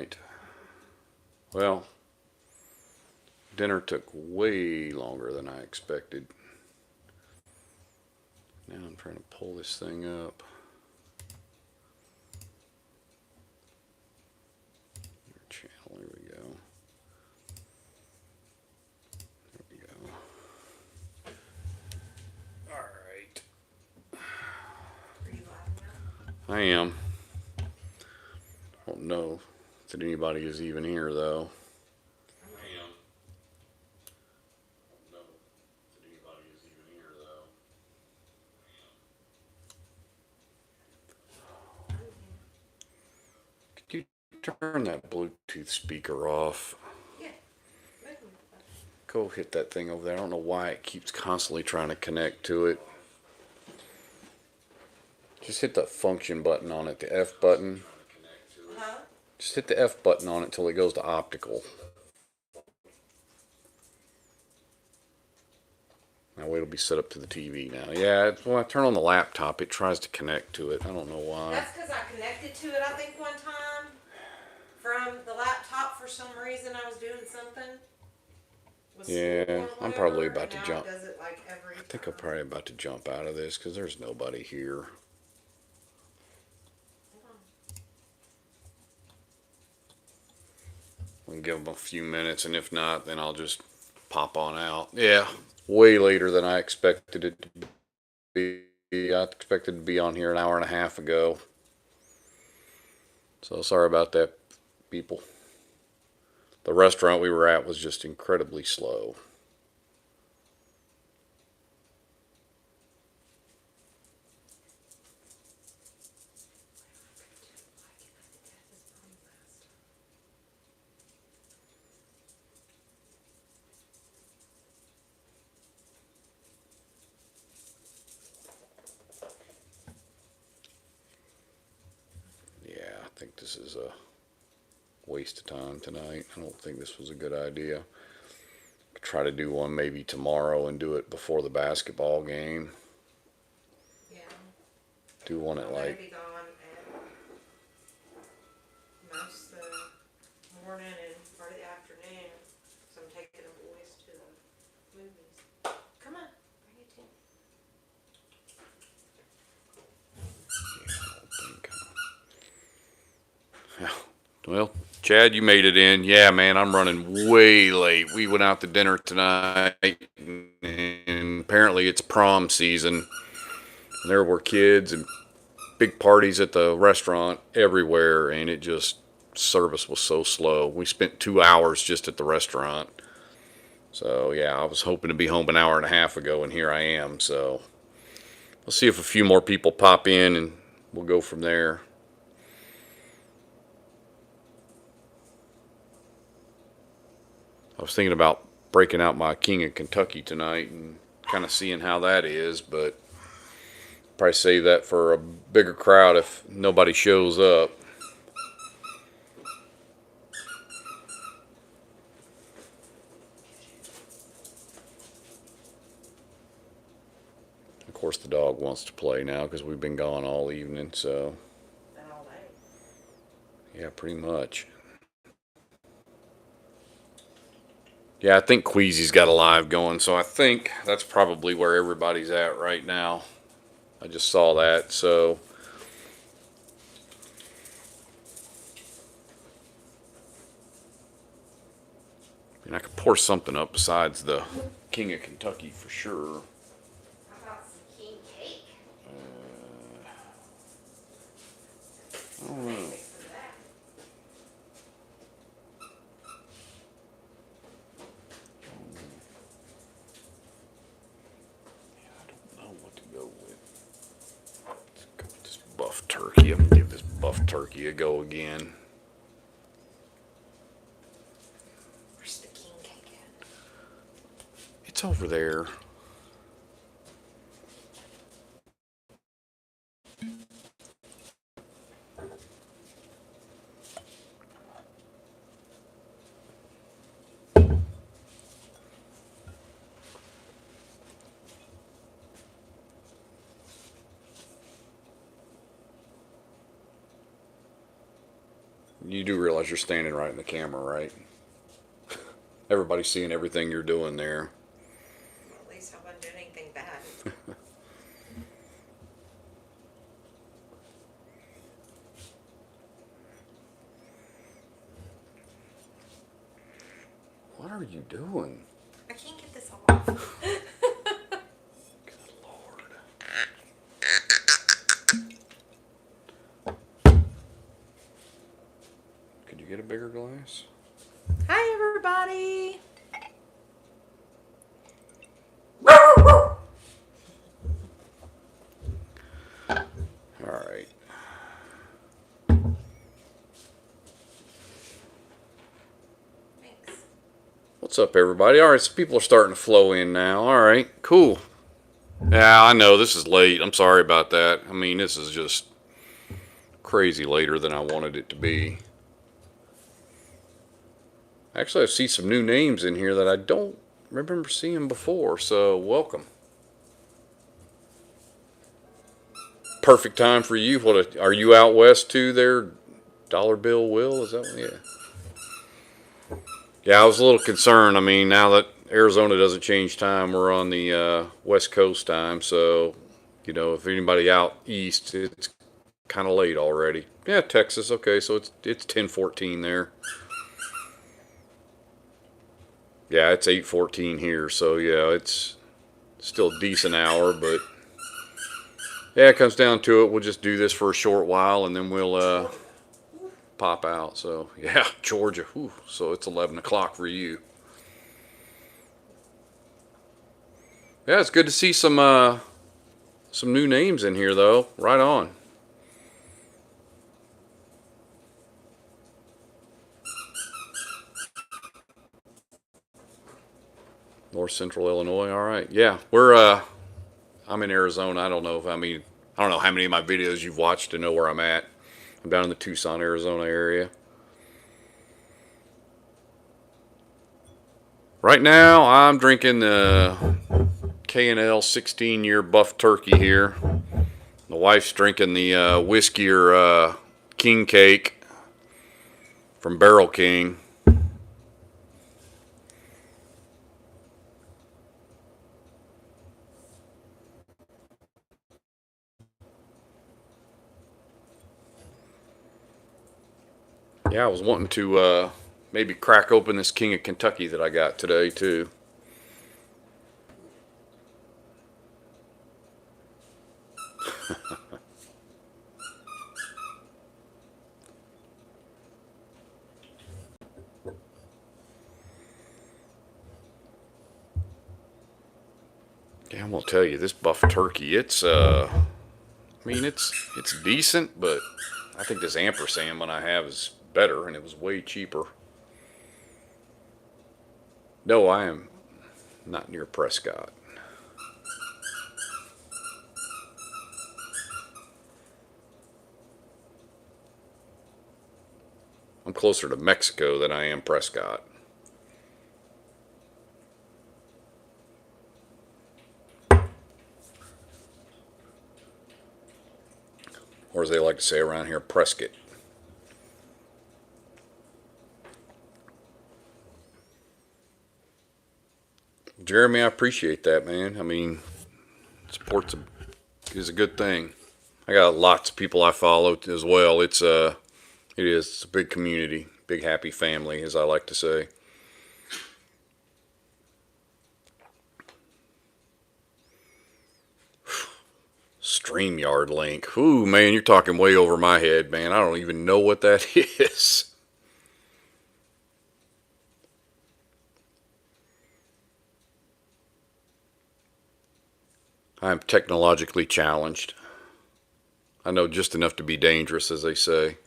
Alright. Well, dinner took way longer than I expected. Now I'm trying to pull this thing up. Your channel, there we go. There we go. Alright. I am. I don't know that anybody is even here though. Could you turn that Bluetooth speaker off? Yeah. Go hit that thing over there. I don't know why it keeps constantly trying to connect to it. Just hit the function button on it, the F button. Huh? Just hit the F button on it until it goes to optical. Now wait, it'll be set up to the TV now. Yeah, when I turn on the laptop, it tries to connect to it. I don't know why. That's because I connected to it, I think, one time from the laptop for some reason. I was doing something. Yeah, I'm probably about to jump. Does it like every I think I'm probably about to jump out of this because there's nobody here. We can give them a few minutes, and if not, then I'll just pop on out. Yeah, way later than I expected it to be. I expected to be on here an hour and a half ago. So sorry about that, people. The restaurant we were at was just incredibly slow. Yeah, I think this is a waste of time tonight. I don't think this was a good idea. Try to do one maybe tomorrow and do it before the basketball game. Yeah. Do one at I'm like be gone at most the morning and part of the afternoon. So I'm taking the boys to the movies. Come on, bring it to me. yeah, well, Chad, you made it in. Yeah, man, I'm running way late. We went out to dinner tonight, and apparently it's prom season. And there were kids and big parties at the restaurant everywhere, and it just, service was so slow. We spent 2 hours just at the restaurant. So, yeah, I was hoping to be home an hour and a half ago, and here I am. So, we'll see if a few more people pop in, and we'll go from there. I was thinking about breaking out my King of Kentucky tonight and kind of seeing how that is, but probably save that for a bigger crowd if nobody shows up. Of course, the dog wants to play now because we've been gone all evening, so. And all day. Yeah, pretty much. Yeah, I think Queasy's got a live going, so I think that's probably where everybody's at right now. I just saw that, so. And I could pour something up besides the King of Kentucky for sure. How about some king cake? I don't know. What to go with. Let's go with this buff turkey. I'm gonna give this buff turkey a go again. Where's the king cake at? It's over there. You do realize you're standing right in the camera, right? Everybody's seeing everything you're doing there. Well, at least I wasn't doing anything bad. What are you doing? I can't get this off. Good Lord. Could you get a bigger glass? Hi, everybody. All right. Thanks. What's up, everybody? All right, so people are starting to flow in now. All right, cool. Yeah, I know this is late. I'm sorry about that. I mean, this is just crazy later than I wanted it to be. Actually, I see some new names in here that I don't remember seeing before, so welcome. Perfect time for you. Are you out west too there? Dollar Bill Will? Is that one? Yeah. Yeah, I was a little concerned. I mean, now that Arizona doesn't change time, we're on the West Coast time, so, you know, if anybody out east, it's kind of late already. Yeah, Texas, okay, so it's 10:14 there. Yeah, it's 8:14 here, so yeah, it's still a decent hour, but yeah, it comes down to it. We'll just do this for a short while, and then we'll pop out. So yeah, Georgia. Whew, so it's 11 o'clock for you. Yeah, it's good to see some new names in here though. Right on. North Central Illinois. All right. Yeah, I'm in Arizona. I don't know how many of my videos you've watched to know where I'm at. I'm down in the Tucson, Arizona area. Right now, I'm drinking the K&L 16-year buff turkey here. The wife's drinking the whiskey or king cake from Barrel King. Yeah, I was wanting to maybe crack open this King of Kentucky that I got today too. Yeah, I'm gonna tell you this buff turkey. It's decent, but I think this ampersand one I have is better, and it was way cheaper. No, I am not near Prescott. I'm closer to Mexico than I am Prescott. Or as they like to say around here, Prescott. Jeremy, I appreciate that, man. I mean, sports is a good thing. I got lots of people I follow as well. It's a big community, big happy family, as I like to say. StreamYard link. Ooh, man, you're talking way over my head, man. I don't even know what that is. I'm technologically challenged. I know just enough to be dangerous, as they say.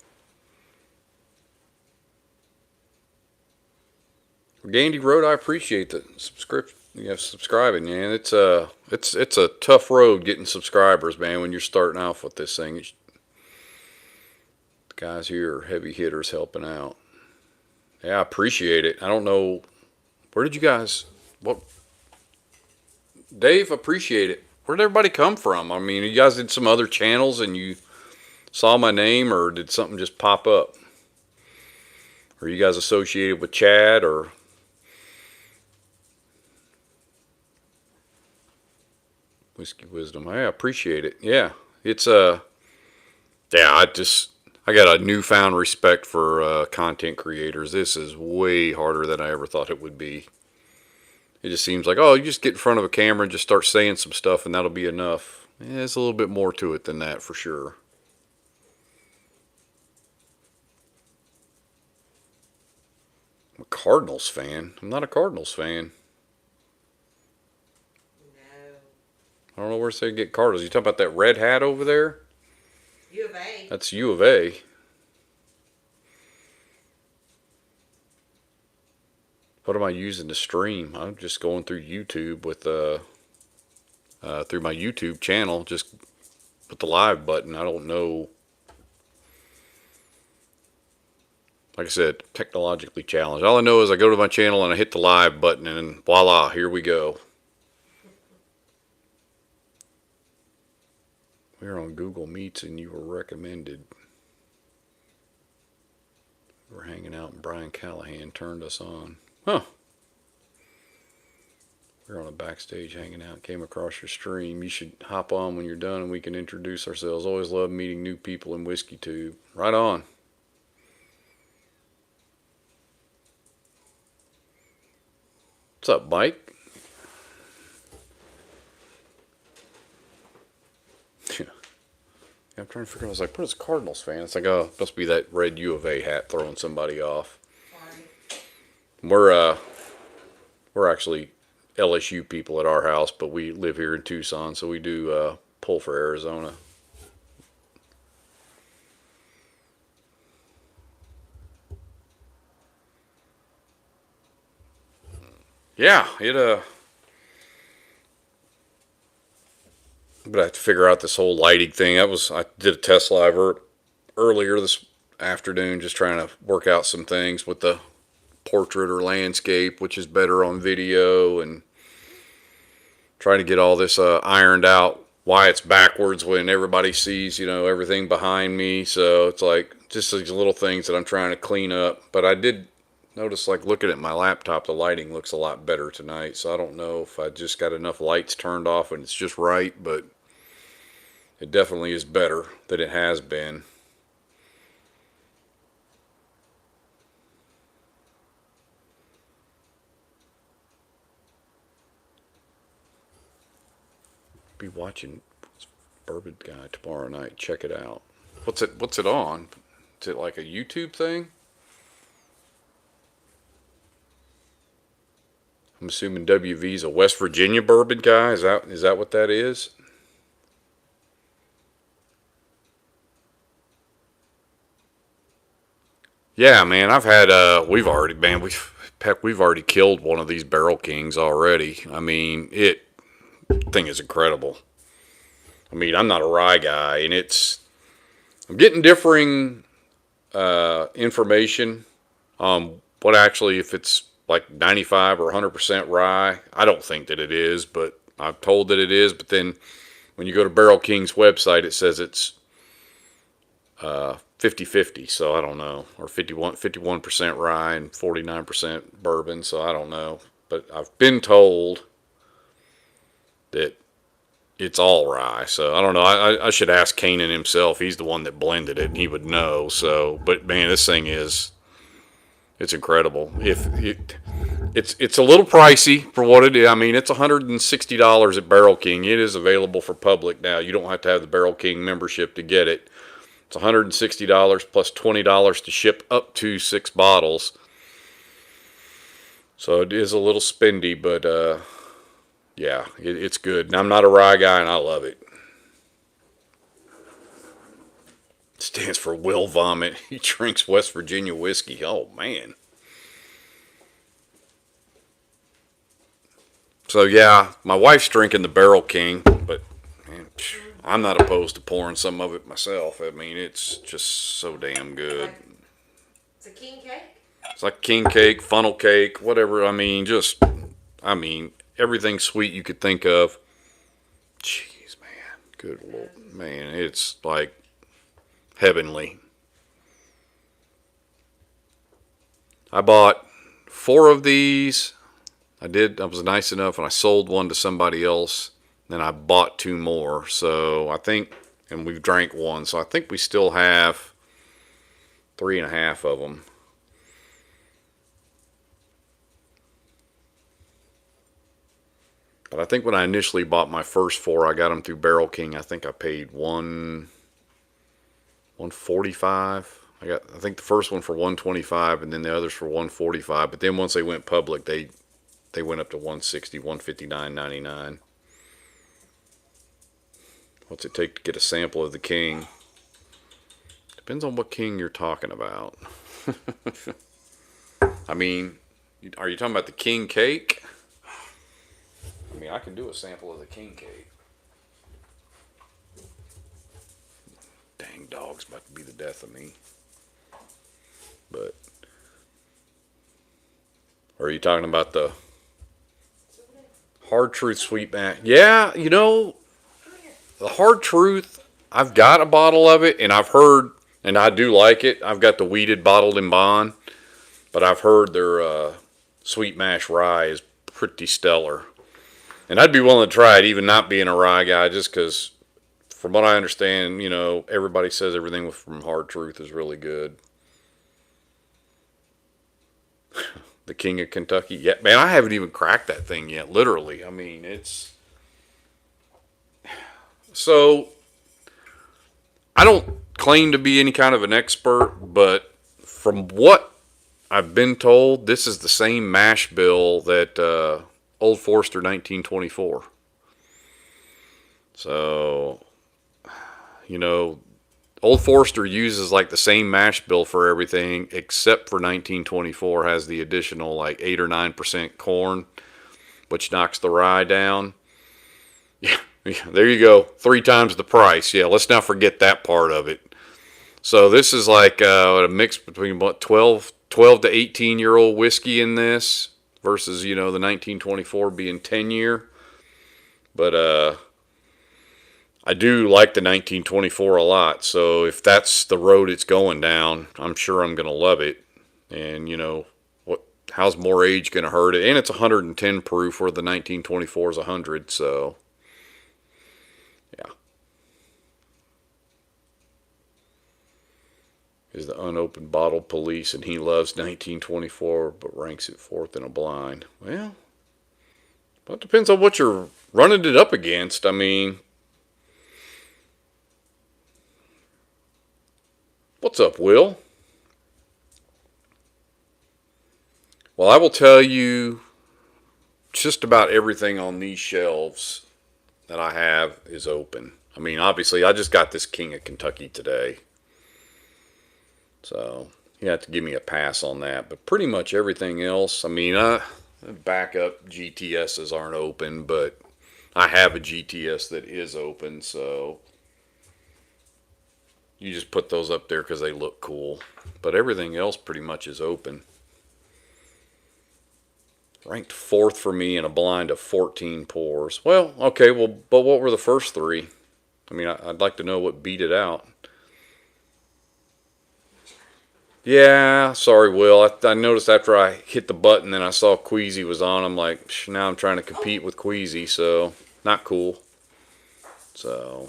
Gandy Road, I appreciate the subscription. Subscribing, man. It's a tough road getting subscribers, man. When you're starting off with this thing, the guys here are heavy hitters helping out. Yeah, I appreciate it. I don't know where did you guys what Dave, appreciate it. Where did everybody come from? I mean, you guys did some other channels and you saw my name, or did something just pop up? Are you guys associated with Chad or? Whiskey Wisdom. I appreciate it. Yeah, it's yeah. I got a newfound respect for content creators. This is way harder than I ever thought it would be. It just seems like, oh, you just get in front of a camera and just start saying some stuff and that'll be enough. Yeah, it's a little bit more to it than that for sure. I'm a Cardinals fan. I'm not a Cardinals fan. No. I don't know where they get Cardinals. You talking about that red hat over there? U of A. That's U of A. What am I using to stream? I'm just going through YouTube with through my YouTube channel, just with the live button. I don't know. Like I said, technologically challenged. All I know is I go to my channel and I hit the live button and voila, here we go. We're on Google Meets and you were recommended. We're hanging out and Brian Callahan turned us on. Huh. We're on a backstage hanging out, came across your stream. You should hop on when you're done and we can introduce ourselves. Always love meeting new people in Whiskey Tube. Right on. What's up, Mike? I'm trying to figure out. I was like, what is a Cardinals fan? It's like, oh, must be that red U of A hat throwing somebody off. Sorry. We're actually LSU people at our house, but we live here in Tucson, so we do pull for Arizona. Yeah, but I have to figure out this whole lighting thing. I did a test live earlier this afternoon, just trying to work out some things with the portrait or landscape, which is better on video, and trying to get all this ironed out. Why it's backwards when everybody sees, everything behind me. So it's like just these little things that I'm trying to clean up. But I did notice, like looking at my laptop, the lighting looks a lot better tonight. So I don't know if I just got enough lights turned off and it's just right, but it definitely is better than it has been. Be watching Bourbon Guy tomorrow night. Check it out. What's it on? Is it like a YouTube thing? I'm assuming WV's a West Virginia Bourbon Guy. Is that what that is? Yeah, man. We've already killed one of these Barrel Kings already. I mean, thing is incredible. I mean, I'm not a rye guy, and I'm getting differing information on what actually, if it's like 95 or 100% rye. I don't think that it is, but I'm told that it is. But then when you go to Barrel King's website, it says it's 50-50, so I don't know, or 51% rye and 49% bourbon, so I don't know. But I've been told that it's all rye, so I don't know. I should ask Kanan himself. He's the one that blended it, and he would know. So, but man, this thing it's incredible. It's a little pricey for what it is. I mean, it's $160 at Barrel King. It is available for public now. You don't have to have the Barrel King membership to get it. It's $160 plus $20 to ship up to 6 bottles. So it is a little spendy, but yeah, it's good. And I'm not a rye guy, and I love it. It stands for Will Vomit. He drinks West Virginia whiskey. Oh, man. So, yeah, my wife's drinking the Barrel King, but man, I'm not opposed to pouring some of it myself. I mean, it's just so damn good. It's a king cake? It's like king cake, funnel cake, whatever. I mean, everything sweet you could think of. Jeez, man. Good Lord. Man, it's like heavenly. I bought 4 of these. I was nice enough and I sold one to somebody else. Then I bought 2 more. So I think, and we've drank one. So I think we still have 3.5 of them. But I think when I initially bought my first 4, I got them through Barrel King. I think I paid 145. I think the first one for 125 and then the others for 145. But then once they went public, they went up to 160, 159.99. What's it take to get a sample of the King? Depends on what King you're talking about. I mean, are you talking about the King cake? I mean, I can do a sample of the King cake. Dang dog's about to be the death of me. But, or are you talking about the Hard Truth Sweet Mash? Yeah, you know, the Hard Truth, I've got a bottle of it, and I've heard, and I do like it. I've got the weeded bottled in bond, but I've heard their Sweet Mash Rye is pretty stellar. And I'd be willing to try it, even not being a rye guy, just because, from what I understand, you know, everybody says everything from Hard Truth is really good. The King of Kentucky. Yeah, man, I haven't even cracked that thing yet, literally. I mean, it's... So, I don't claim to be any kind of an expert, but from what I've been told, this is the same mash bill that Old Forester 1924. So, you know, Old Forester uses like the same mash bill for everything except for 1924 has the additional like 8 or 9% corn, which knocks the rye down. Yeah, there you go. 3 times the price. Yeah, let's not forget that part of it. So this is like a mix between what 12 to 18-year-old whiskey in this versus, you know, the 1924 being 10-year. But I do like the 1924 a lot, so if that's the road it's going down, I'm sure I'm going to love it. And, you know, how's more age going to hurt it? And it's 110 proof where the 1924 is 100, so yeah. Is the unopened bottle police, and he loves 1924 but ranks it 4th in a blind. Well, it depends on what you're running it up against. I mean, what's up, Will? Well, I will tell you just about everything on these shelves that I have is open. I mean, obviously, I just got this King of Kentucky today. So, you have to give me a pass on that. But pretty much everything else, I mean, backup GTSs aren't open, but I have a GTS that is open, so you just put those up there because they look cool. But everything else pretty much is open. Ranked 4th for me in a blind of 14 pours. Well, okay, well, but what were the first 3? I mean, I'd like to know what beat it out. Yeah, sorry, Will. I noticed after I hit the button and I saw Queasy was on, I'm like, now I'm trying to compete with Queasy, so not cool. So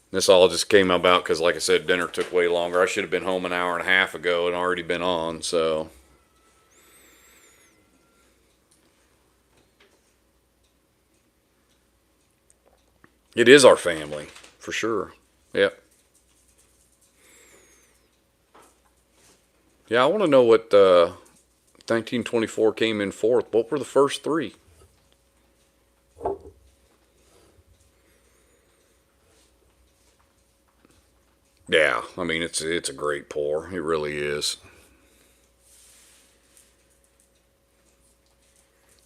this all just came about because, like I said, dinner took way longer. I should have been home an hour and a half ago and already been on, so. It is our family, for sure. Yep. Yeah, I want to know what 1924 came in 4th. What were the first 3? Yeah, I mean, it's a great pour. It really is.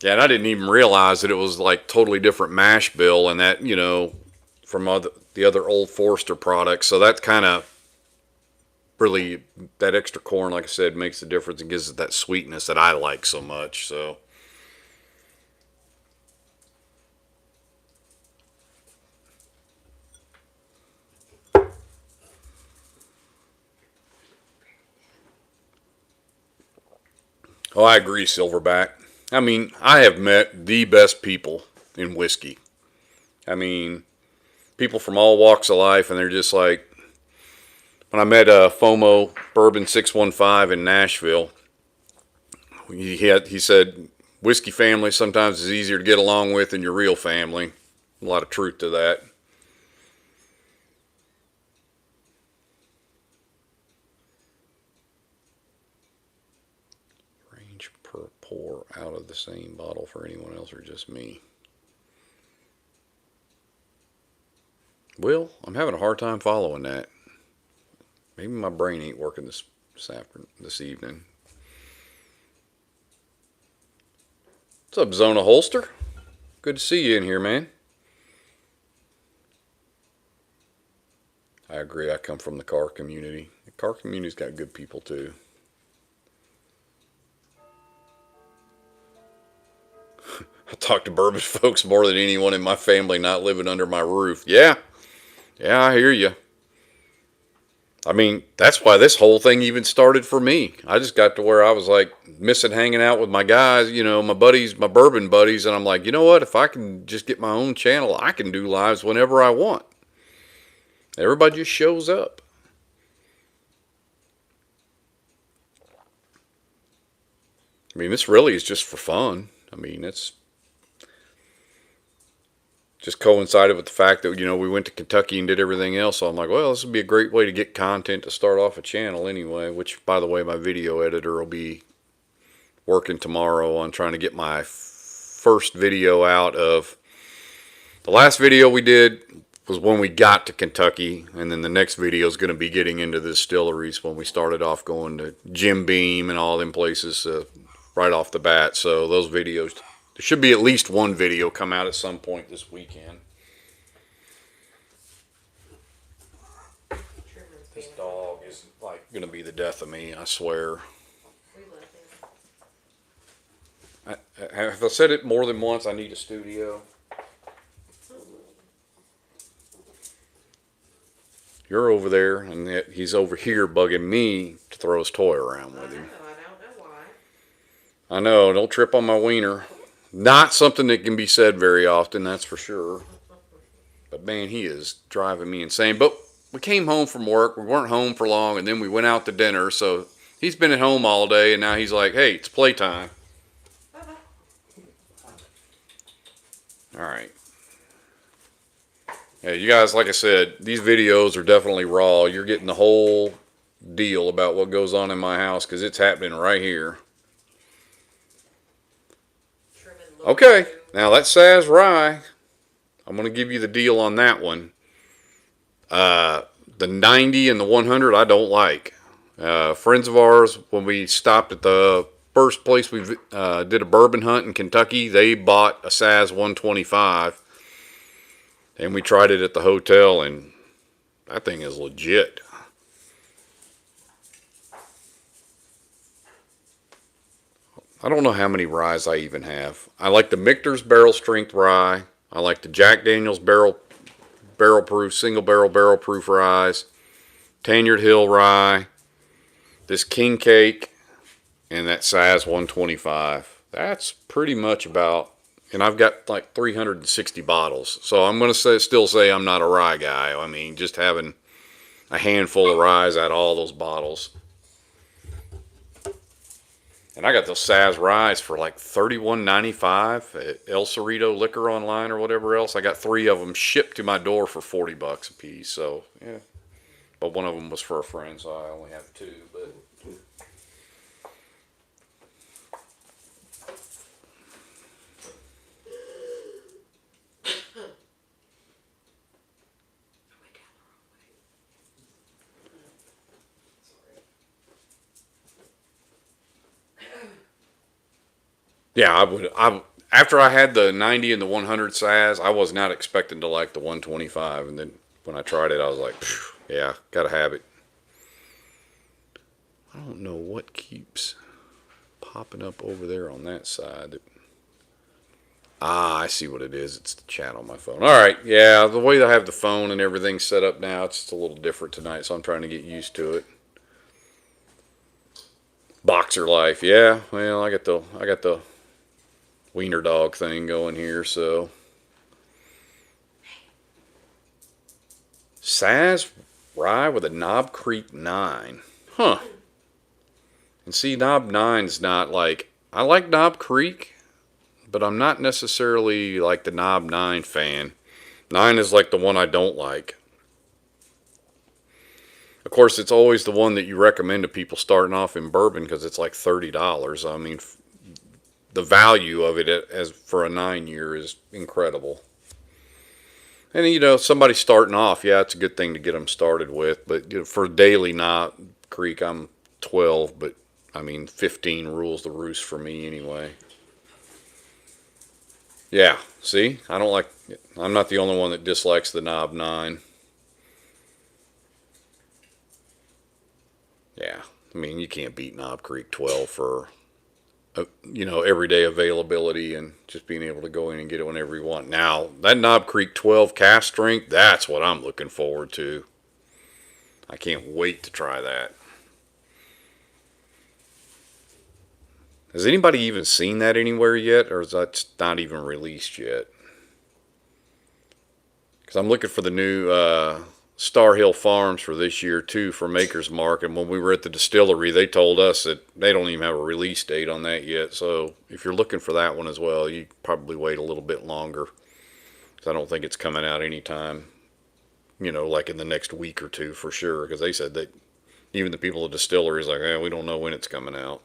Yeah, and I didn't even realize that it was like totally different mash bill and that, you know, from the other Old Forester products. So that's kind of really, that extra corn, like I said, makes the difference and gives it that sweetness that I like so much. So Oh, I agree, Silverback. I mean, I have met the best people in whiskey. I mean, people from all walks of life, and they're just like, when I met FOMO Bourbon 615 in Nashville, he said, whiskey family sometimes is easier to get along with than your real family. A lot of truth to that. Range per pour out of the same bottle for anyone else or just me? Well, I'm having a hard time following that. Maybe my brain ain't working this evening. What's up, Zona Holster? Good to see you in here, man. I agree. I come from the car community. The car community's got good people too. I talk to bourbon folks more than anyone in my family not living under my roof. Yeah, I hear you. I mean, that's why this whole thing even started for me. I just got to where I was like missing hanging out with my guys, my buddies, my bourbon buddies, and I'm like, you know what? If I can just get my own channel, I can do lives whenever I want. Everybody just shows up. I mean, this really is just for fun. I mean, it's just coincided with the fact that, we went to Kentucky and did everything else. So I'm like, well, this would be a great way to get content to start off a channel anyway, which, by the way, my video editor will be working tomorrow on trying to get my first video out of. The last video we did was when we got to Kentucky, and then the next video is going to be getting into the distilleries when we started off going to Jim Beam and all them places right off the bat. So those videos, there should be at least one video come out at some point this weekend. This dog is like going to be the death of me, I swear. Have I said it more than once? I need a studio. You're over there, and he's over here bugging me to throw his toy around with him. I don't know why. I know, don't trip on my wiener. Not something that can be said very often, that's for sure. But man, he is driving me insane. But we came home from work, we weren't home for long, and then we went out to dinner. So he's been at home all day, and now he's like, hey, it's playtime. All right. Yeah, you guys, like I said, these videos are definitely raw. You're getting the whole deal about what goes on in my house because it's happening right here. Okay, now that Saz Rye, I'm going to give you the deal on that one. The 90 and the 100 I don't like. Friends of ours, when we stopped at the first place we did a bourbon hunt in Kentucky, they bought a Saz 125. And we tried it at the hotel, and that thing is legit. I don't know how many ryes I even have. I like the Michter's Barrel Strength Rye. I like the Jack Daniel's Barrel Proof, Single Barrel Proof Ryes. Tanyard Hill Rye. This King Cake. And that Saz 125. That's pretty much about. And I've got like 360 bottles. So I'm going to still say I'm not a rye guy. I mean, just having a handful of ryes out of all those bottles. And I got those Saz ryes for like $31.95 at El Cerrito Liquor Online or whatever else. I got 3 of them shipped to my door for $40 a piece. So, yeah. But one of them was for a friend, so I only have 2. But yeah, I would. After I had the 90 and the 100 Saz, I was not expecting to like the 125, and then when I tried it, I was like, yeah, gotta have it. I don't know what keeps popping up over there on that side. I see what it is. It's the chat on my phone. All right, yeah, the way I have the phone and everything set up now, it's just a little different tonight, so I'm trying to get used to it. Boxer life, yeah. Well, I got the wiener dog thing going here, so Saz rye with a Knob Creek 9. Huh. And see, Knob Nine's not like, I like Knob Creek, but I'm not necessarily like the Knob 9 fan. 9 is like the one I don't like. Of course, it's always the one that you recommend to people starting off in bourbon because it's like $30. I mean, the value of it as for a 9 year is incredible. And you know, somebody starting off, yeah, it's a good thing to get them started with. But you know, for daily Knob Creek, I'm 12, but I mean, 15 rules the roost for me anyway. Yeah, see, I don't like. I'm not the only one that dislikes the Knob 9. Yeah, I mean, you can't beat Knob Creek 12 for everyday availability and just being able to go in and get it whenever you want. Now, that Knob Creek 12 cast strength, that's what I'm looking forward to. I can't wait to try that. Has anybody even seen that anywhere yet, or is that not even released yet? Because I'm looking for the new Star Hill Farms for this year too for Maker's Mark. And when we were at the distillery, they told us that they don't even have a release date on that yet. So if you're looking for that one as well, you probably wait a little bit longer. Because I don't think it's coming out anytime, like in the next week or two for sure. Because they said that even the people at the distillery is like, we don't know when it's coming out.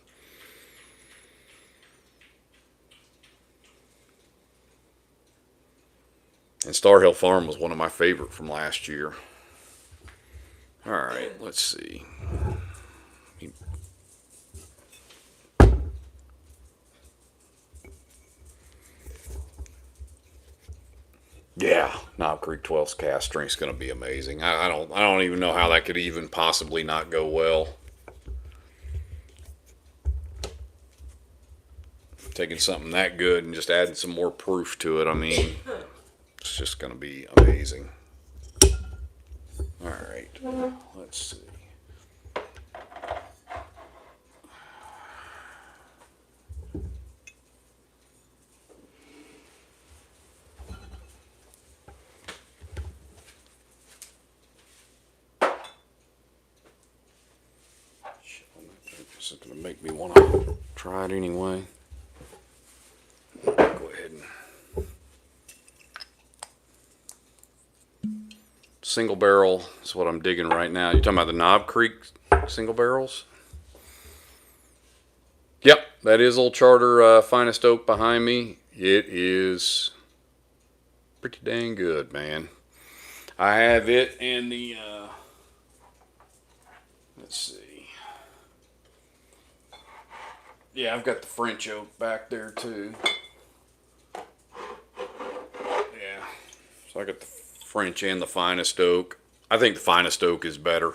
And Star Hill Farm was one of my favorite from last year. All right, let's see. Yeah, Knob Creek 12's cast strength is going to be amazing. I don't even know how that could even possibly not go well. Taking something that good and just adding some more proof to it, I mean, it's just going to be amazing. All right, let's see. This is going to make me want to try it anyway. Go ahead and single barrel is what I'm digging right now. You talking about the Knob Creek single barrels? Yep, that is Old Charter Finest Oak behind me. It is pretty dang good, man. I have it in the, let's see. Yeah, I've got the French Oak back there too. Yeah, so I got the French and the Finest Oak. I think the Finest Oak is better.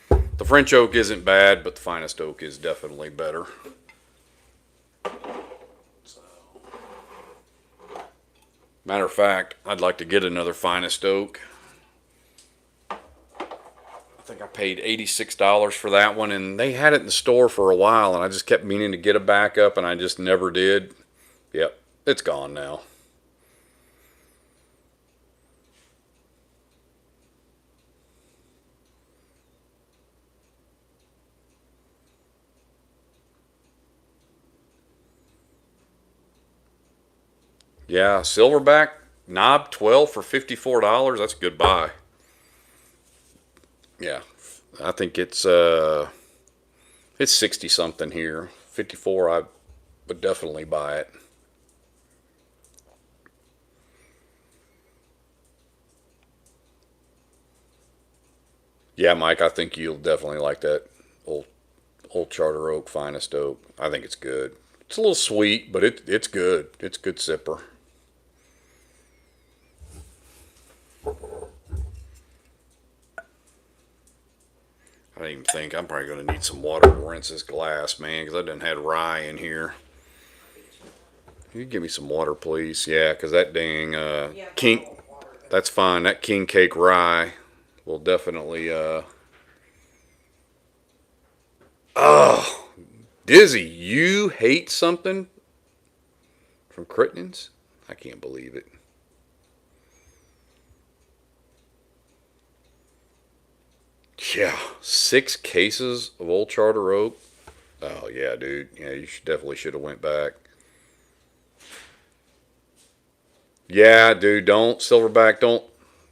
The French Oak isn't bad, but the Finest Oak is definitely better. Matter of fact, I'd like to get another Finest Oak. I think I paid $86 for that one, and they had it in the store for a while, and I just kept meaning to get a backup, and I just never did. Yep, it's gone now. Yeah, Silverback Knob 12 for $54. That's a good buy. Yeah, I think it's 60 something here. 54, I would definitely buy it. Yeah, Mike, I think you'll definitely like that old Charter Oak Finest Oak. I think it's good. It's a little sweet, but it's good. It's a good sipper. I don't even think I'm probably going to need some water to rinse this glass, man, because I done had rye in here. Can you give me some water, please? Yeah, because that dang king, that's fine. That king cake rye will definitely Izzy, you hate something from Crittenden's? I can't believe it. Yeah, 6 cases of Old Charter Oak. Oh yeah, dude. Yeah, you should have went back. Yeah, dude. Don't Silverback.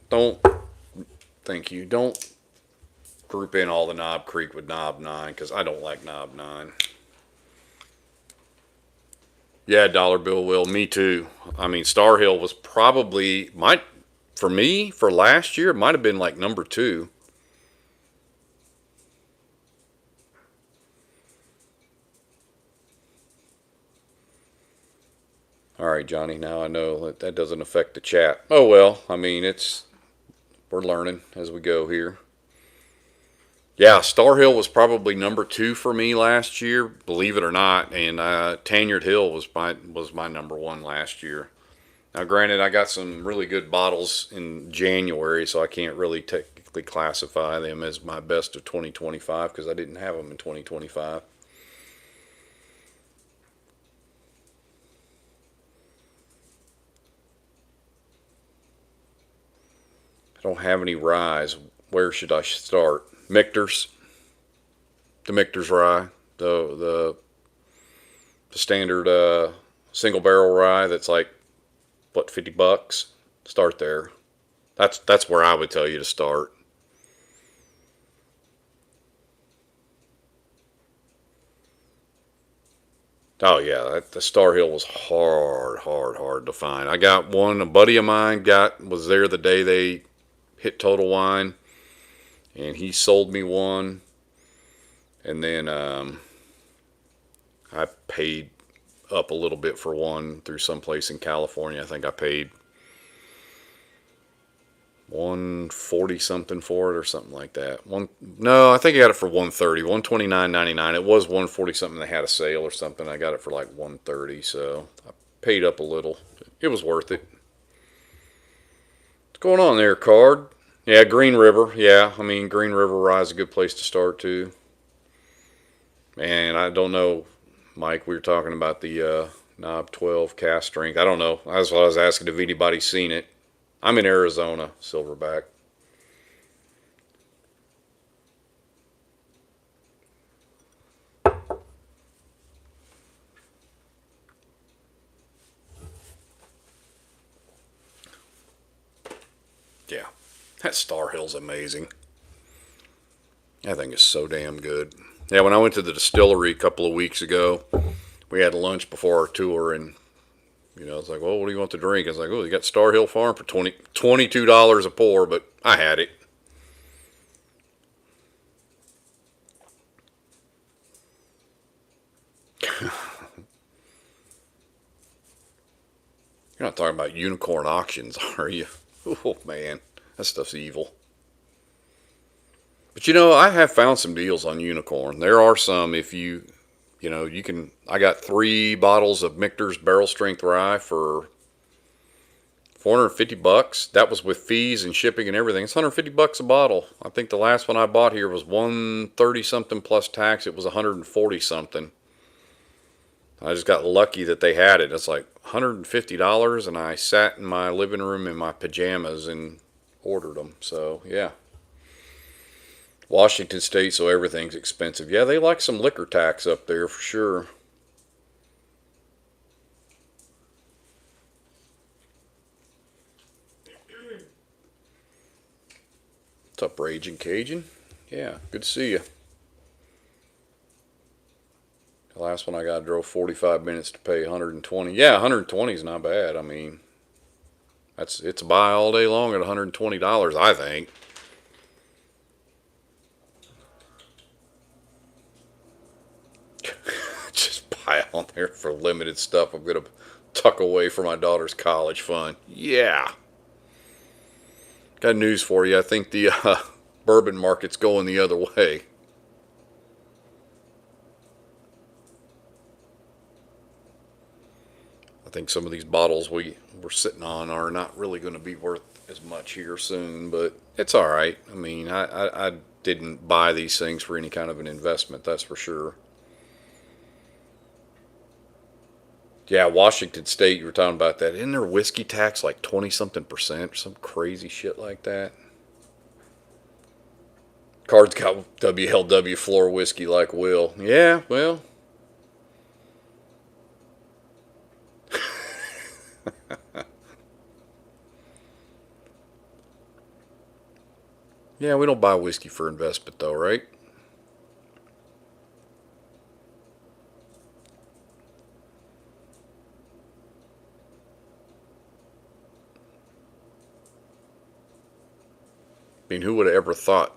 Don't. Thank you. Don't group in all the Knob Creek with Knob 9 because I don't like Knob 9. Yeah, Dollar Bill will. Me too. I mean, Star Hill was probably might for me for last year. It might have been like number 2. All right, Johnny. Now I know that doesn't affect the chat. Oh well. I mean, we're learning as we go here. Yeah, Star Hill was probably number 2 for me last year, believe it or not, and Tanyard Hill was my number 1 last year. Now, granted, I got some really good bottles in January, so I can't really technically classify them as my best of 2025 because I didn't have them in 2025. I don't have any ryes. Where should I start? Michter's, the Michter's rye, the standard single barrel rye that's like what, $50. Start there. That's where I would tell you to start. Oh yeah, the Star Hill was hard to find. I got one. A buddy of mine was there the day they hit Total Wine, and he sold me one. And then I paid up a little bit for one through someplace in California. I think I paid 140 something for it or something like that. No, I think I got it for 130, 129.99. It was 140 something. They had a sale or something. I got it for like 130, so I paid up a little. It was worth it. What's going on there, Card? Yeah, Green River. Yeah, I mean Green River Rye is a good place to start too. And I don't know, Mike. We were talking about the Knob 12 cast strength. I don't know. That's what I was asking if anybody's seen it. I'm in Arizona, Silverback. Yeah, that Star Hill's amazing. That thing is so damn good. Yeah, when I went to the distillery a couple of weeks ago, we had lunch before our tour, and it's like, well, what do you want to drink? It's like, oh, you got Star Hill Farm for $22 a pour, but I had it. You're not talking about unicorn auctions, are you? Oh man, that stuff's evil. But I have found some deals on unicorn. There are some if you can. I got 3 bottles of Michter's barrel strength rye for $450. That was with fees and shipping and everything. It's $150 a bottle. I think the last one I bought here was 130 something plus tax. It was 140 something. I just got lucky that they had it. It's like $150, and I sat in my living room in my pajamas and ordered them. So yeah, Washington State, so everything's expensive. Yeah, they like some liquor tax up there for sure. What's up, Raging Cajun? Yeah, good to see you. The last one I got, I drove 45 minutes to pay 120. Yeah, 120 is not bad. I mean, it's a buy all day long at $120, I think. Just buy on there for limited stuff I'm going to tuck away for my daughter's college fund. Yeah. Got news for you. I think the bourbon market's going the other way. I think some of these bottles we're sitting on are not really going to be worth as much here soon, but it's all right. I mean, I didn't buy these things for any kind of an investment, that's for sure. Yeah, Washington State, you were talking about that. Isn't their whiskey tax like 20 something percent or some crazy shit like that? Card's got WLW floor whiskey like Will. Yeah, well, yeah, we don't buy whiskey for investment though, right? I mean, who would have ever thought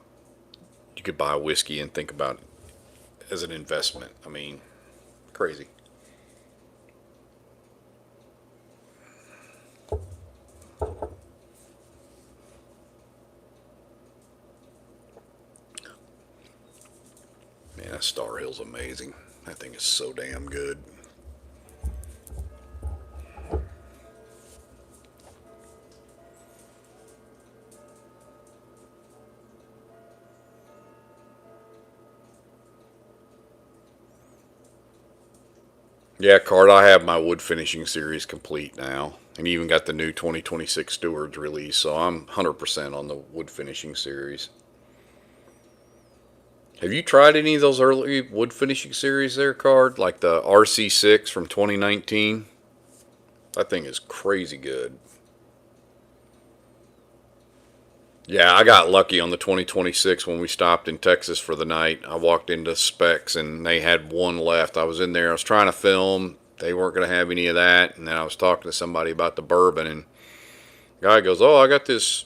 you could buy whiskey and think about it as an investment? I mean, crazy. Man, that Star Hill's amazing. That thing is so damn good. Yeah, Card, I have my wood finishing series complete now. And even got the new 2026 Stewards release, so I'm 100% on the wood finishing series. Have you tried any of those early wood finishing series there, Card? Like the RC6 from 2019? That thing is crazy good. Yeah, I got lucky on the 2026 when we stopped in Texas for the night. I walked into Specs and they had one left. I was in there, I was trying to film. They weren't going to have any of that. And then I was talking to somebody about the bourbon, and the guy goes, "Oh, I got this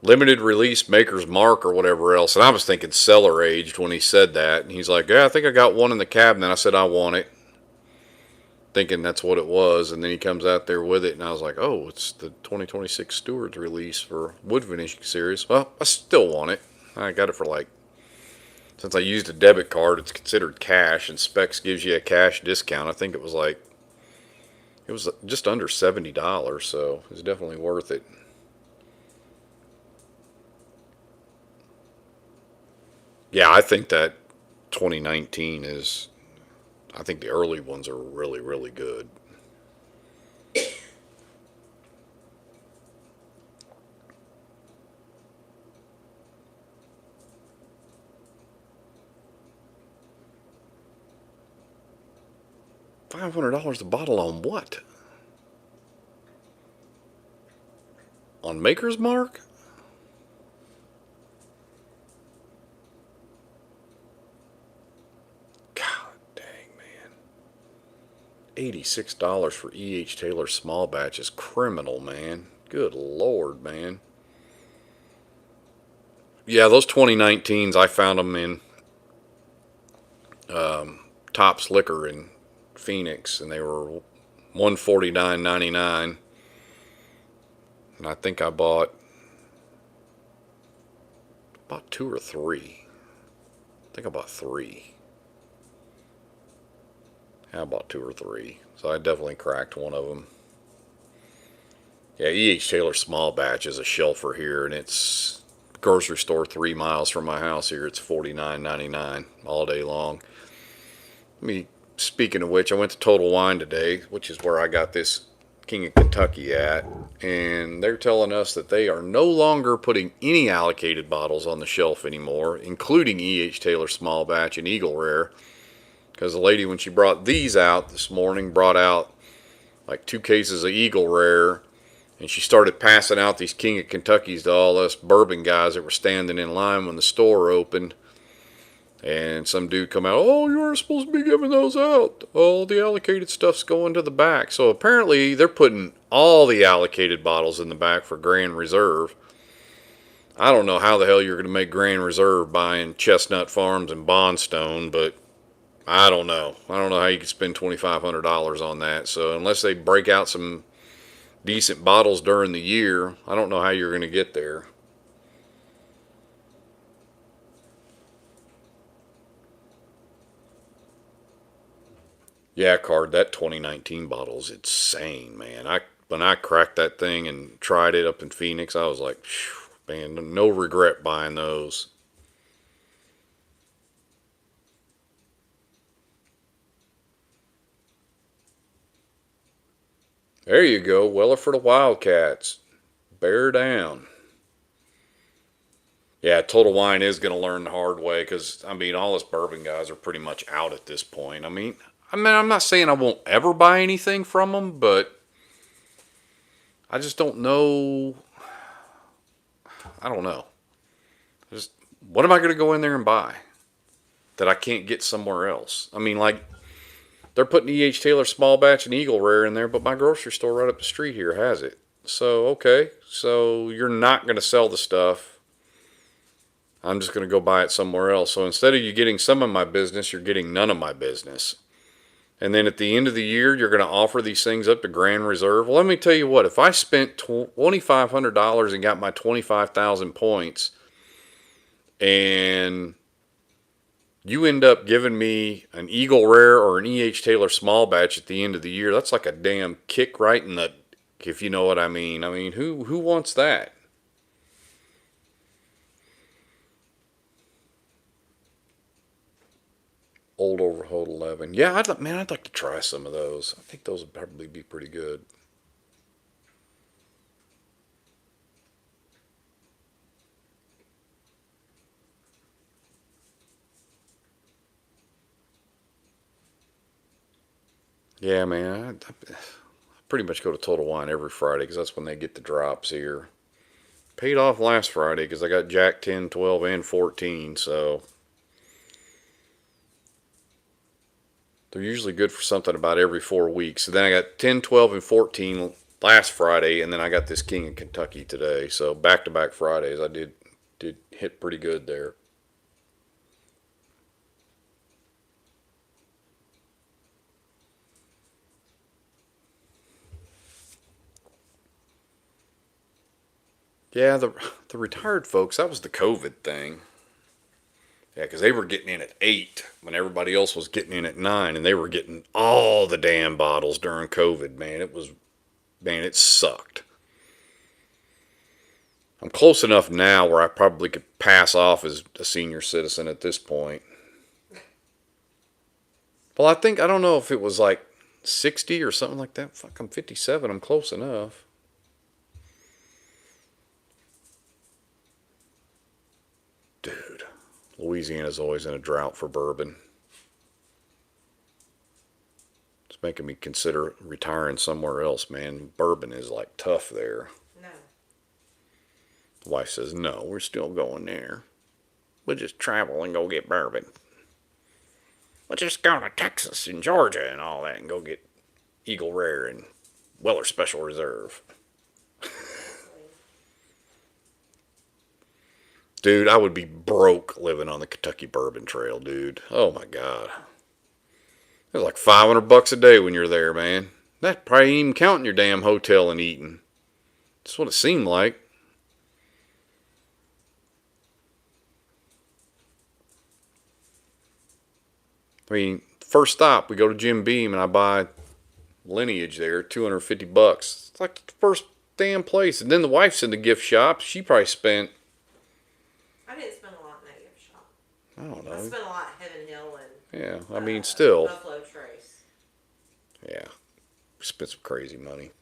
limited release Maker's Mark or whatever else." And I was thinking cellar aged when he said that. And he's like, "Yeah, I think I got one in the cabinet." I said, "I want it," thinking that's what it was. And then he comes out there with it, and I was like, "Oh, it's the 2026 Stewards release for wood finishing series." Well, I still want it. I got it for like, since I used a debit card, it's considered cash, and Specs gives you a cash discount. I think it was like, it was just under $70, so it's definitely worth it. Yeah, I think that 2019 is, I think the early ones are really, really good. $500 a bottle on what? On Maker's Mark? God dang, man. $86 for E.H. Taylor small batch is criminal, man. Good Lord, man. Yeah, those 2019s, I found them in Tops Liquor in Phoenix, and they were 149.99. And I think I bought two or three. I think I bought three. Yeah, I bought two or three. So I definitely cracked one of them. Yeah, E.H. Taylor small batch is a shelfer here, and it's grocery store 3 miles from my house here. It's $49.99 all day long. Speaking of which, I went to Total Wine today, which is where I got this King of Kentucky at, and they're telling us that they are no longer putting any allocated bottles on the shelf anymore, including E.H. Taylor small batch and Eagle Rare, because the lady, when she brought these out this morning, brought out like 2 cases of Eagle Rare, and she started passing out these King of Kentuckys to all us bourbon guys that were standing in line when the store opened. And some dude come out, "Oh, you aren't supposed to be giving those out. All the allocated stuff's going to the back." So apparently they're putting all the allocated bottles in the back for Grand Reserve. I don't know how the hell you're going to make Grand Reserve buying Chestnut Farms and Bondstone, but I don't know. I don't know how you could spend $2,500 on that. So unless they break out some decent bottles during the year, I don't know how you're going to get there. Yeah, Card, that 2019 bottle is insane, man. When I cracked that thing and tried it up in Phoenix, I was like, man, no regret buying those. There you go. Weller for the Wildcats. Bear down. Yeah, Total Wine is going to learn the hard way because, I mean, all us bourbon guys are pretty much out at this point. I'm not saying I won't ever buy anything from them, but I just don't know. I don't know. Just what am I going to go in there and buy that I can't get somewhere else? I mean, like they're putting E.H. Taylor Small Batch and Eagle Rare in there, but my grocery store right up the street here has it. So okay, so you're not going to sell the stuff. I'm just going to go buy it somewhere else. So instead of you getting some of my business, you're getting none of my business. And then at the end of the year, you're going to offer these things up to Grand Reserve. Well, let me tell you what, if I spent $2,500 and got my 25,000 points, and you end up giving me an Eagle Rare or an E.H. Taylor Small Batch at the end of the year, that's like a damn kick right in the, if you know what I mean. I mean, who wants that? Old Overhold 11. Yeah, I'd like to try some of those. I think those would probably be pretty good. Yeah, man. I pretty much go to Total Wine every Friday because that's when they get the drops here. Paid off last Friday because I got Jack 10, 12, and 14, so they're usually good for something about every 4 weeks. So then I got 10, 12, and 14 last Friday, and then I got this King of Kentucky today. So back-to-back Fridays, I did hit pretty good there. Yeah, the retired folks, that was the COVID thing. Yeah, because they were getting in at 8 when everybody else was getting in at 9, and they were getting all the damn bottles during COVID, man. Man, it sucked. I'm close enough now where I probably could pass off as a senior citizen at this point. Well, I don't know if it was like 60 or something like that. Fuck, I'm 57. I'm close enough. Dude, Louisiana's always in a drought for bourbon. It's making me consider retiring somewhere else, man. Bourbon is like tough there. No. The wife says, no, we're still going there. We'll just travel and go get bourbon. We'll just go to Texas and Georgia and all that and go get Eagle Rare and Weller Special Reserve. Dude, I would be broke living on the Kentucky Bourbon Trail, dude. Oh my God. It was like $500 a day when you're there, man. That probably ain't even counting your damn hotel and eating. That's what it seemed like. I mean, first stop, we go to Jim Beam and I buy Lineage there, $250. It's like the first damn place. And then the wife's in the gift shop. She probably spent, I didn't spend a lot in that gift shop. I don't I know. spent a lot in Heaven Hill and Yeah, I mean, still. Buffalo Trace. Yeah, we spent some crazy money.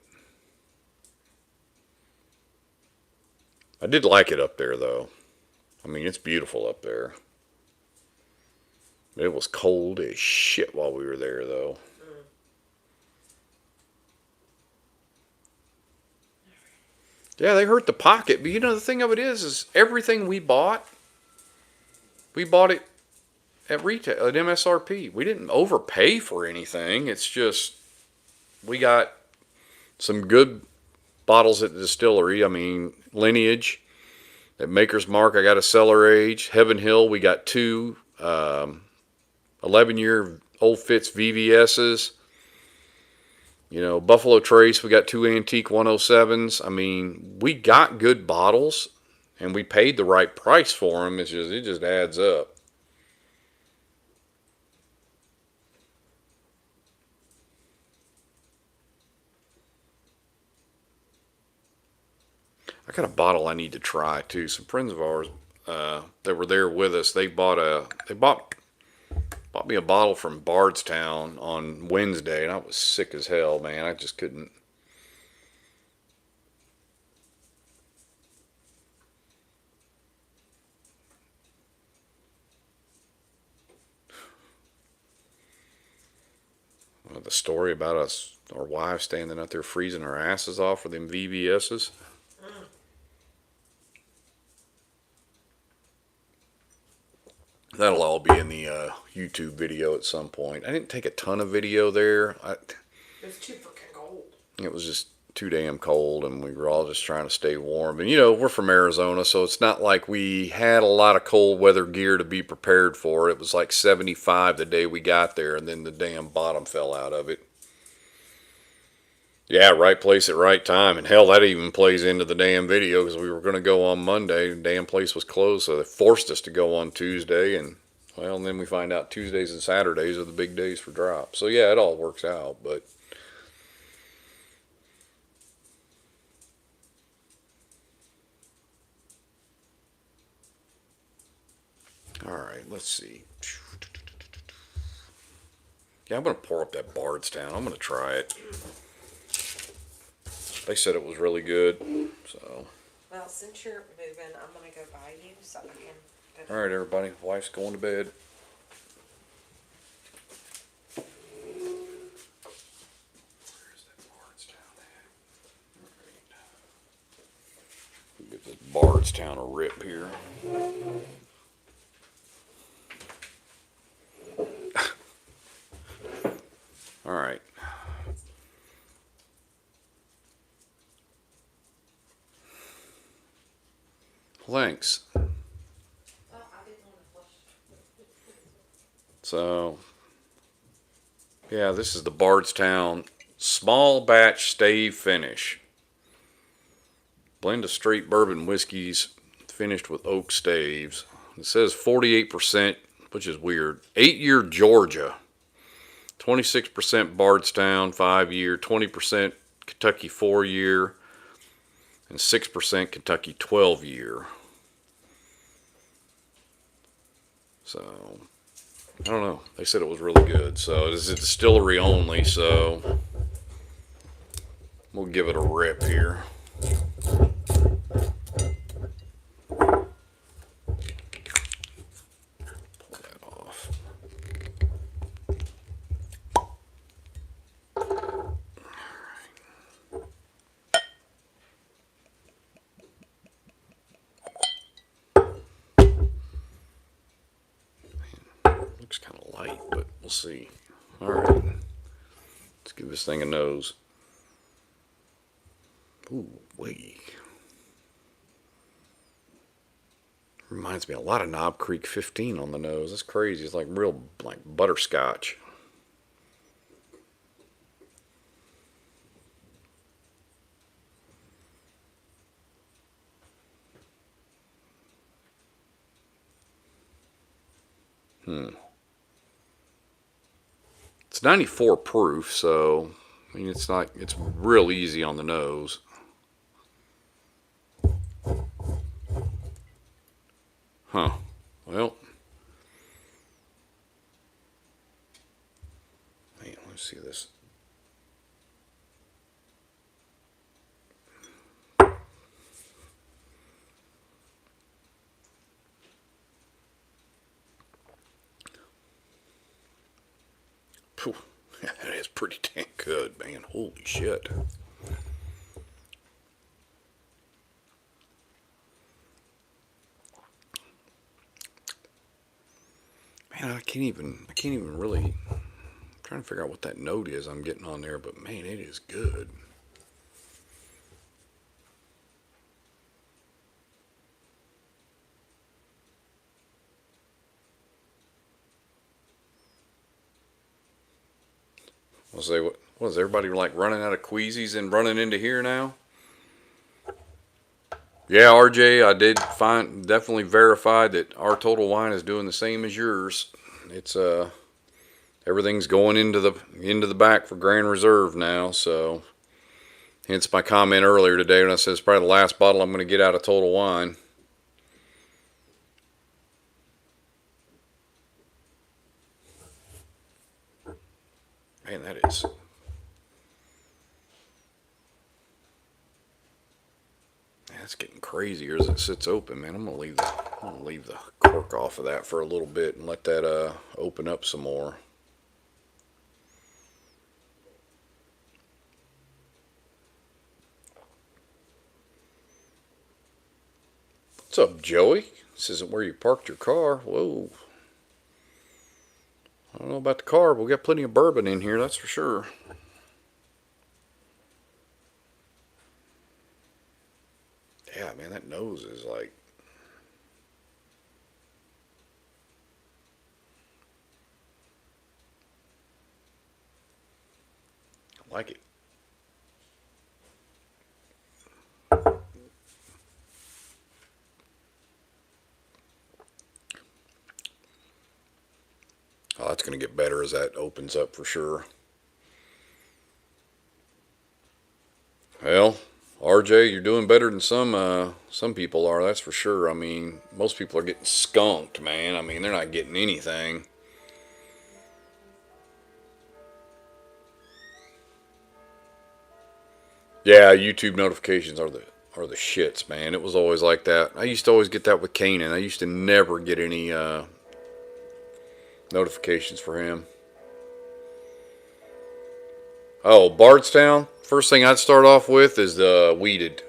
I did like it up there, though. I mean, it's beautiful up there. It was cold as shit while we were there, though. Yeah, they hurt the pocket. But you know, the thing of it is everything we bought it at retail, at MSRP. We didn't overpay for anything. It's just, we got some good bottles at the distillery. I mean, Lineage, at Maker's Mark, I got a cellar age. Heaven Hill, we got two 11-year Old Fitz VVS's. You know, Buffalo Trace, we got two antique 107s. I mean, we got good bottles, and we paid the right price for them. It just adds up. I got a bottle I need to try too. Some friends of ours that were there with us, they bought me a bottle from Bardstown on Wednesday, and I was sick as hell, man. I just couldn't. the story about us, our wives standing out there freezing our asses off for them VBSs? That'll all be in the YouTube video at some point. I didn't take a ton of video there. It was too freaking cold. It was just too damn cold, and we were all just trying to stay warm. And you know, we're from Arizona, so it's not like we had a lot of cold weather gear to be prepared for. It was like 75 the day we got there, and then the damn bottom fell out of it. Yeah, right place at right time. And hell, that even plays into the damn video because we were going to go on Monday. The damn place was closed, so they forced us to go on Tuesday. And, well, and then we find out Tuesdays and Saturdays are the big days for drops. So, yeah, it all works out. But, all right, let's see. Yeah, I'm going to pour up that Bardstown. I'm going to try it. They said it was really good, so. Well, since you're moving, I'm gonna go buy you something. All right, everybody. Wife's going to bed. Where's that Bardstown at? All right. Give this Bardstown a rip here. All right. Thanks. So, yeah, this is the Bardstown Small Batch Stave Finish. Blend of straight bourbon whiskeys finished with oak staves. It says 48%, which is weird. 8-year Georgia. 26% Bardstown, 5-year. 20% Kentucky 4-year. And 6% Kentucky 12-year. So, I don't know. They said it was really good. So, it is a distillery only, so we'll give it a rip here. Pull that off. Looks kind of light, but we'll see. All right. Let's give this thing a nose. Ooh, wait. Reminds me a lot of Knob Creek 15 on the nose. That's crazy. It's like real, like butterscotch. It's 94 proof, so I mean it's real easy on the nose. Huh. Well, man, let's see this. Phew, that is pretty dang good, man. Holy shit. Man, I can't even really, I'm trying to figure out what that note is I'm getting on there, but man, it is good. I'll say, what is everybody like running out of queasies and running into here now? Yeah, RJ, I did definitely verified that our Total Wine is doing the same as yours. It's everything's going into the back for Grand Reserve now, so hence my comment earlier today when I said it's probably the last bottle I'm going to get out of Total Wine. Man, that's getting crazier as it sits open, man. I'm gonna leave the cork off of that for a little bit and let that open up some more. What's up, Joey? This isn't where you parked your car. Whoa. I don't know about the car, but we got plenty of bourbon in here, that's for sure. Yeah, man, that nose is like. I like it. Oh, that's going to get better as that opens up for sure. Well, RJ, you're doing better than some people are. That's for sure. I mean, most people are getting skunked, man. I mean, they're not getting anything. Yeah, YouTube notifications are the shits, man. It was always like that. I used to always get that with Kanan. I used to never get any notifications for him. Oh, Bardstown. First thing I'd start off with is the weeded.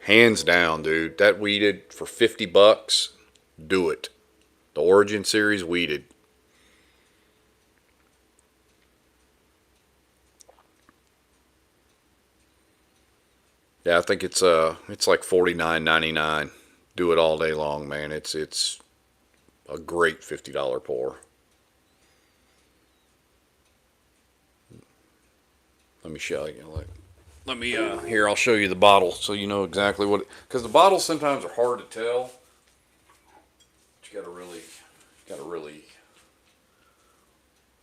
Hands down, dude. That weeded for $50. Do it. The Origin Series weeded. Yeah, I think it's like $49.99. Do it all day long, man. It's a great $50 pour. Let me show you. Let me here. I'll show you the bottle so you know exactly what. Because the bottles sometimes are hard to tell. But you gotta really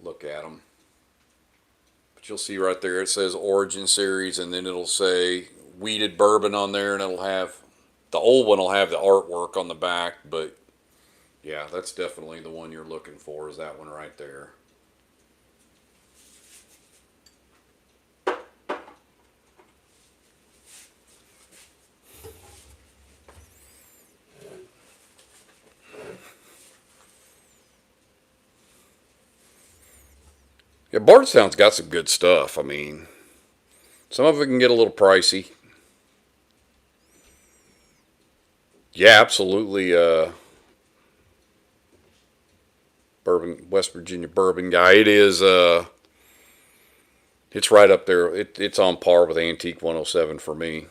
look at them. But you'll see right there it says Origin Series, and then it'll say weeded bourbon on there, and it'll have the old one will have the artwork on the back. But yeah, that's definitely the one you're looking for. Is that one right there? Yeah, Bardstown's got some good stuff. I mean, some of it can get a little pricey. Yeah, absolutely. Bourbon, West Virginia bourbon guy. It is. It's right up there. It's on par with Antique 107 for me.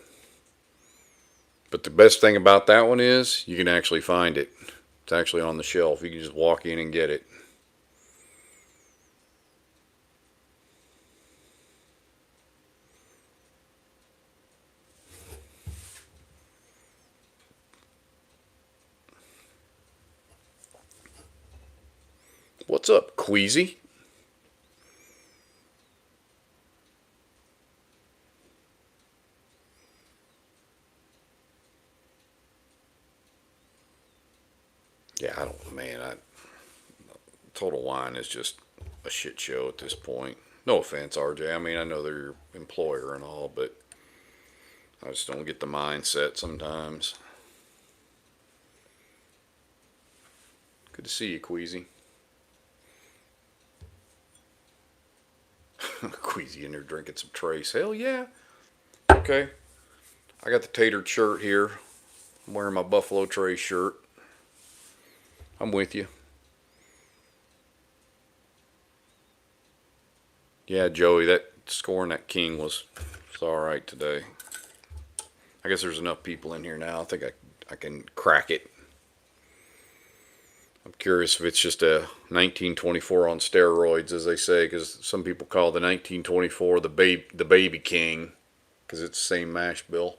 But the best thing about that one is you can actually find it. It's actually on the shelf. You can just walk in and get it. What's up, Queasy? Yeah, I don't, man. Total Wine is just a shit show at this point. No offense, RJ. I mean, I know they're your employer and all, but I just don't get the mindset sometimes. Good to see you, Queasy. Queasy in there drinking some Trace. Hell yeah. Okay. I got the tatered shirt here. I'm wearing my Buffalo Trace shirt. I'm with you. Yeah, Joey, that scoring that king was alright today. I guess there's enough people in here now. I think I can crack it. I'm curious if it's just a 1924 on steroids, as they say, because some people call the 1924 the baby king, because it's the same mash bill.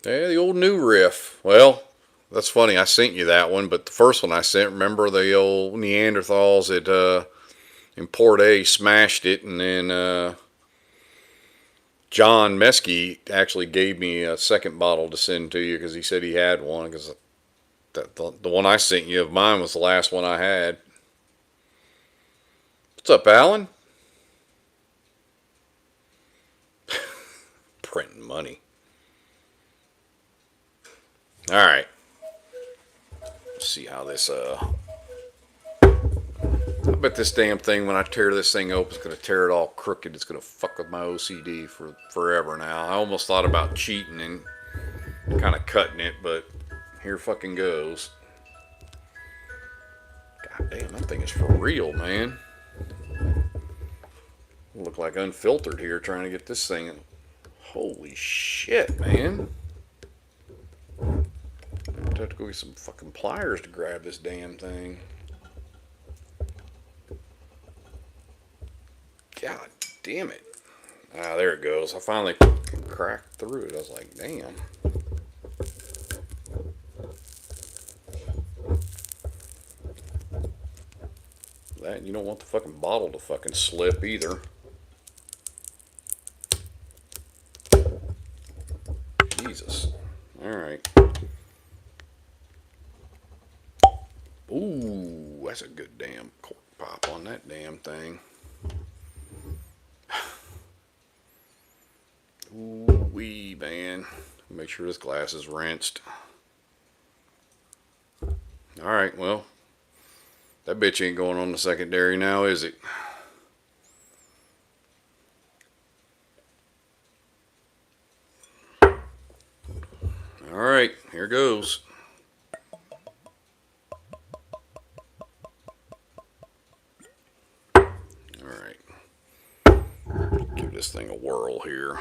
Yeah, the old new riff. Well, that's funny. I sent you that one, but the first one I sent, remember the old Neanderthals in Port A smashed it, and then John Meskey actually gave me a second bottle to send to you because he said he had one. Because the one I sent you of mine was the last one I had. What's up, Alan? Printing money. All right. Let's see how this I bet this damn thing, when I tear this thing open, it's going to tear it all crooked. It's going to fuck with my OCD for forever now. I almost thought about cheating and kind of cutting it, but here fucking goes. God damn, that thing is for real, man. Look like unfiltered here trying to get this thing. Holy shit, man. I'd have to go get some fucking pliers to grab this damn thing. God damn it. Ah, there it goes. I finally cracked through it. I was like, damn. That, you don't want the fucking bottle to fucking slip either. Jesus. Alright. Ooh, that's a good damn cork pop on that damn thing. Ooh wee, man. Make sure this glass is rinsed. Alright, well, that bitch ain't going on the secondary now, is it? Alright, here goes. Alright. Give this thing a whirl here.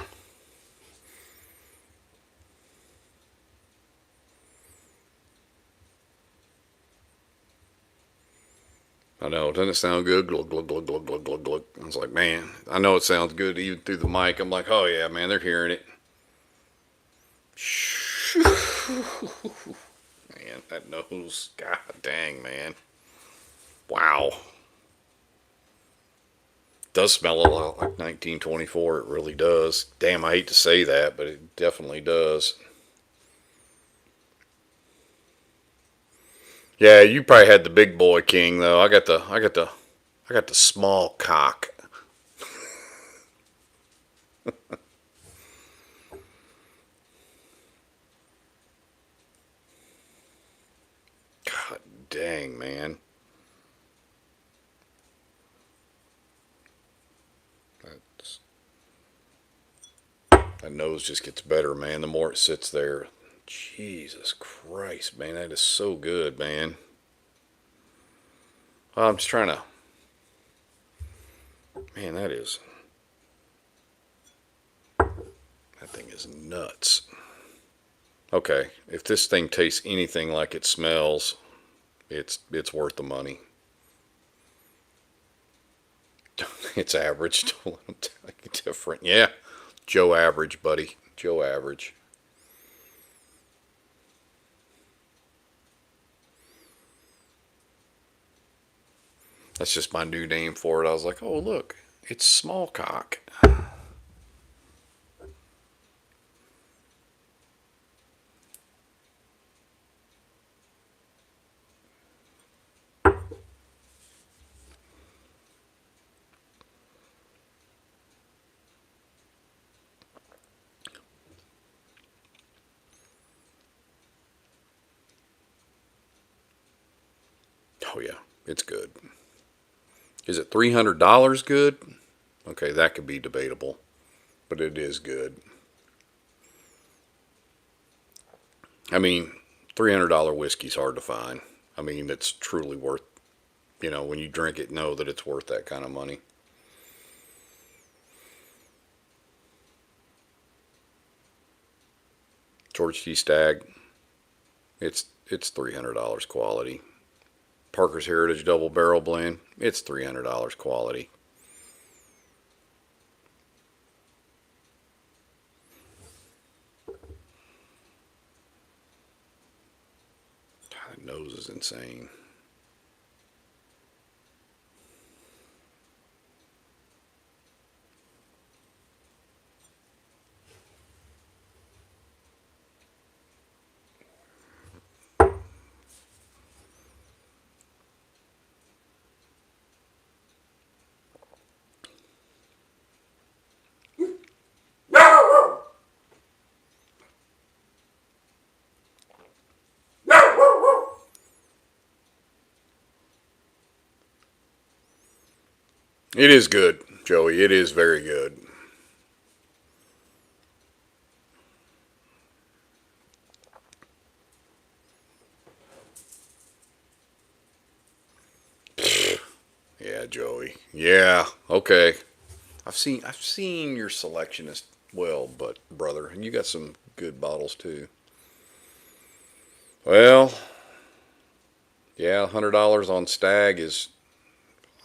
I know, doesn't it sound good? Glug, glug, glug, glug, glug, glug, glug. I was like, man, I know it sounds good even through the mic. I'm like, oh yeah, man, they're hearing it. Man, that nose, god dang, man. Wow. Does smell a lot like 1924, it really does. Damn, I hate to say that, but it definitely does. Yeah, you probably had the big boy king though. I got the small cock. God dang, man. That's, that nose just gets better, man, the more it sits there. Jesus Christ, man, that is so good, man. I'm just trying to. Man, that is. That thing is nuts. Okay, if this thing tastes anything like it smells, it's worth the money. It's average. Don't let them tell you different. Yeah, Joe Average, buddy. Joe Average. That's just my new name for it. I was like, oh look, it's small cock. Oh yeah, it's good. Is it $300 good? Okay, that could be debatable, but it is good. I mean, $300 whiskey's hard to find. I mean, it's truly worth, when you drink it, know that it's worth that kind of money. George T. Stagg, it's $300 quality. Parker's Heritage Double Barrel Blend, it's $300 quality. God, that nose is insane. It is good, Joey. It is very good. Yeah, Joey. Yeah. Okay. I've seen your selection as well, but brother, and you got some good bottles too. Well, yeah, $100 on Stag is.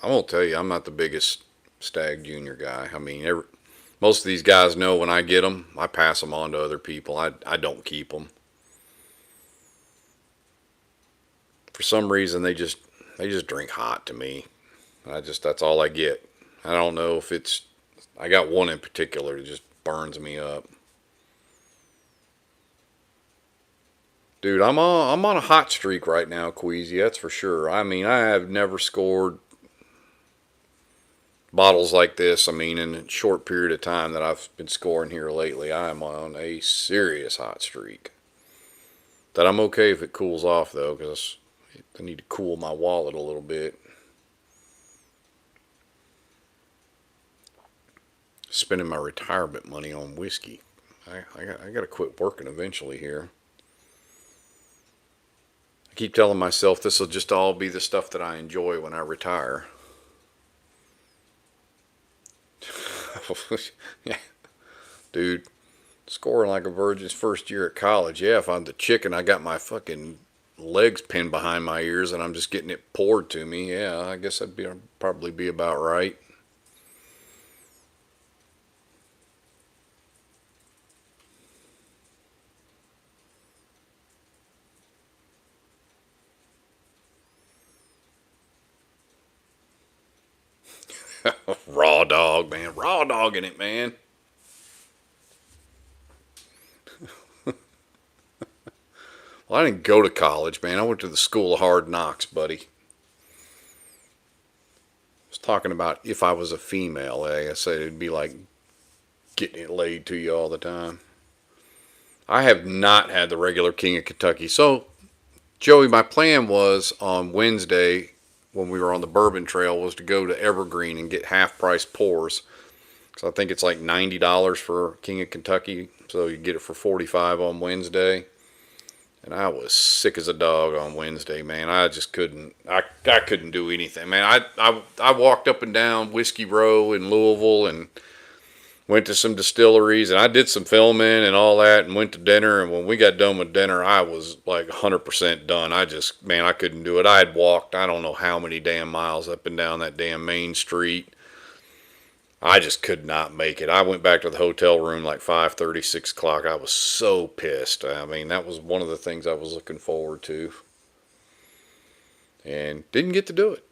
I won't tell you, I'm not the biggest Stag Junior guy. I mean, most of these guys know when I get them, I pass them on to other people. I don't keep them. For some reason, they just drink hot to me. That's all I get. I don't know if it's. I got one in particular that just burns me up. Dude, I'm on a hot streak right now, Queasy. That's for sure. I mean, I have never scored bottles like this. I mean, in a short period of time that I've been scoring here lately, I am on a serious hot streak. That I'm okay if it cools off though, because I need to cool my wallet a little bit. Spending my retirement money on whiskey. I got to quit working eventually here. I keep telling myself this will just all be the stuff that I enjoy when I retire. Yeah, dude, scoring like a virgin's first year at college. Yeah, if I'm the chicken, I got my fucking legs pinned behind my ears and I'm just getting it poured to me. Yeah, I guess probably be about right. Raw dog, man. Raw dog in it, man. Well, I didn't go to college, man. I went to the School of Hard Knocks, buddy. I was talking about if I was a female, I said it'd be like getting it laid to you all the time. I have not had the regular King of Kentucky. So, Joey, my plan was on Wednesday when we were on the Bourbon Trail was to go to Evergreen and get half price pours. So I think it's like $90 for King of Kentucky. So you get it for 45 on Wednesday. And I was sick as a dog on Wednesday, man. I just couldn't. I couldn't do anything, man. I walked up and down Whiskey Row in Louisville and went to some distilleries and I did some filming and all that and went to dinner. And when we got done with dinner, I was like 100% done. Man, I couldn't do it. I had walked I don't know how many damn miles up and down that damn main street. I just could not make it. I went back to the hotel room like 5:30, 6 o'clock. I was so pissed. I mean, that was one of the things I was looking forward to. And didn't get to do it.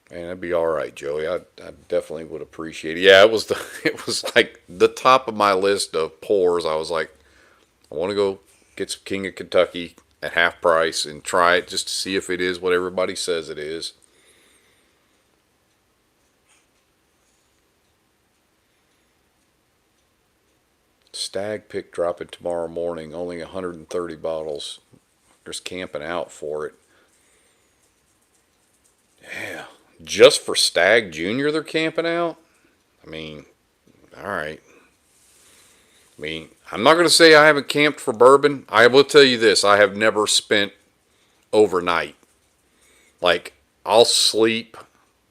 Man, that'd be all right, Joey. I definitely would appreciate it. Yeah, it was like the top of my list of pours. I was like, I want to go get some King of Kentucky at half price and try it just to see if it is what everybody says it is. Stag pick dropping tomorrow morning. Only 130 bottles. There's camping out for it. Yeah, just for Stag Junior, they're camping out. I mean, all right. I mean, I'm not going to say I haven't camped for bourbon. I will tell you this: I have never spent overnight. Like, I'll sleep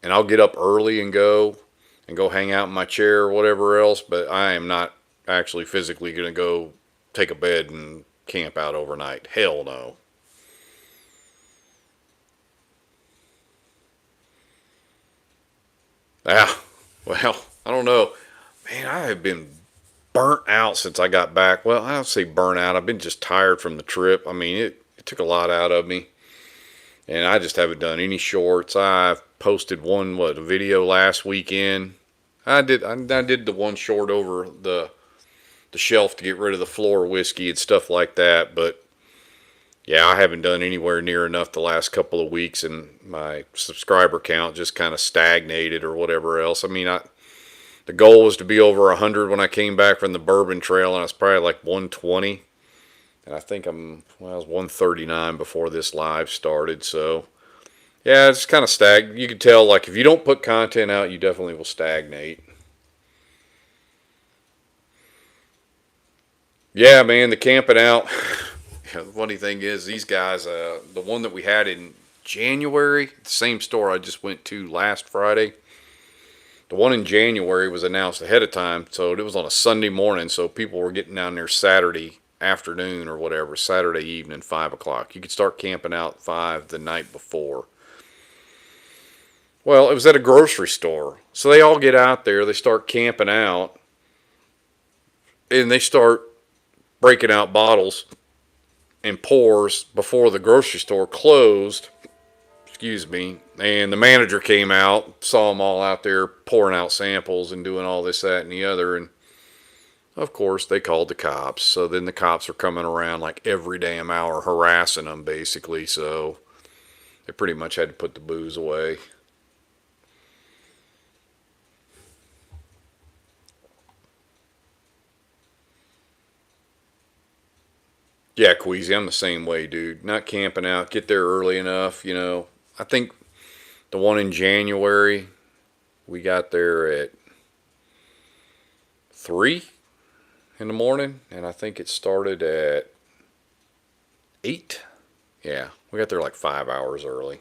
and I'll get up early and go hang out in my chair or whatever else, but I am not actually physically going to go take a bed and camp out overnight. Hell no. Ah, well, I don't know. Man, I have been burnt out since I got back. Well, I don't say burnt out. I've been just tired from the trip. I mean, it took a lot out of me. And I just haven't done any shorts. I've posted a video last weekend. I did the one short over the shelf to get rid of the floor whiskey and stuff like that. But yeah, I haven't done anywhere near enough the last couple of weeks, and my subscriber count just kind of stagnated or whatever else. I mean, the goal was to be over 100 when I came back from the Bourbon Trail, and I was probably like 120. And I think well, I was 139 before this live started. So, yeah, it's kind of You can tell, like, if you don't put content out, you definitely will stagnate. Yeah, man, the camping out. The funny thing is, these guys, the one that we had in January, the same store I just went to last Friday, the one in January was announced ahead of time, so it was on a Sunday morning, so people were getting down there Saturday afternoon or whatever, Saturday evening, 5 o'clock. You could start camping out at 5 the night before. Well, it was at a grocery store. So they all get out there, they start camping out, and they start breaking out bottles and pours before the grocery store closed. Excuse me. And the manager came out, saw them all out there pouring out samples and doing all this, that, and the other. And of course, they called the cops. So then the cops are coming around like every damn hour harassing them, basically. So they pretty much had to put the booze away. Yeah, Queasy, I'm the same way, dude. Not camping out. Get there early enough. I think the one in January, we got there at 3 in the morning, and I think it started at 8. Yeah, we got there like 5 hours early.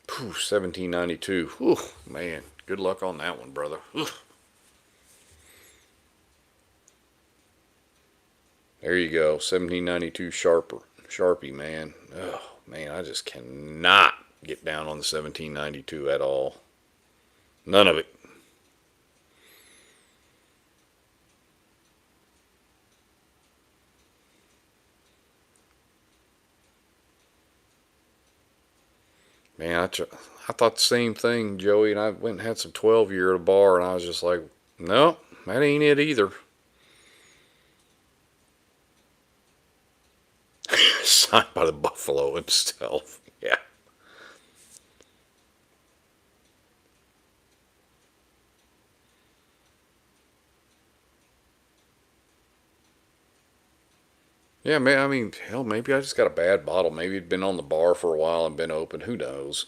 Whew, 1792. Whew, man, good luck on that one, brother. Whew. There you go, 1792 Sharpie, man. Oh, man, I just cannot get down on the 1792 at all. None of it. Man, I thought the same thing, Joey, and I went and had some 12-year at a bar, and I was just like, no, that ain't it either. Signed by the Buffalo himself. Yeah. Yeah, man, I mean, hell, maybe I just got a bad bottle. Maybe it'd been on the bar for a while and been open. Who knows?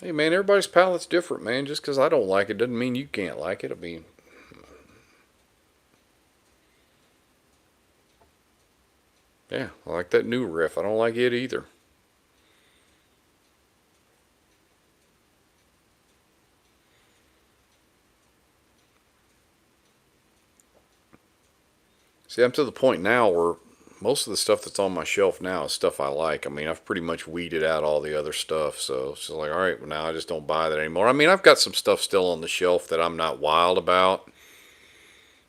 Hey, man, everybody's palate's different, man. Just because I don't like it doesn't mean you can't like it. I mean, yeah, I like that new riff. I don't like it either. See, I'm to the point now where most of the stuff that's on my shelf now is stuff I like. I mean, I've pretty much weeded out all the other stuff. So it's just like, all right, well, now I just don't buy that anymore. I mean, I've got some stuff still on the shelf that I'm not wild about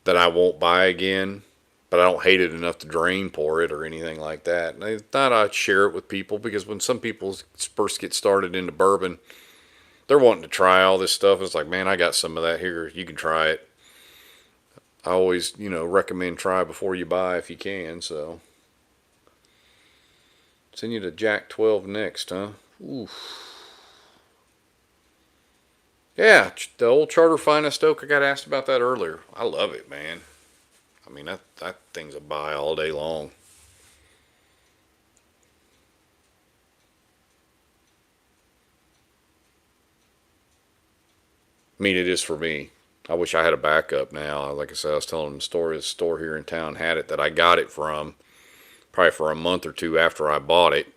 that I won't buy again, but I don't hate it enough to drain pour it or anything like that. And I thought I'd share it with people because when some people first get started into bourbon, they're wanting to try all this stuff. It's like, man, I got some of that here. You can try it. I always, recommend try before you buy if you can. So, send you to Jack 12 next, huh? Oof. Yeah, the old Charter Finest Oak. I got asked about that earlier. I love it, man. I mean, that thing's a buy all day long. I mean, it is for me. I wish I had a backup now. Like I said, I was telling them the story. The store here in town had it that I got it from probably for a month or two after I bought it.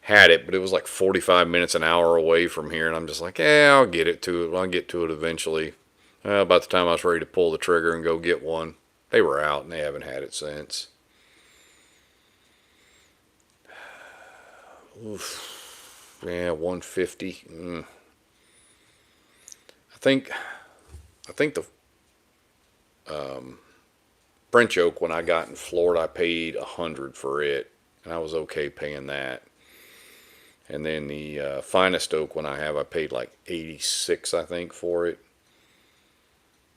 Had it, but it was like 45 minutes, an hour away from here. And I'm just like, yeah, I'll get it to it. I'll get to it eventually. About the time I was ready to pull the trigger and go get one, they were out and they haven't had it since. Oof. Yeah, 150. I think the French oak when I got in Florida, I paid 100 for it, and I was okay paying that. And then the finest oak when I paid like 86, I think, for it.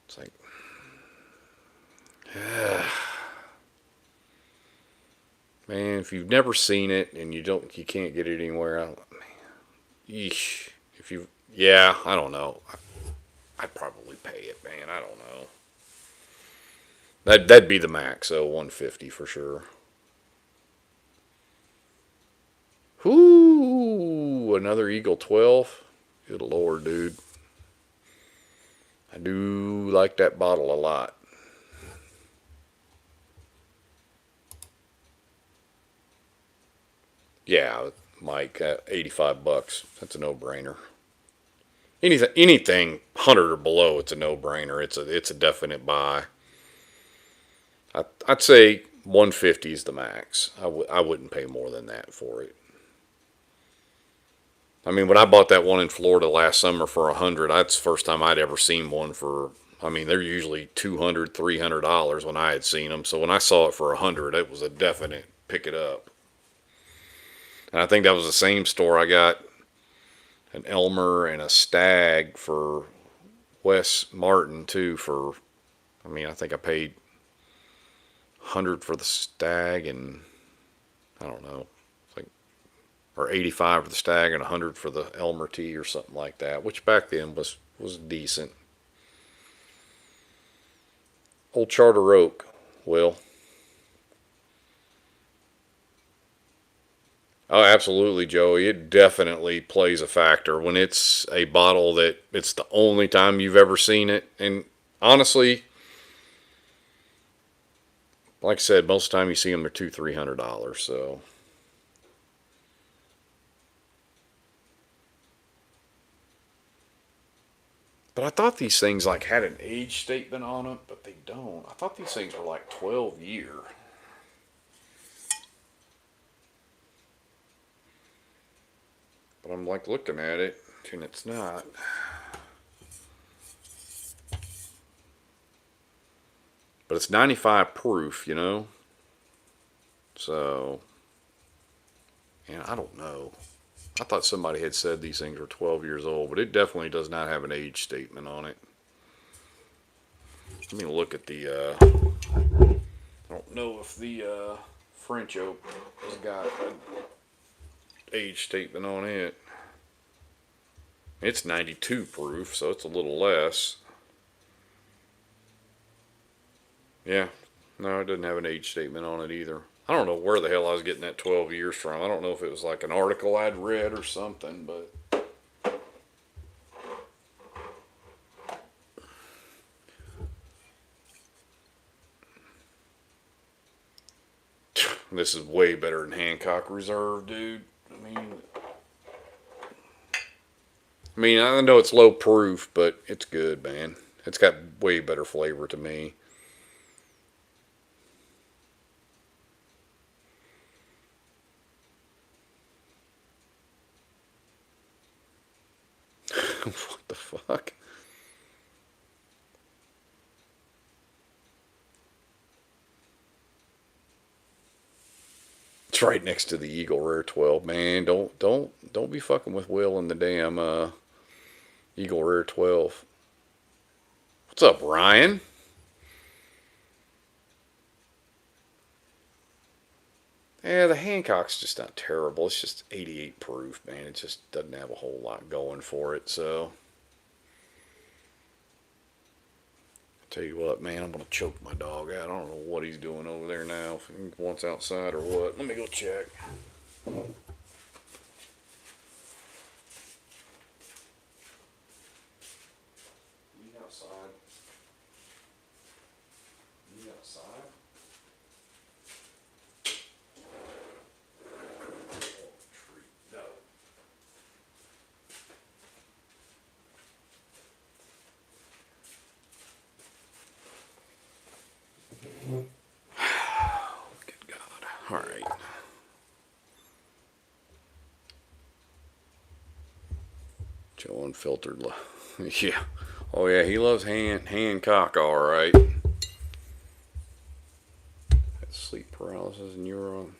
It's like, Man, if you've never seen it and you can't get it anywhere, yeesh. If you, yeah, I don't know. I'd probably pay it, man. I don't know. That'd be the max, so 150 for sure. Whoo, another Eagle 12. Good lord, dude. I do like that bottle a lot. Yeah, Mike, 85 bucks. That's a no-brainer. Anything 100 or below, it's a no-brainer. It's a definite buy. I'd say 150 is the max. I wouldn't pay more than that for it. I mean, when I bought that one in Florida last summer for 100, that's the first time I'd ever seen one for. I mean, they're usually $200, $300 when I had seen them. So when I saw it for 100, it was a definite pick it up. And I think that was the same store I got an Elmer and a Stag for Wes Martin too. For I mean, I think I paid 100 for the Stag and I don't know, like or 85 for the Stag and 100 for the Elmer T or something like that, which back then was decent. Old Charter Oak, Will. Oh, absolutely, Joey. It definitely plays a factor when it's a bottle that it's the only time you've ever seen it. And honestly, like I said, most of the time you see them, they're $200, $300. So, but I thought these things like had an age statement on them, but they don't. I thought these things were like 12 year. But I'm like looking at it, and it's not. But it's 95 proof, you know? So, yeah, I don't know. I thought somebody had said these things were 12 years old, but it definitely does not have an age statement on it. Let me look at the, I don't know if the French Oak has got an age statement on it. It's 92 proof, so it's a little less. Yeah, no, it doesn't have an age statement on it either. I don't know where the hell I was getting that 12 years from. I don't know if it was like an article I'd read or something, but this is way better than Hancock Reserve, dude. I know it's low proof, but it's good, man. It's got way better flavor to me. What the fuck? It's right next to the Eagle Rare 12, man. Don't be fucking with Will and the damn Eagle Rare 12. What's up, Ryan? Yeah, the Hancock's just not terrible. It's just 88 proof, man. It just doesn't have a whole lot going for it. So, tell you what, man, I'm gonna choke my dog out. I don't know what he's doing over there now. If he wants outside or what. Let me go check. You outside? You outside? No. Good God. All right. Joe Unfiltered. Yeah. Oh, yeah. He loves Hancock, all right. Sleep paralysis and you're on.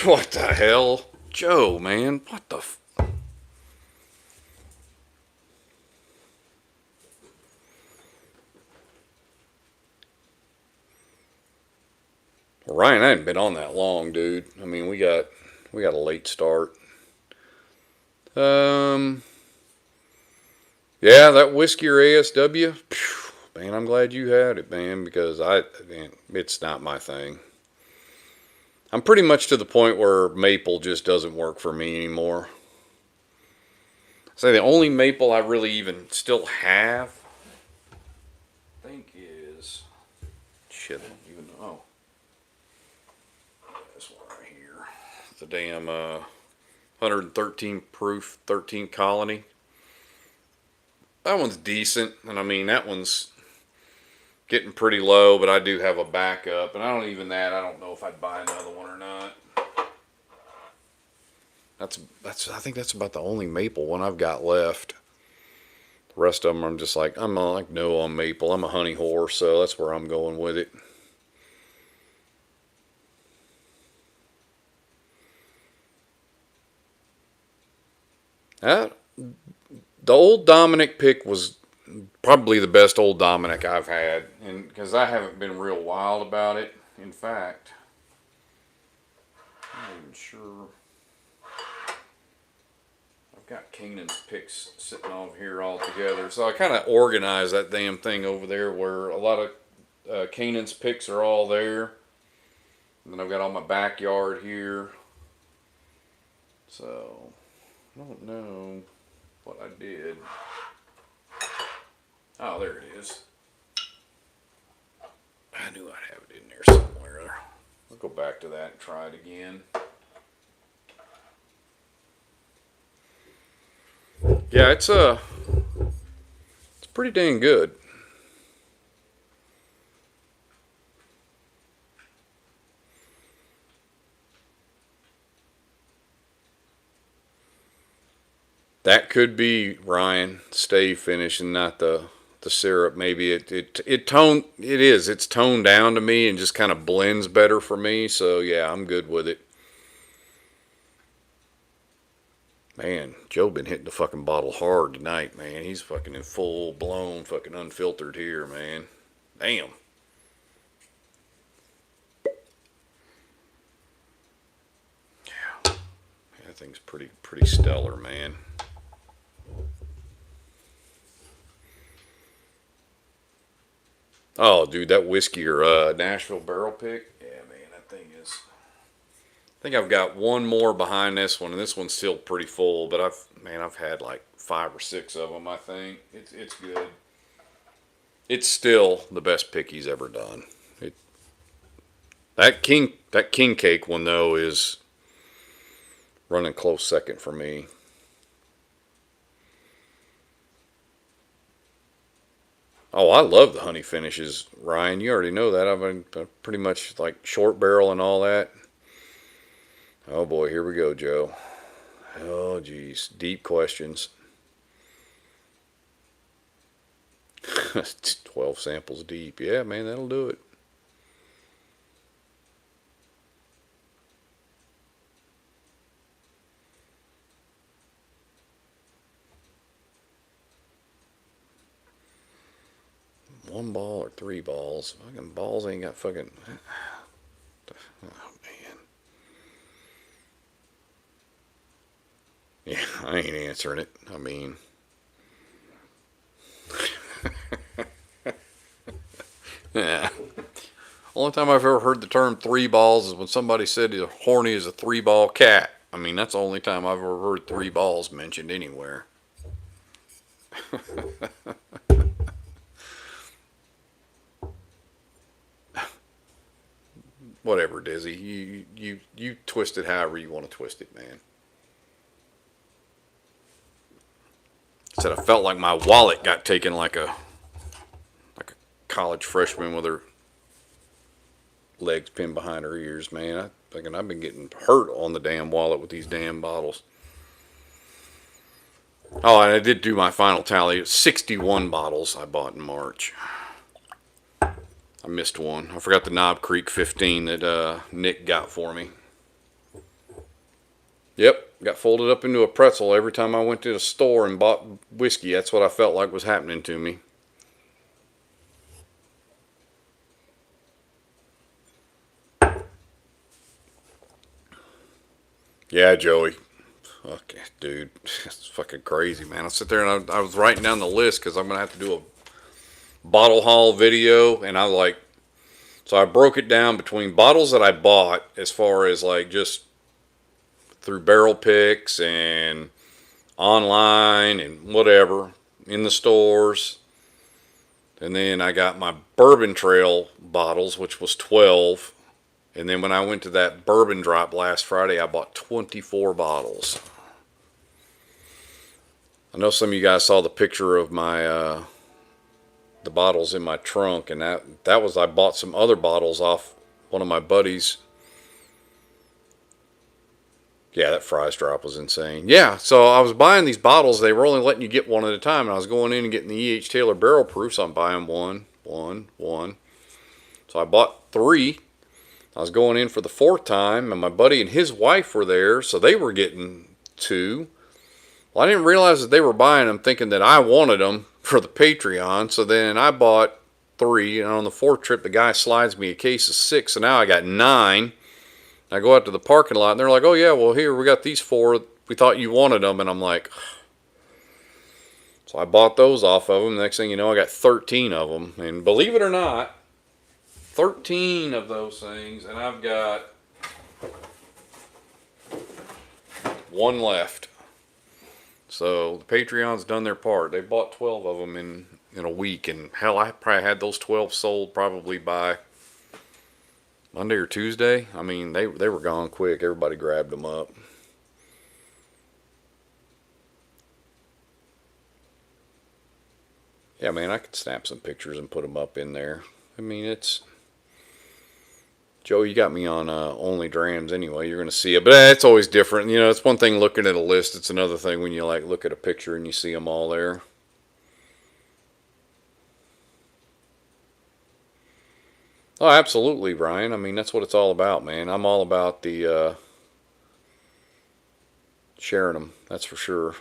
What the hell? Joe, man. What the. Ryan, I hadn't been on that long, dude. I mean, we got a late start. Um, yeah, that whiskey or ASW, phew, man, I'm glad you had it, man, because man, it's not my thing. I'm pretty much to the point where maple just doesn't work for me anymore. So the only maple I really even still have, I think is shit. I don't even know. This one right here, the damn 113 proof 13 colony. That one's decent, and I mean that one's getting pretty low, but I do have a backup, and I don't know if I'd buy another one or not. I think that's about the only maple one I've got left. The rest of them I'm just like no on maple. I'm a honey whore, so that's where I'm going with it. Uh, the old Dominic pick was probably the best old Dominic I've had, and because I haven't been real wild about it. In fact, I'm not even sure. I've got Kanan's picks sitting over here all together, so I kind of organized that damn thing over there where a lot of Kanan's picks are all there, and then I've got all my backyard here. So I don't know what I did. Oh, there it is. I knew I'd have it in there somewhere. Let's go back to that and try it again. Yeah, it's pretty dang good. That could be Ryan stay finish and not the syrup. Maybe it's toned down to me and just kind of blends better for me. So yeah, I'm good with it. Man, Joe been hitting the fucking bottle hard tonight, man. He's fucking in full blown fucking unfiltered here, man. Damn. Yeah, that thing's pretty stellar, man. Oh, dude, that whiskey or Nashville barrel pick. Yeah, man, that thing is. I think I've got one more behind this one, and this one's still pretty full. But I've had like 5 or 6 of them. I think it's good. It's still the best pick he's ever done. It, that king cake one though is running close second for me. Oh, I love the honey finishes, Ryan. You already know that. I've been pretty much like short barrel and all that. Oh boy, here we go, Joe. Oh geez, deep questions. 12 samples deep. Yeah, man, that'll do it. One ball or 3 balls. Fucking balls ain't got fucking. Oh man. Yeah, I ain't answering it. I mean. Yeah. Only time I've ever heard the term 3 balls is when somebody said he's horny as a 3 ball cat. I mean, that's the only time I've ever heard 3 balls mentioned anywhere. Whatever, Dizzy. You twist it however you want to twist it, man. Said I felt like my wallet got taken like a college freshman with her legs pinned behind her ears, man. I thinking I've been getting hurt on the damn wallet with these damn bottles. Oh, and I did do my final tally. 61 bottles I bought in March. I missed one. I forgot the Knob Creek 15 that Nick got for me. Yep, got folded up into a pretzel every time I went to the store and bought whiskey. That's what I felt like was happening to me. Yeah, Joey. Okay, dude, it's fucking crazy, man. I sit there and I was writing down the list because I'm gonna have to do a bottle haul video, and I like so I broke it down between bottles that I bought as far as like just through barrel picks and online and whatever in the stores. And then I got my Bourbon Trail bottles, which was 12. And then when I went to that bourbon drop last Friday, I bought 24 bottles. I know some of you guys saw the picture of my the bottles in my trunk, and that was I bought some other bottles off one of my buddies. Yeah, that fries drop was insane. Yeah, so I was buying these bottles. They were only letting you get one at a time, and I was going in and getting the E.H. Taylor barrel proof, so I'm buying one. So I bought 3. I was going in for the 4th time, and my buddy and his wife were there, so they were getting 2. Well, I didn't realize that they were buying them thinking that I wanted them for the Patreon, so then I bought 3, and on the 4th trip, the guy slides me a case of 6, so now I got 9. I go out to the parking lot, and they're like, oh, yeah, well, here, we got these 4. We thought you wanted them, and I'm like, so I bought those off of them. Next thing you know, I got 13 of them, and believe it or not, 13 of those things, and I've got 1 left. So the Patreon's done their part. They bought 12 of them in a week, and hell, I probably had those 12 sold probably by Monday or Tuesday. I mean, they were gone quick. Everybody grabbed them up. Yeah, man, I could snap some pictures and put them up in there. I mean, it's Joe. You got me on only drams anyway. You're gonna see it, but it's always different. You know, it's one thing looking at a list. It's another thing when you like look at a picture and you see them all there. Oh, absolutely, Brian. I mean, that's what it's all about, man. I'm all about the sharing them. That's for sure,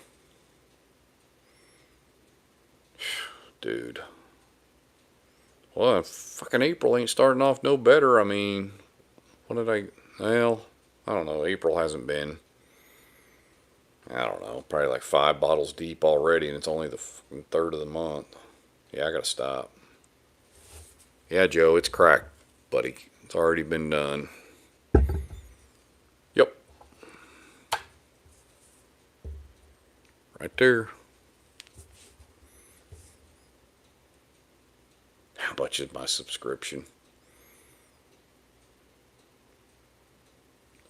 dude. Well, fucking April ain't starting off no better. I mean, what did I? Well, I don't know. April hasn't been. I don't know. Probably like 5 bottles deep already, and it's only the 3rd of the month. Yeah, I gotta stop. Yeah, Joe, it's cracked, buddy. It's already been done. Yep, right there. How much is my subscription?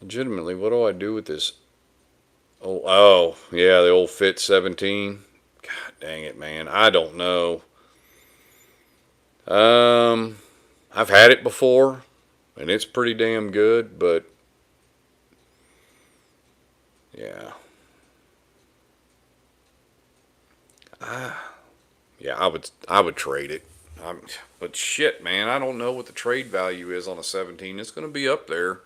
Legitimately, what do I do with this? Oh, yeah, the old Fit 17. God dang it, man. I don't know. I've had it before, and it's pretty damn good, but yeah. Yeah, I would trade it. But shit, man, I don't know what the trade value is on a 17. It's going to be up there.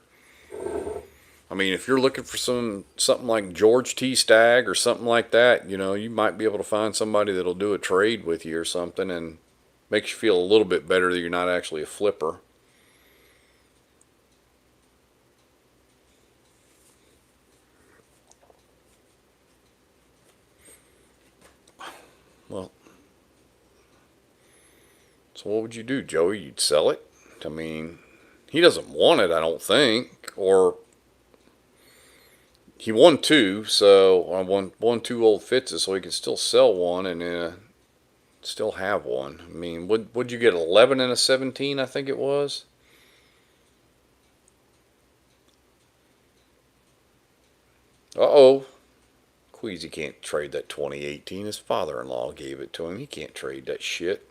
I mean, if you're looking for something like George T. Stagg or something like that, you know, you might be able to find somebody that'll do a trade with you or something, and makes you feel a little bit better that you're not actually a flipper. Well, so what would you do, Joey? You'd sell it? I mean, he doesn't want it, I don't think. Or he won 2, so I won 2 old Fitzes, so he could still sell one and still have one. I mean, would you get 11 and a 17? I think it was. Uh-oh. Queasy can't trade that 2018. His father-in-law gave it to him. He can't trade that shit.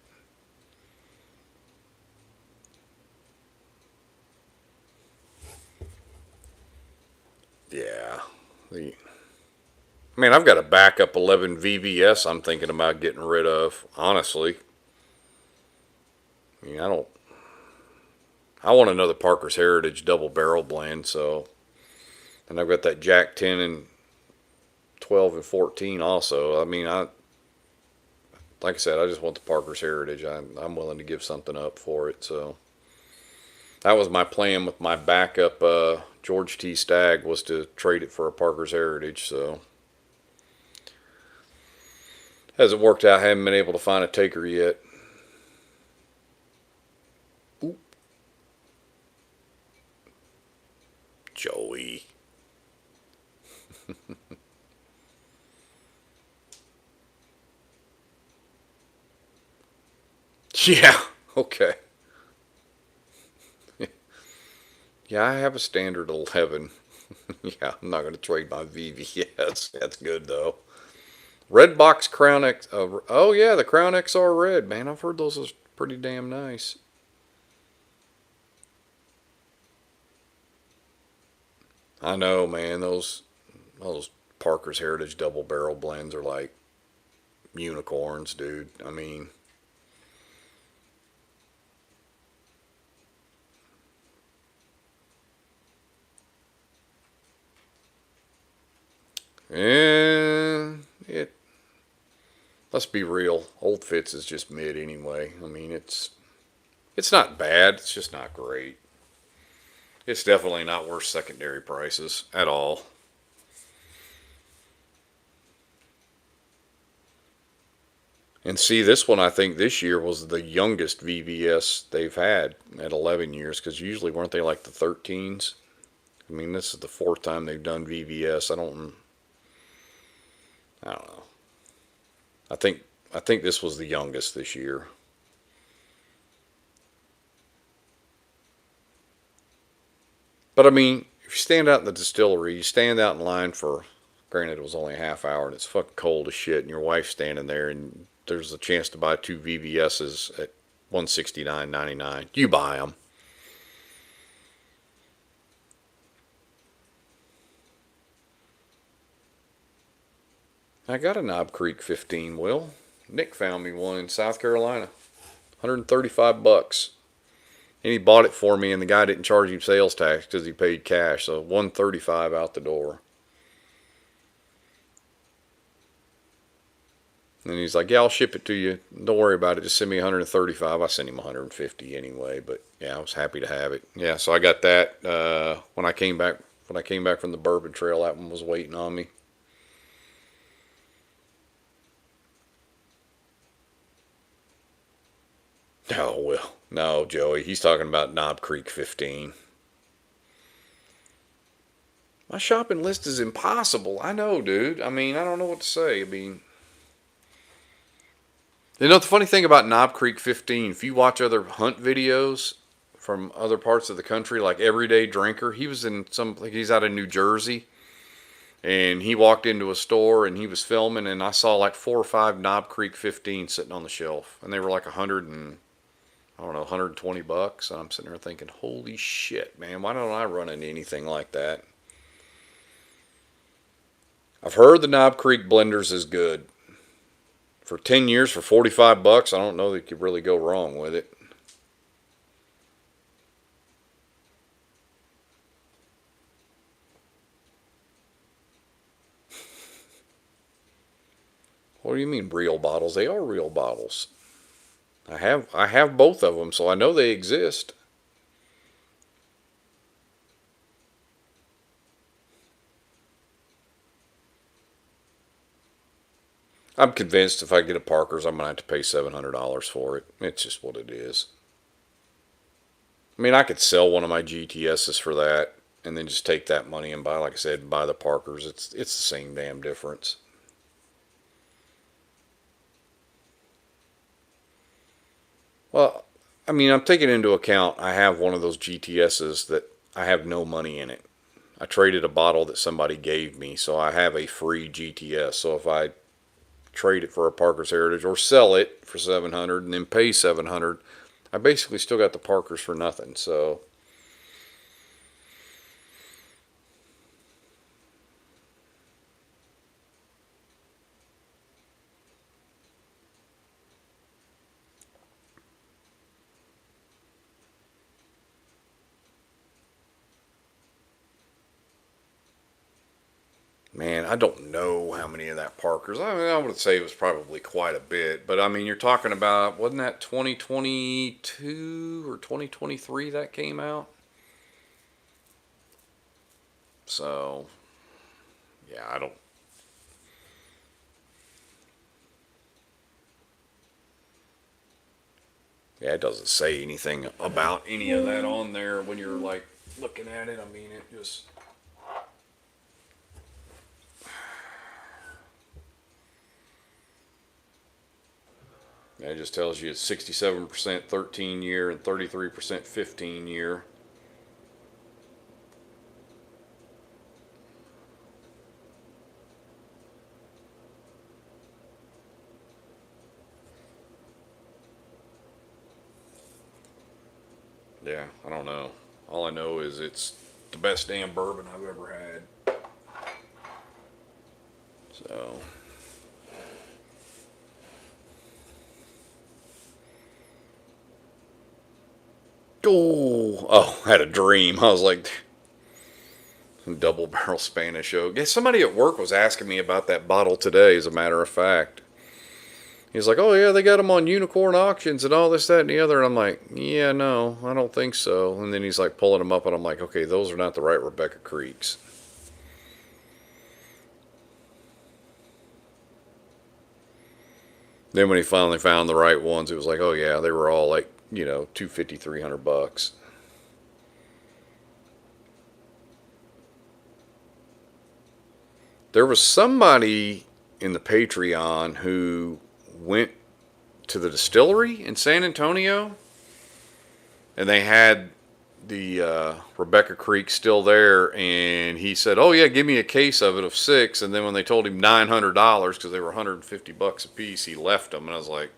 Yeah. I mean, I've got a backup 11 VVS I'm thinking about getting rid of, honestly. I mean, I want another Parker's Heritage double barrel blend, so. And I've got that Jack 10 and 12 and 14 also. I mean, like I said, I just want the Parker's Heritage. I'm willing to give something up for it, so. That was my plan with my backup George T. Stagg was to trade it for a Parker's Heritage, so hasn't worked out. Haven't been able to find a taker yet. Oop. Joey. Yeah, okay. Yeah, I have a standard 11. Yeah, I'm not going to trade my VVS. That's good, though. Red box Crown X. Oh, yeah, the Crown XR Red. Man, I've heard those are pretty damn nice. I know, man. Those Parker's Heritage double barrel blends are like unicorns, dude. I mean, and it. Let's be real. Old Fitz is just mid anyway. I mean, it's not bad. It's just not great. It's definitely not worth secondary prices at all. And see, this one I think this year was the youngest VVS they've had at 11 years, because usually weren't they like the 13s? I mean, this is the fourth time they've done VVS. I don't know. I think I think this was the youngest this year. But I mean, if you stand out in the distillery, you stand out in line for, granted it was only a half hour and it's fucking cold as shit, and your wife's standing there, and there's a chance to buy two VVS's at 169.99. You buy them. I got a Knob Creek 15, Will. Nick found me one in South Carolina. 135 bucks. And he bought it for me, and the guy didn't charge him sales tax because he paid cash. So 135 out the door. And he's like, "Yeah, I'll ship it to you. Don't worry about it. Just send me 135." I sent him 150 anyway, but yeah, I was happy to have it. Yeah, so I got that when I came back. When I came back from the Bourbon Trail, that one was waiting on me. Oh well, no, Joey. He's talking about Knob Creek 15. My shopping list is impossible. I know, dude. I mean, I don't know what to say. I mean, you know, the funny thing about Knob Creek 15, if you watch other hunt videos from other parts of the country, like Everyday Drinker, he was in some, like he's out of New Jersey, and he walked into a store and he was filming, and I saw like 4 or 5 Knob Creek 15 sitting on the shelf, and they were like 100 and, I don't know, 120 bucks. And I'm sitting there thinking, holy shit, man, why don't I run into anything like that? I've heard the Knob Creek blenders is good. For 10 years, for 45 bucks, I don't know that you could really go wrong with it. What do you mean real bottles? They are real bottles. I have both of them, so I know they exist. I'm convinced if I get a Parker's, I'm gonna have to pay $700 for it. It's just what it is. I mean, I could sell one of my GTSs for that, and then just take that money and buy, like I said, buy the Parkers. It's the same damn difference. Well, I mean, I'm taking into account I have one of those GTSs that I have no money in it. I traded a bottle that somebody gave me, so I have a free GTS. So if I trade it for a Parker's Heritage or sell it for 700 and then pay 700, I basically still got the Parkers for nothing. So man, I don't know how many of that Parkers. I mean, I would say it was probably quite a bit. But I mean, you're talking about, wasn't that 2022 or 2023 that came out? So, yeah, I don't. Yeah, it doesn't say anything about any of that on there when you're like looking at it. I mean, it just. Yeah, it just tells you it's 67% 13 year and 33% 15 year. Yeah, I don't know. All I know is it's the best damn bourbon I've ever had. So. Oh, I had a dream. I was like, double barrel Spanish oak. Yeah, somebody at work was asking me about that bottle today, as a matter of fact. He's like, oh, yeah, they got them on unicorn auctions and all this, that, and the other. And I'm like, yeah, no, I don't think so. And then he's like pulling them up, and I'm like, okay, those are not the right Rebecca Creeks. Then when he finally found the right ones, it was like, oh, yeah, they were all like, $250, $300. There was somebody in the Patreon who went to the distillery in San Antonio, and they had the Rebecca Creek still there, and he said, "Oh yeah, give me a case of it of 6." And then when they told him $900 because they were $150 a piece, he left them. And I was like,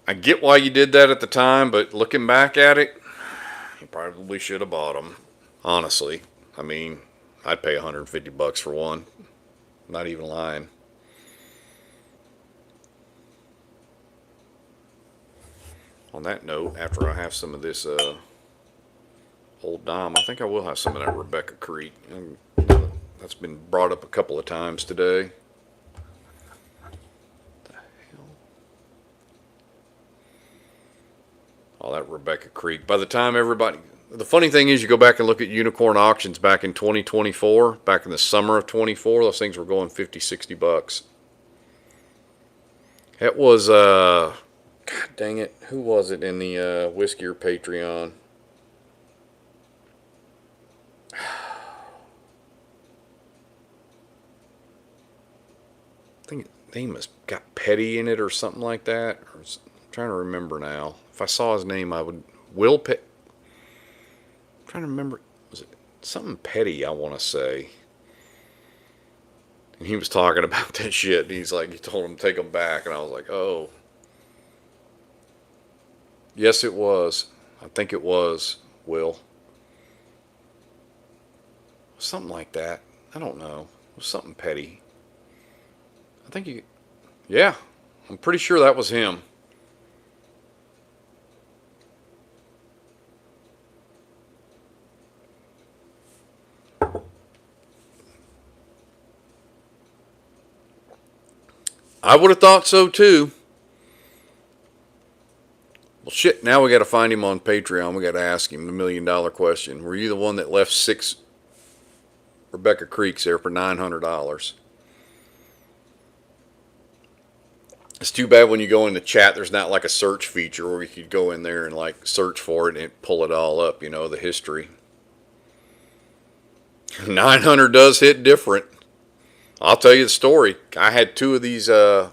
I get why you did that at the time, but looking back at it, you probably should have bought them. Honestly, I mean, I'd pay $150 for one. Not even lying. On that note, after I have some of this Old Dime, I think I will have some of that Rebecca Creek. And that's been brought up a couple of times today. What the hell? All that Rebecca Creek. By the time everybody, the funny thing is, you go back and look at unicorn auctions back in 2024, back in the summer of 24, those things were going 50, $60. It was, God dang it, who was it in the Whiskey or Patreon? I think his name has got Petty in it or something like that. I'm trying to remember now. If I saw his name, I would. Will Pet. I'm trying to remember. Was it something Petty? I want to say. And he was talking about that shit. And he's like, he told him to take them back, and I was like, oh, yes, it was. I think it was Will. Something like that. I don't know. It was something Petty. I think you. Yeah, I'm pretty sure that was him. I would have thought so too. Well, shit, now we got to find him on Patreon. We got to ask him the $1,000,000 question. Were you the one that left 6 Rebecca Creeks there for $900? It's too bad when you go in the chat, there's not like a search feature where you could go in there and like search for it and pull it all up, the history. 900 does hit different. I'll tell you the story. I had 2 of these, my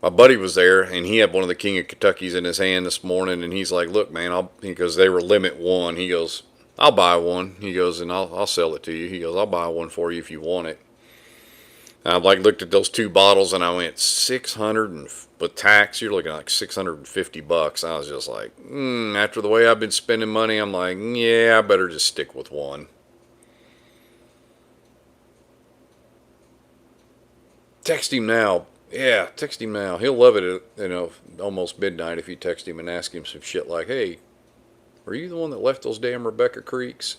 buddy was there, and he had one of the King of Kentuckys in his hand this morning, and he's like, look, man, he goes, they were limit 1. He goes, I'll buy one. He goes, and I'll sell it to you. He goes, I'll buy one for you if you want it. And I like looked at those 2 bottles, and I went 600, and with tax, you're looking at like $650. I was just like, after the way I've been spending money, I'm like, yeah, I better just stick with one. Text him now. Yeah, text him now. He'll love it at, almost midnight if you text him and ask him some shit like, hey, were you the one that left those damn Rebecca Creeks?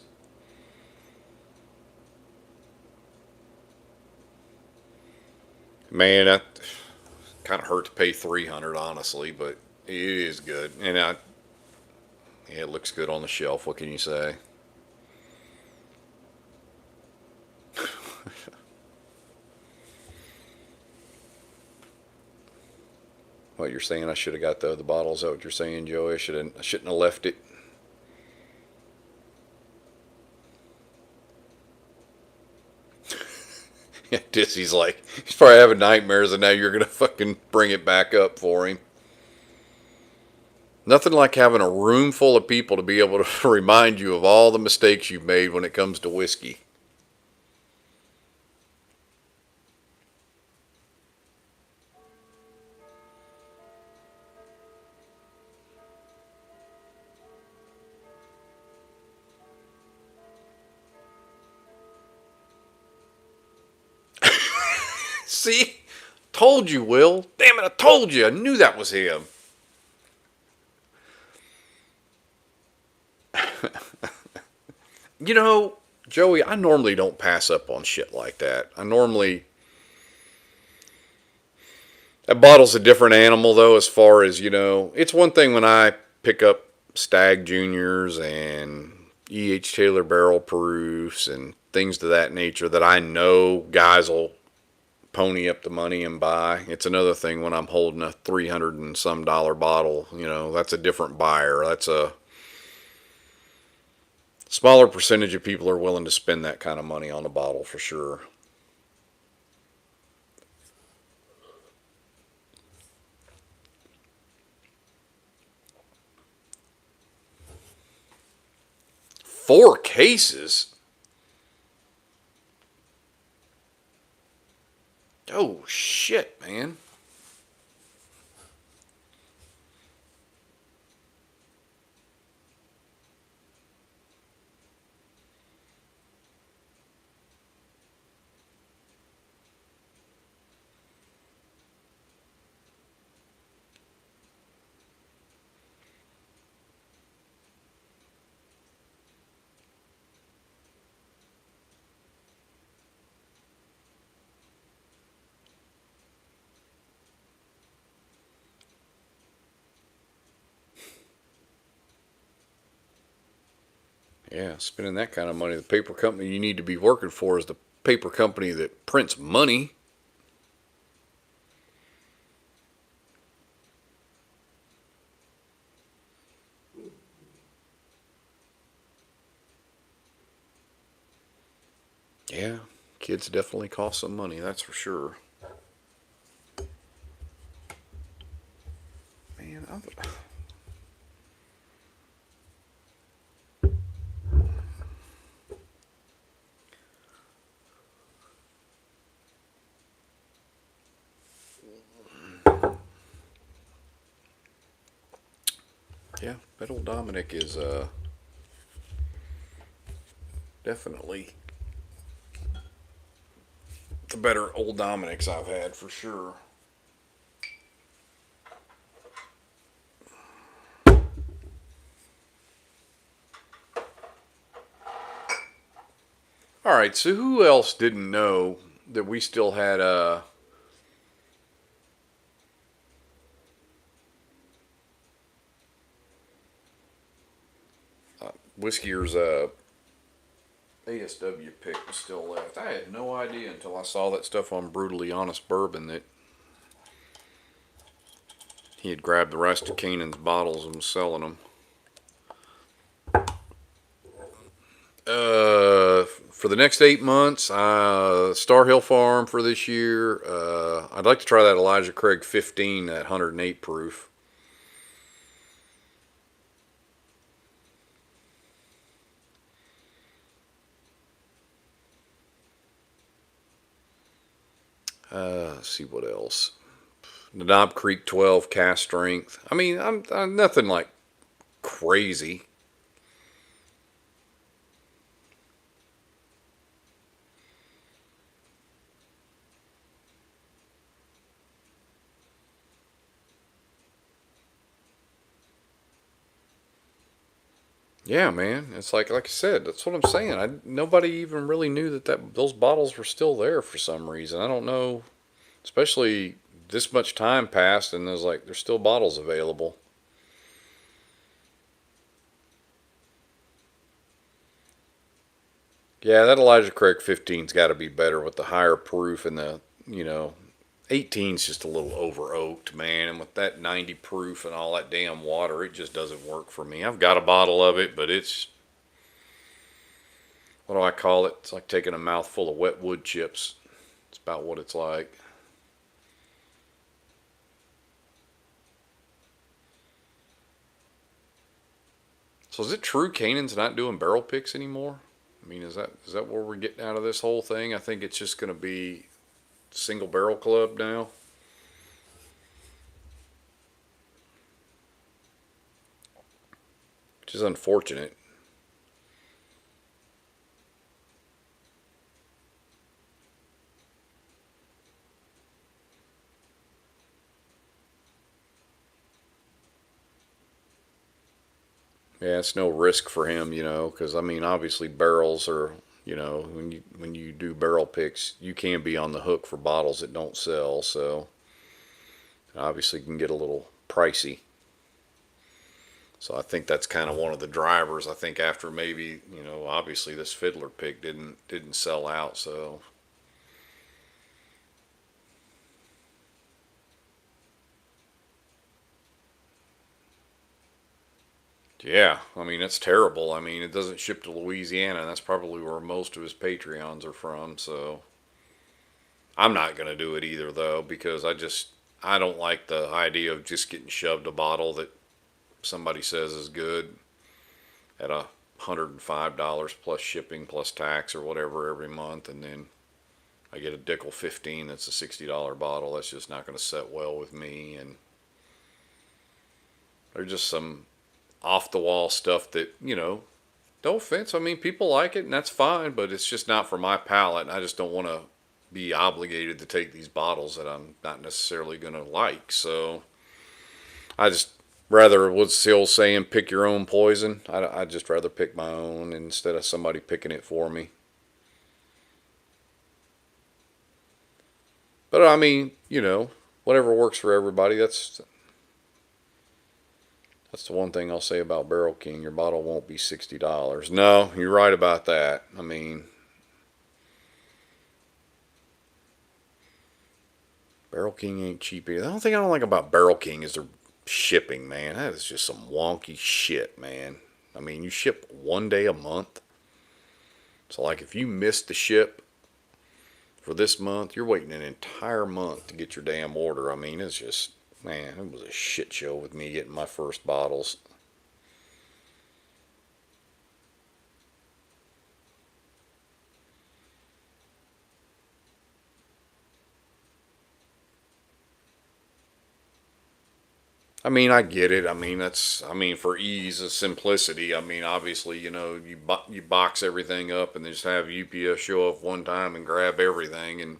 Man, that kind of hurt to pay $300, honestly, but it is good. And yeah, it looks good on the shelf. What can you say? What you're saying, I should have got the other bottle. Is that what you're saying, Joey? I shouldn't have left it. Yeah, Dissy's like, he's probably having nightmares, and now you're gonna fucking bring it back up for him. Nothing like having a room full of people to be able to remind you of all the mistakes you've made when it comes to whiskey. See? Told you, Will. Damn it, I told you. I knew that was him. You know, Joey, I normally don't pass up on shit like that. That bottle's a different animal, though, as far as, it's one thing when I pick up Stag Juniors and E.H. Taylor barrel proofs and things to that nature that I know guys will pony up the money and buy. It's another thing when I'm holding a 300 and some dollar bottle. That's a different buyer. That's a smaller percentage of people are willing to spend that kind of money on a bottle for sure. Four cases? Oh shit, man. Yeah, spending that kind of money. The paper company you need to be working for is the paper company that prints money. Yeah, kids definitely cost some money, that's for sure. Man, yeah, that old Dominic is definitely the better old Dominics I've had for sure. All right, so who else didn't know that we still had Whiskey's ASW pick was still left? I had no idea until I saw that stuff on Brutally Honest Bourbon that he had grabbed the rest of Canaan's bottles and was selling them. For the next 8 months, Star Hill Farm for this year. I'd like to try that Elijah Craig 15, that 108 proof. Let's see what else. The Knob Creek 12 cast strength. I mean, I'm nothing like crazy. Yeah, man. It's like I said, that's what I'm saying. Nobody even really knew that those bottles were still there for some reason. I don't know, especially this much time passed and there's still bottles available. Yeah, that Elijah Craig 15's got to be better with the higher proof and the 18's just a little over oaked, man. And with that 90 proof and all that damn water, it just doesn't work for me. I've got a bottle of it, but it's, what do I call it? It's like taking a mouthful of wet wood chips. It's about what it's like. So is it true Canaan's not doing barrel picks anymore? I mean, is that where we're getting out of this whole thing? I think it's just going to be single barrel club now. Which is unfortunate. Yeah, it's no risk for him, because I mean, obviously barrels are, when you do barrel picks, you can be on the hook for bottles that don't sell, so obviously can get a little pricey. So I think that's kind of one of the drivers. I think after maybe, obviously this Fiddler pick didn't sell out, so yeah, I mean, it's terrible. I mean, it doesn't ship to Louisiana, and that's probably where most of his Patreons are from. So I'm not going to do it either, though, because I don't like the idea of just getting shoved a bottle that somebody says is good at $105 plus shipping plus tax or whatever every month, and then I get a Dickel 15 that's a $60 bottle. That's just not going to set well with me. And there's just some off the wall stuff that, no offense. I mean, people like it and that's fine, but it's just not for my palate. And I just don't want to be obligated to take these bottles that I'm not necessarily going to like. So I just rather, what's the old saying, pick your own poison? I'd just rather pick my own instead of somebody picking it for me. But I mean, whatever works for everybody. That's the one thing I'll say about Barrel King. Your bottle won't be $60. No, you're right about that. I mean, Barrel King ain't cheap either. The only thing I don't like about Barrel King is their shipping, man. That is just some wonky shit, man. I mean, you ship one day a month. So, like, if you miss the ship for this month, you're waiting an entire month to get your damn order. I mean, it's just, man, it was a shit show with me getting my first bottles. I mean, I get it. I mean, for ease of simplicity. I mean, obviously, you box everything up and just have UPS show up one time and grab everything, and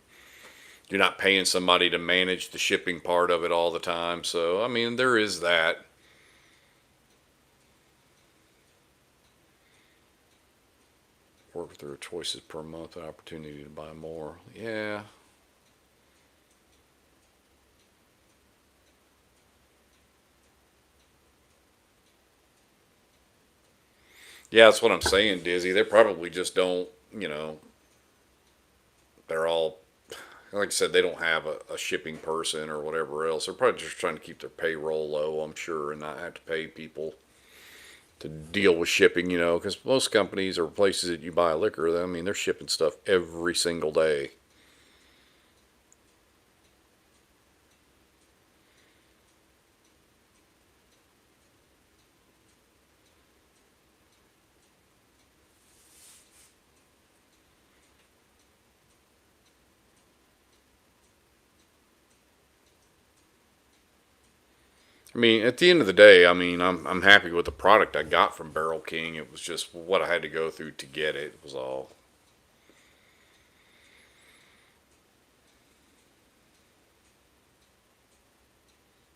you're not paying somebody to manage the shipping part of it all the time. So, I mean, there is that. Work through choices per month, an opportunity to buy more. Yeah. Yeah, that's what I'm saying, Dizzy. They probably just don't, they're all, like I said, they don't have a shipping person or whatever else. They're probably just trying to keep their payroll low, I'm sure, and not have to pay people to deal with shipping, because most companies or places that you buy liquor, I mean, they're shipping stuff every single day. I mean, at the end of the day, I mean, I'm happy with the product I got from Barrel King. It was just what I had to go through to get it was all.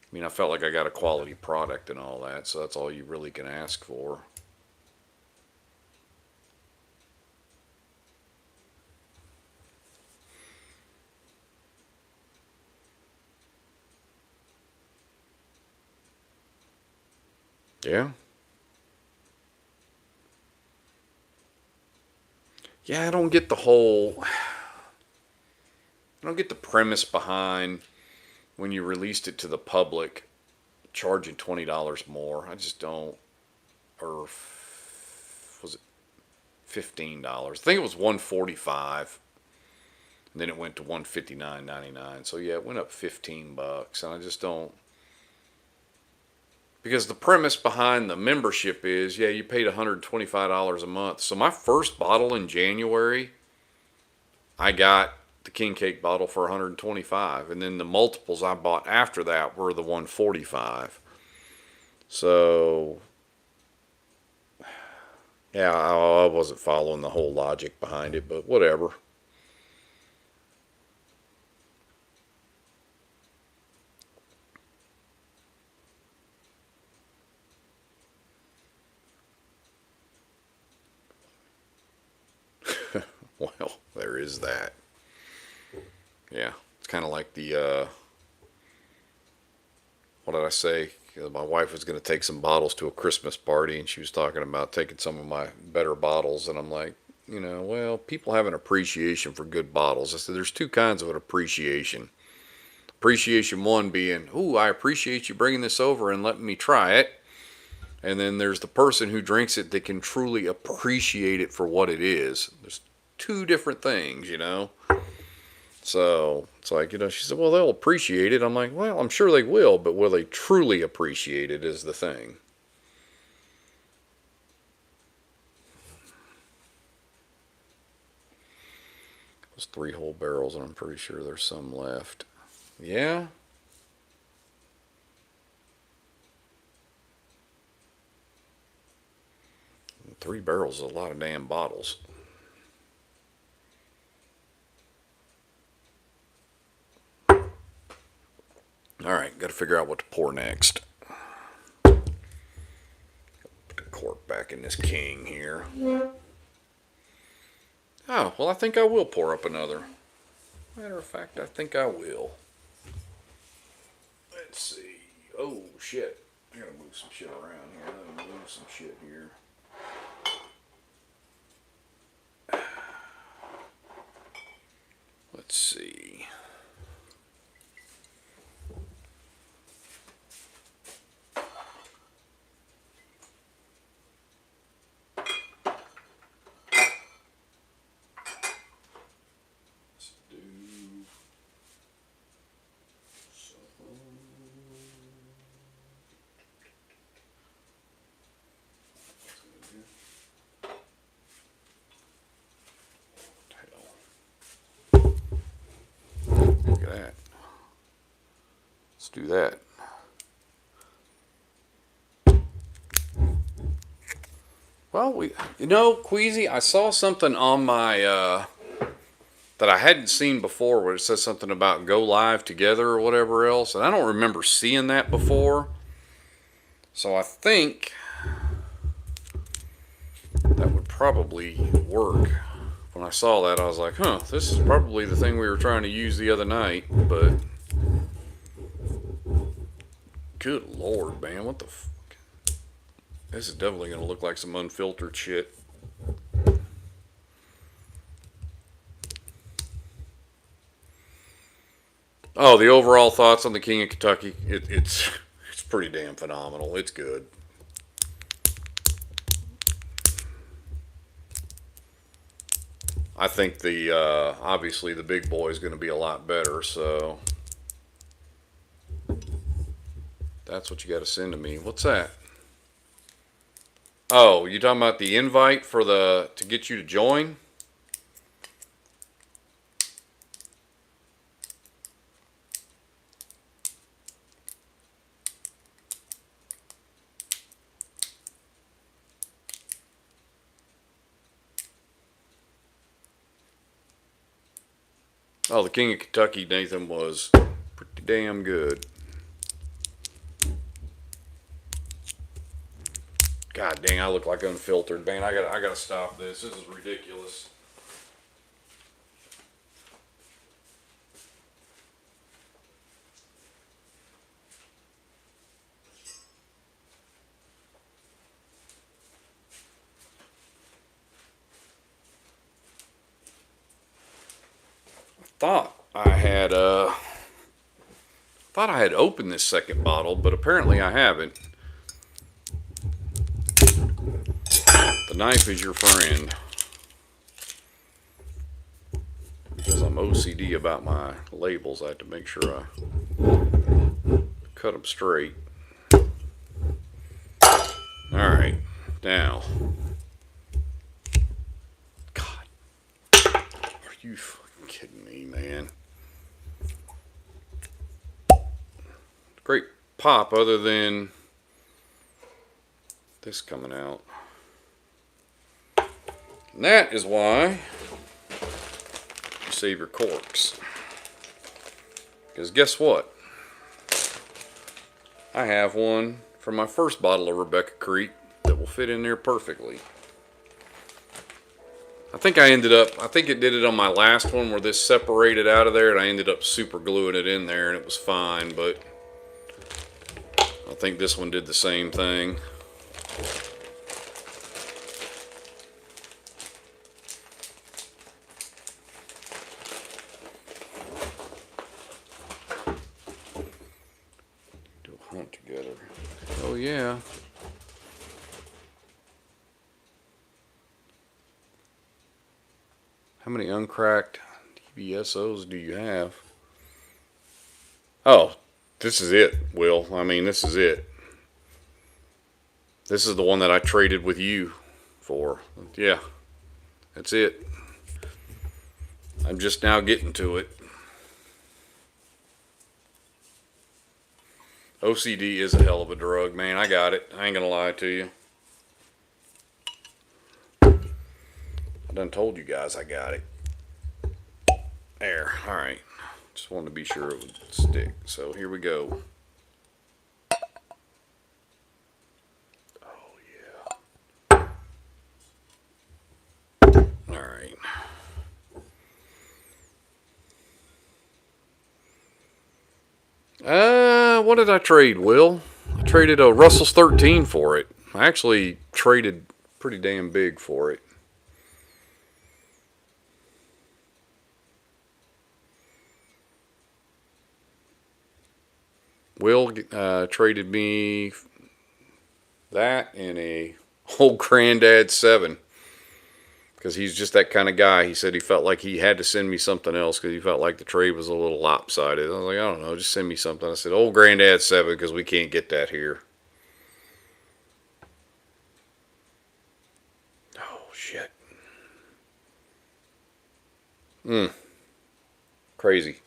I mean, I felt like I got a quality product and all that, so that's all you really can ask for. Yeah. Yeah, I don't get the whole. I don't get the premise behind when you released it to the public charging $20 more. I just don't. Or was it $15? I think it was $145. And then it went to $159.99. So yeah, it went up $15, and I just don't. Because the premise behind the membership is, yeah, you paid $125 a month. So my first bottle in January, I got the king cake bottle for $125, and then the multiples I bought after that were the $145. So yeah, I wasn't following the whole logic behind it, but whatever. Well, there is that. Yeah, it's kind of like the what did I say? My wife was going to take some bottles to a Christmas party, and she was talking about taking some of my better bottles, and I'm like, well, people have an appreciation for good bottles. I said, there's two kinds of an appreciation. Appreciation one being, ooh, I appreciate you bringing this over and letting me try it. And then there's the person who drinks it that can truly appreciate it for what it is. There's two different things. So it's like, she said, well, they'll appreciate it. I'm like, well, I'm sure they will, but will they truly appreciate it is the thing. Those 3 whole barrels, and I'm pretty sure there's some left. Yeah. And 3 barrels is a lot of damn bottles. Alright, got to figure out what to pour next. Put the cork back in this king here. Oh, well, I think I will pour up another. Matter of fact, I think I will. Let's see. Oh, shit. I gotta move some shit around here. I gotta move some shit here. Let's see. Let's do that. Well, Queasy, I saw something on my, that I hadn't seen before where it says something about go live together or whatever else. And I don't remember seeing that before. So I think that would probably work. When I saw that, I was like, huh, this is probably the thing we were trying to use the other night, but good Lord, man, what the fuck? This is definitely going to look like some unfiltered shit. Oh, the overall thoughts on the King of Kentucky, it's pretty damn phenomenal. It's good. I think obviously the big boy is going to be a lot better, so that's what you got to send to me. What's that? Oh, you talking about the invite to get you to join? Oh, the King of Kentucky, Nathan, was pretty damn good. God dang, I look like unfiltered, man. I gotta stop this. This is ridiculous. Thought I had thought I had opened this second bottle, but apparently I haven't. The knife is your friend. Because I'm OCD about my labels, I have to make sure I cut them straight. Alright, now. God. Are you fucking kidding me, man? Great pop other than this coming out. And that is why you save your corks. Because guess what? I have one from my first bottle of Rebecca Creek that will fit in there perfectly. I think it did it on my last one where this separated out of there and I ended up super gluing it in there and it was fine, but I think this one did the same thing. Do a hunt together. Oh yeah. How many uncracked DBSOs do you have? Oh, this is it, Will. I mean, this is it. This is the one that I traded with you for. Yeah, that's it. I'm just now getting to it. OCD is a hell of a drug, man. I got it. I ain't gonna lie to you. I done told you guys I got it. There. Alright. Just wanted to be sure it would stick. So here we go. Oh yeah. Alright. What did I trade, Will? I traded a Russell's 13 for it. I actually traded pretty damn big for it. Will traded me that and a old Granddad 7 because he's just that kind of guy. He said he felt like he had to send me something else because he felt like the trade was a little lopsided. I was like, I don't know, just send me something. I said, old Granddad 7 because we can't get that here. Oh, shit. Crazy.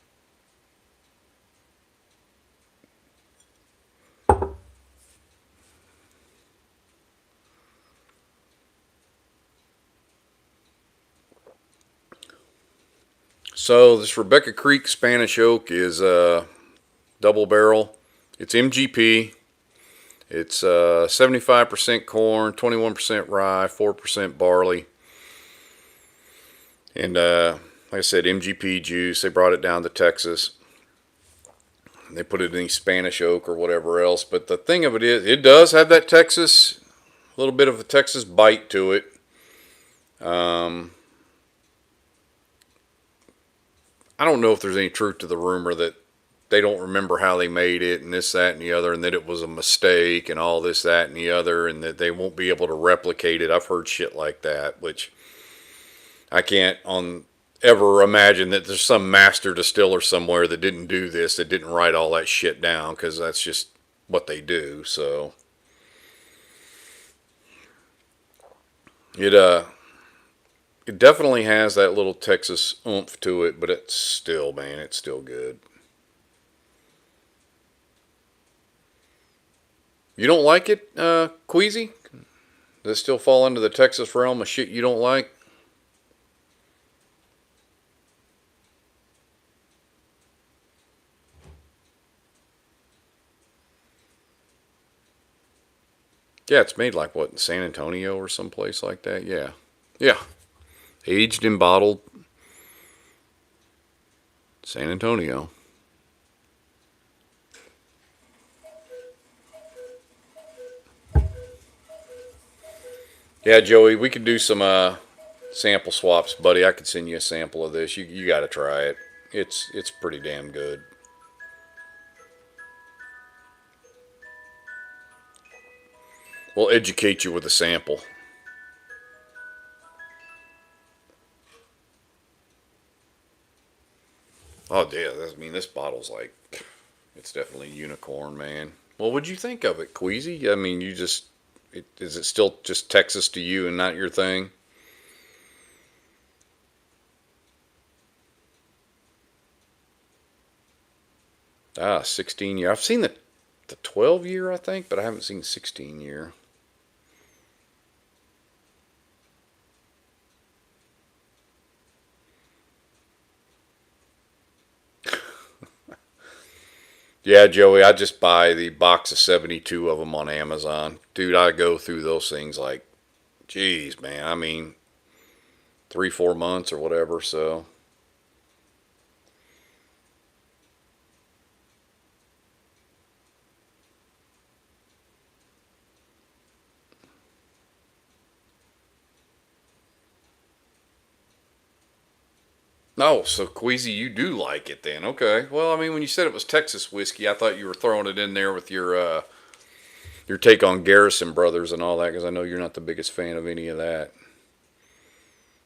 So this Rebecca Creek Spanish Oak is double barrel. It's MGP. It's 75% corn, 21% rye, 4% barley. And like I said, MGP juice. They brought it down to Texas. They put it in Spanish oak or whatever else. But the thing of it is, it does have that Texas, a little bit of a Texas bite to it. I don't know if there's any truth to the rumor that they don't remember how they made it and this, that, and the other, and that it was a mistake and all this, that, and the other, and that they won't be able to replicate it. I've heard shit like that, which I can't ever imagine that there's some master distiller somewhere that didn't do this, that didn't write all that shit down, because that's just what they do. So it definitely has that little Texas oomph to it, but it's still, man, it's still good. You don't like it, Queasy? Does it still fall into the Texas realm of shit you don't like? Yeah, it's made like what, in San Antonio or someplace like that? Yeah. Yeah. Aged and bottled. San Antonio. Yeah, Joey, we could do some sample swaps, buddy. I could send you a sample of this. You got to try it. It's pretty damn good. We'll educate you with a sample. Oh yeah, I mean this bottle's like, it's definitely unicorn, man. Well, what'd you think of it, Queasy? I mean, is it still just Texas to you and not your thing? 16 year. I've seen the 12 year, I think, but I haven't seen 16 year. Yeah, Joey, I just buy the box of 72 of them on Amazon. Dude, I go through those things like, geez, man. I mean, 3, 4 months or whatever. So, no, so Queasy, you do like it then. Okay. Well, I mean, when you said it was Texas whiskey, I thought you were throwing it in there with your take on Garrison Brothers and all that, because I know you're not the biggest fan of any of that.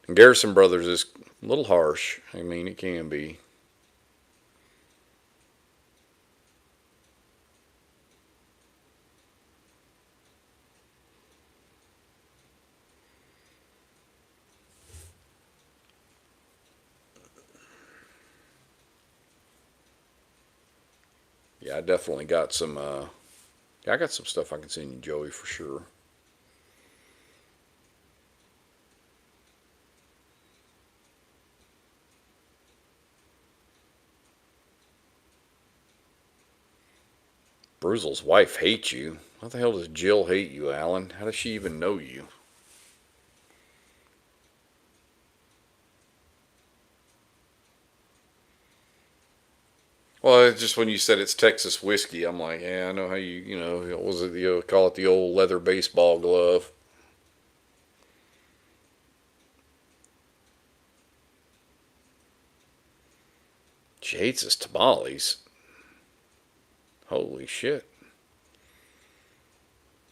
And Garrison Brothers is a little harsh. I mean, it can be. Yeah, I definitely got some. Yeah, I got some stuff I can send you, Joey, for sure. Bruzel's wife hates you. How the hell does Jill hate you, Alan? How does she even know you? Well, it's just when you said it's Texas whiskey, I'm like, yeah, I know how what was it, call it the old leather baseball glove. She hates his tamales. Holy shit.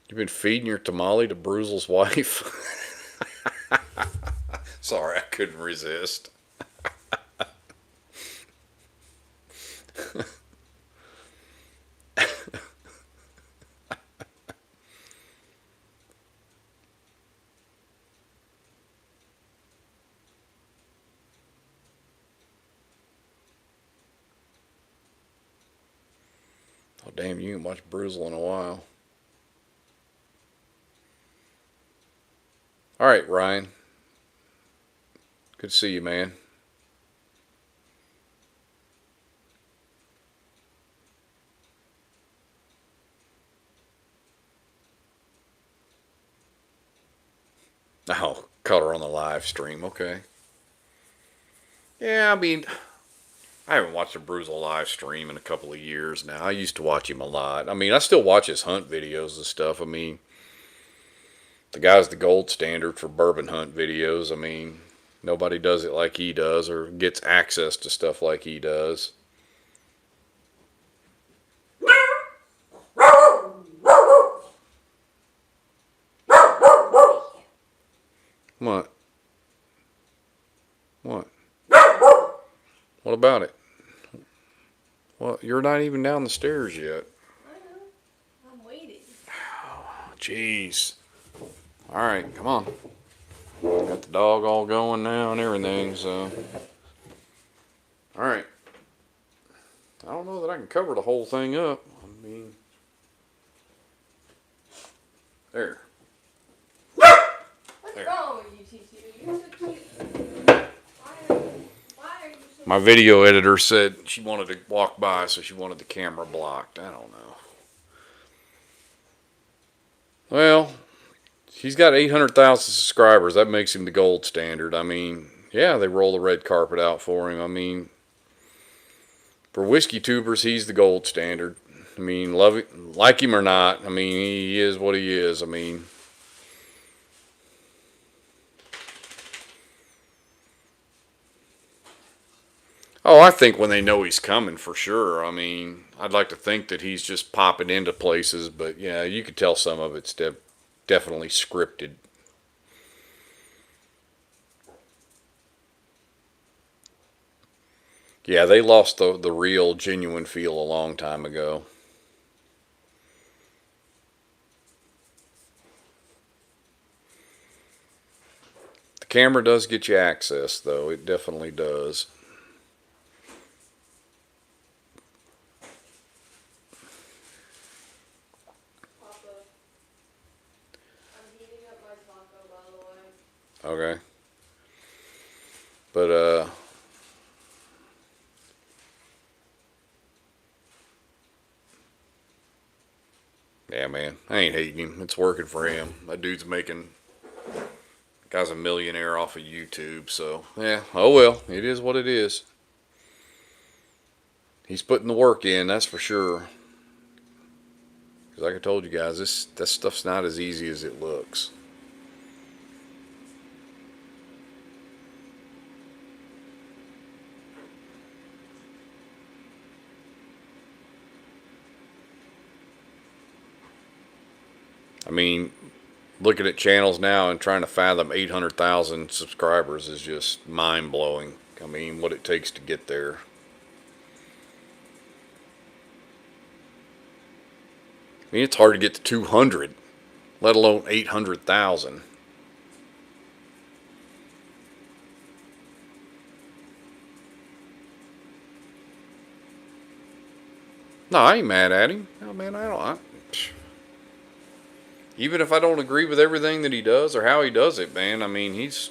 You've been feeding your tamale to Bruzel's wife? Sorry, I couldn't resist. Oh, damn, you ain't watched Bruzel in a while. All right, Ryan. Good to see you, man. Oh, caught her on the live stream. Okay. Yeah, I mean, I haven't watched a Bruzel live stream in a couple of years now. I used to watch him a lot. I mean, I still watch his hunt videos and stuff. I mean, the guy's the gold standard for bourbon hunt videos. I mean, nobody does it like he does or gets access to stuff like he does. What? What? What about it? Well, you're not even down the stairs yet. I know. I'm waiting. Jeez. All right, come on. Got the dog all going now and everything, so. All right. I don't know that I can cover the whole thing up. I mean, there. What's There. wrong with you, TT? You're so cute. Why are you so My video editor said she wanted to walk by, so she wanted the camera blocked. I don't know. Well, he's got 800,000 subscribers. That makes him the gold standard. I mean, yeah, they roll the red carpet out for him. I mean, for whiskey tubers, he's the gold standard. I mean, love it, like him or not. I mean, he is what he is. I mean, Oh, I think when they know he's coming for sure. I mean, I'd like to think that he's just popping into places, but yeah, you could tell some of it's definitely scripted. Yeah, they lost the real, genuine feel a long time ago. The camera does get you access, though. It definitely does. Papa, I'm heating up my taco, by the way. Okay. But, yeah, man, I ain't hating him. It's working for him. That dude's making, guy's a millionaire off of YouTube, so, yeah, oh well, it is what it is. He's putting the work in, that's for sure. Because like I told you guys, this stuff's not as easy as it looks. I mean, looking at channels now and trying to fathom 800,000 subscribers is just mind blowing. I mean, what it takes to get there. I mean, it's hard to get to 200, let alone 800,000. No, I ain't mad at him. No, man, I don't. Even if I don't agree with everything that he does or how he does it, man, I mean, he's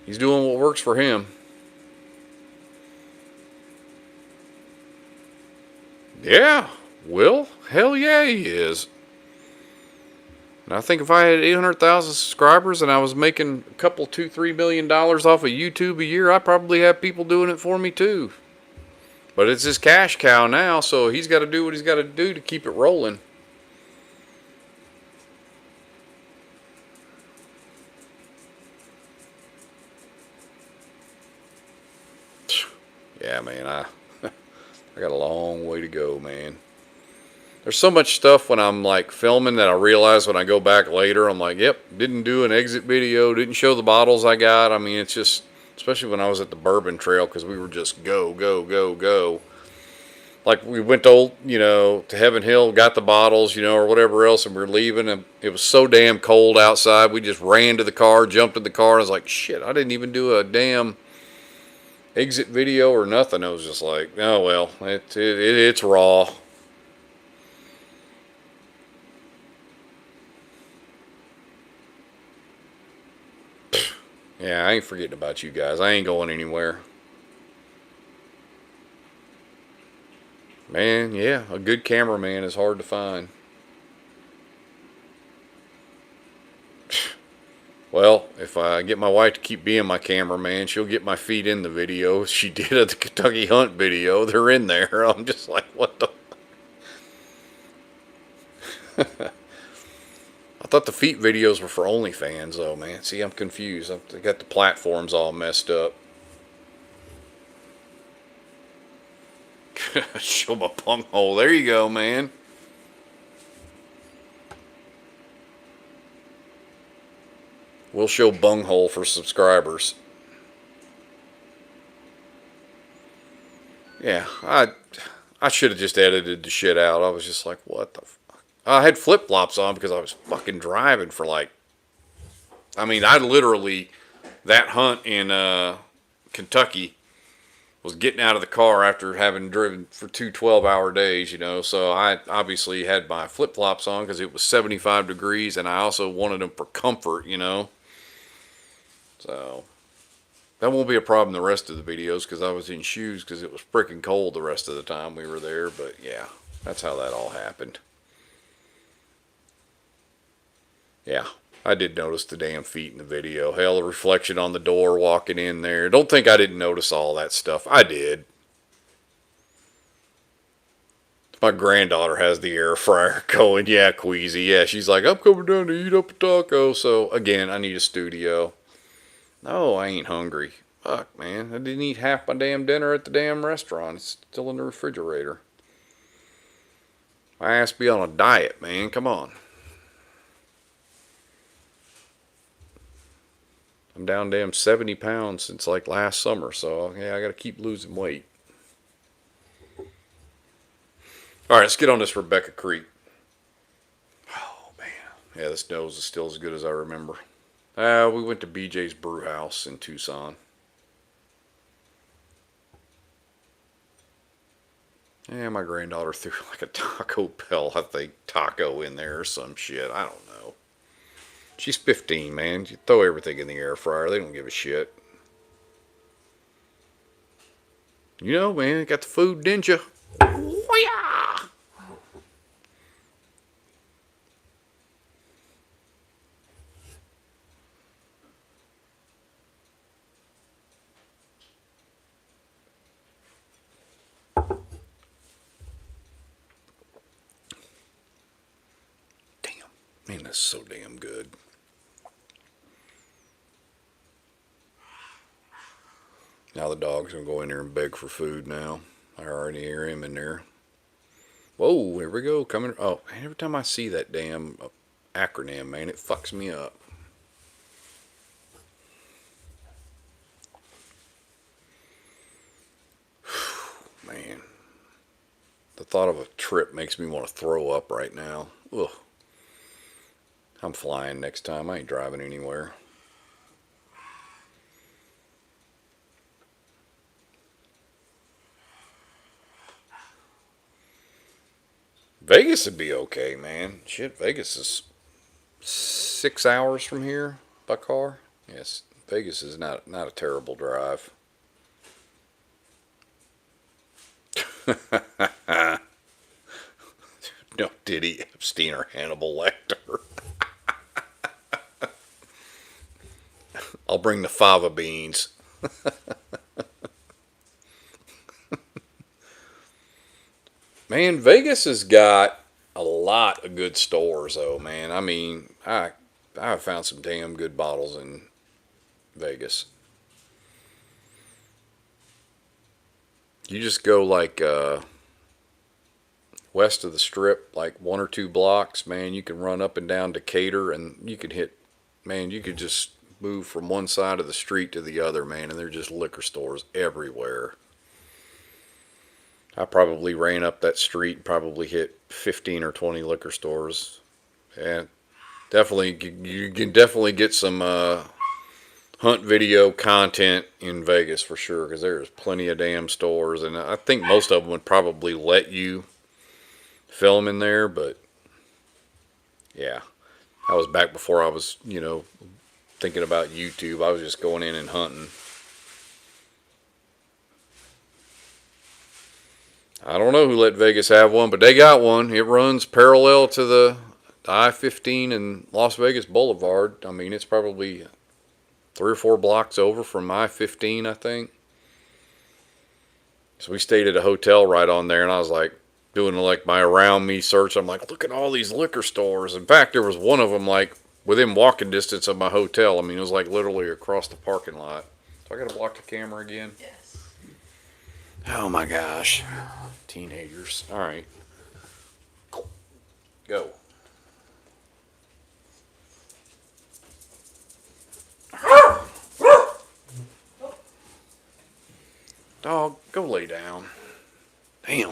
doing what works for him. Yeah, Will, hell yeah, he is. And I think if I had 800,000 subscribers and I was making a couple, $2-3 million off of YouTube a year, I probably have people doing it for me too. But it's his cash cow now, so he's got to do what he's got to do to keep it rolling. Yeah, man, I got a long way to go, man. There's so much stuff when I'm like filming that I realize when I go back later, I'm like, yep, didn't do an exit video, didn't show the bottles I got. I mean, it's just, especially when I was at the Bourbon Trail, because we were just go, go, go, go. Like we went to to Heaven Hill, got the bottles, or whatever else, and we are leaving, and it was so damn cold outside. We just ran to the car, jumped in the car, and I was like, shit, I didn't even do a damn exit video or nothing. I was just like, oh well, it's raw. Yeah, I ain't forgetting about you guys. I ain't going anywhere. Man, yeah, a good cameraman is hard to find. Well, if I get my wife to keep being my cameraman, she'll get my feet in the video. She did at the Kentucky Hunt video. They're in there. I'm just like, what the? I thought the feet videos were for OnlyFans, though, man. See, I'm confused. I got the platforms all messed up. Show my punk hole. There you go, man. We'll show bunghole for subscribers. Yeah, I should have just edited the shit out. I was just like, what the fuck? I had flip flops on because I was fucking driving for like. I mean, I literally that hunt in Kentucky was getting out of the car after having driven for 2 12-hour days, So I obviously had my flip flops on because it was 75 degrees, and I also wanted them for comfort. So that won't be a problem the rest of the videos because I was in shoes because it was freaking cold the rest of the time we were there. But yeah, that's how that all happened. Yeah, I did notice the damn feet in the video. Hell, the reflection on the door walking in there. Don't think I didn't notice all that stuff. I did. My granddaughter has the air fryer going. Yeah, Queasy. Yeah, she's like, I'm coming down to eat up a taco. So, again, I need a studio. No, I ain't hungry. Fuck, man. I didn't eat half my damn dinner at the damn restaurant. It's still in the refrigerator. My ass be on a diet, man. Come on. I'm down damn 70 pounds since like last summer, so yeah, I gotta keep losing weight. Alright, let's get on this Rebecca Creek. Oh, man. Yeah, this nose is still as good as I remember. We went to BJ's Brew House in Tucson. Yeah, my granddaughter threw like a Taco Bell, I think, taco in there or some shit. I don't know. She's 15, man. You throw everything in the air fryer. They don't give a shit. You know, man, got the food, didn't you? Oh, yeah. Damn. Man, that's so damn good. Now the dog's gonna go in there and beg for food now. I already hear him in there. Whoa, here we go. Coming. Oh, every time I see that damn acronym, man, it fucks me up. Man, the thought of a trip makes me want to throw up right now. Ugh. I'm flying next time. I ain't driving anywhere. Vegas would be okay, man. Shit, Vegas is 6 hours from here by car. Yes, Vegas is not a terrible drive. No, Diddy, Epstein, or Hannibal Lecter. I'll bring the fava beans. Man, Vegas has got a lot of good stores, though, man. I mean, I found some damn good bottles in Vegas. You just go like west of the strip, like 1 or 2 blocks, man, you can run up and down Decatur and you could hit, man, you could just move from one side of the street to the other, man, and there's just liquor stores everywhere. I probably ran up that street and probably hit 15 or 20 liquor stores. And definitely, you can definitely get some hunt video content in Vegas for sure, because there's plenty of damn stores, and I think most of them would probably let you film in there, but yeah, I was back before I was, thinking about YouTube. I was just going in and hunting. I don't know who let Vegas have one, but they got one. It runs parallel to the I-15 and Las Vegas Boulevard. I mean, it's probably 3 or 4 blocks over from I-15, I think. So we stayed at a hotel right on there, and I was like doing like my around me search. I'm like, look at all these liquor stores. In fact, there was one of them like within walking distance of my hotel. I mean, it was like literally across the parking lot. So I got to block the camera again. Yes. Oh my gosh. Teenagers. All right. Go. Dog, go lay down. Damn.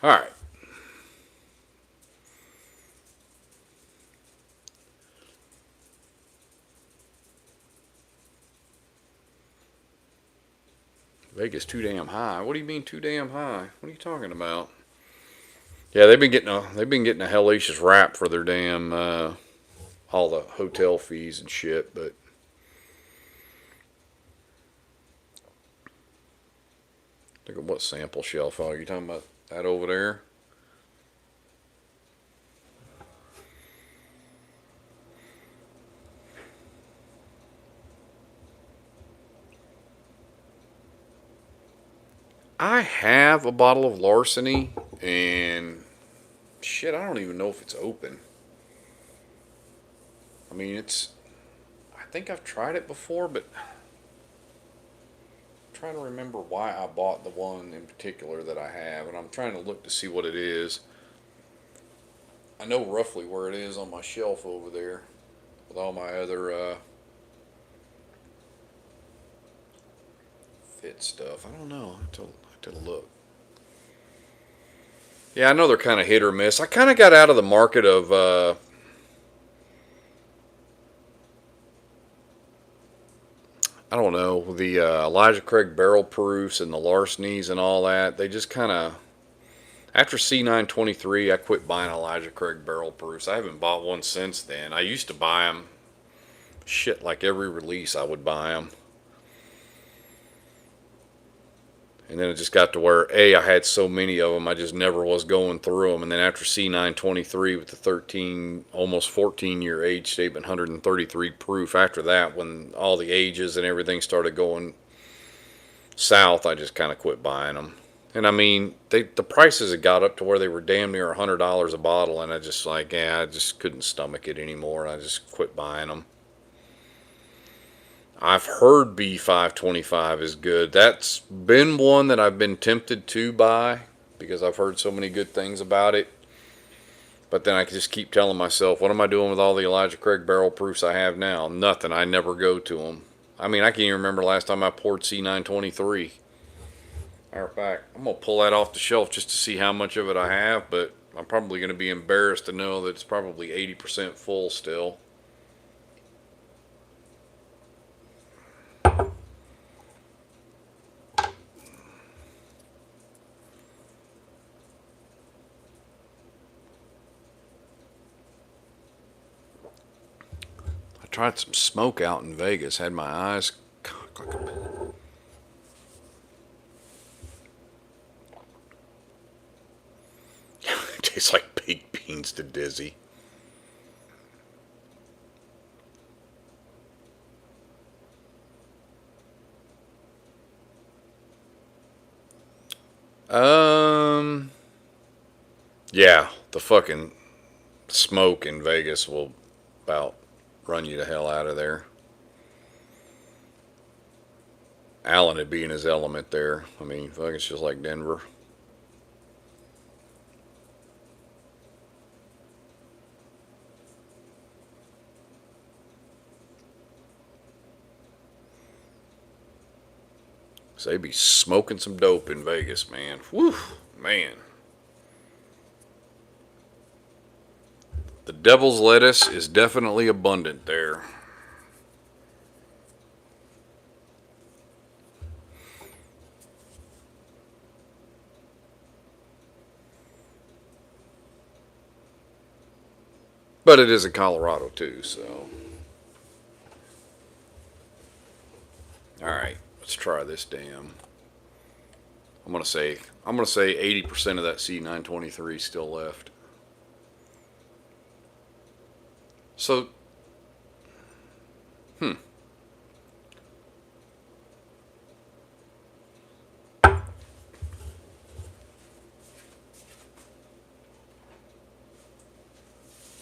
All right. Vegas too damn high. What do you mean too damn high? What are you talking about? Yeah, they've been getting a hellacious rap for their damn all the hotel fees and shit, but look at what sample shelf are you talking about? That over there? I have a bottle of Larceny, and shit, I don't even know if it's open. I mean, I think I've tried it before, but trying to remember why I bought the one in particular that I have, and I'm trying to look to see what it is. I know roughly where it is on my shelf over there with all my other fit stuff. I don't know. I have to look. Yeah, I know they're kind of hit or miss. I kind of got out of the market of I don't know, the Elijah Craig barrel proofs and the larcenies and all that. They just kind of, after C923, I quit buying Elijah Craig barrel proofs. I haven't bought one since then. I used to buy them, shit, like every release I would buy them. And then it just got to where, I had so many of them, I just never was going through them. And then after C923 with the 13, almost 14-year age statement, 133 proof, after that, when all the ages and everything started going south, I just kind of quit buying them. And I mean, the prices had got up to where they were damn near $100 a bottle, and I just like, I just couldn't stomach it anymore. I just quit buying them. I've heard B525 is good. That's been one that I've been tempted to buy because I've heard so many good things about it. But then I just keep telling myself, what am I doing with all the Elijah Craig barrel proofs I have now? Nothing. I never go to them. I mean, I can't even remember last time I poured C923. Matter of fact, I'm going to pull that off the shelf just to see how much of it I have, but I'm probably going to be embarrassed to know that it's probably 80% full still. I tried some smoke out in Vegas, had my eyes like a... It tastes like baked beans to Dizzy. Um, yeah, the fucking smoke in Vegas will about run you the hell out of there. Allen would be in his element there. I mean, fuck, it's just like Denver. So they be smoking some dope in Vegas, man. Whew, man. The devil's lettuce is definitely abundant there. But it is in Colorado too, so. Alright, let's try this damn. I'm gonna say 80% of that C923 still left. So, hmm.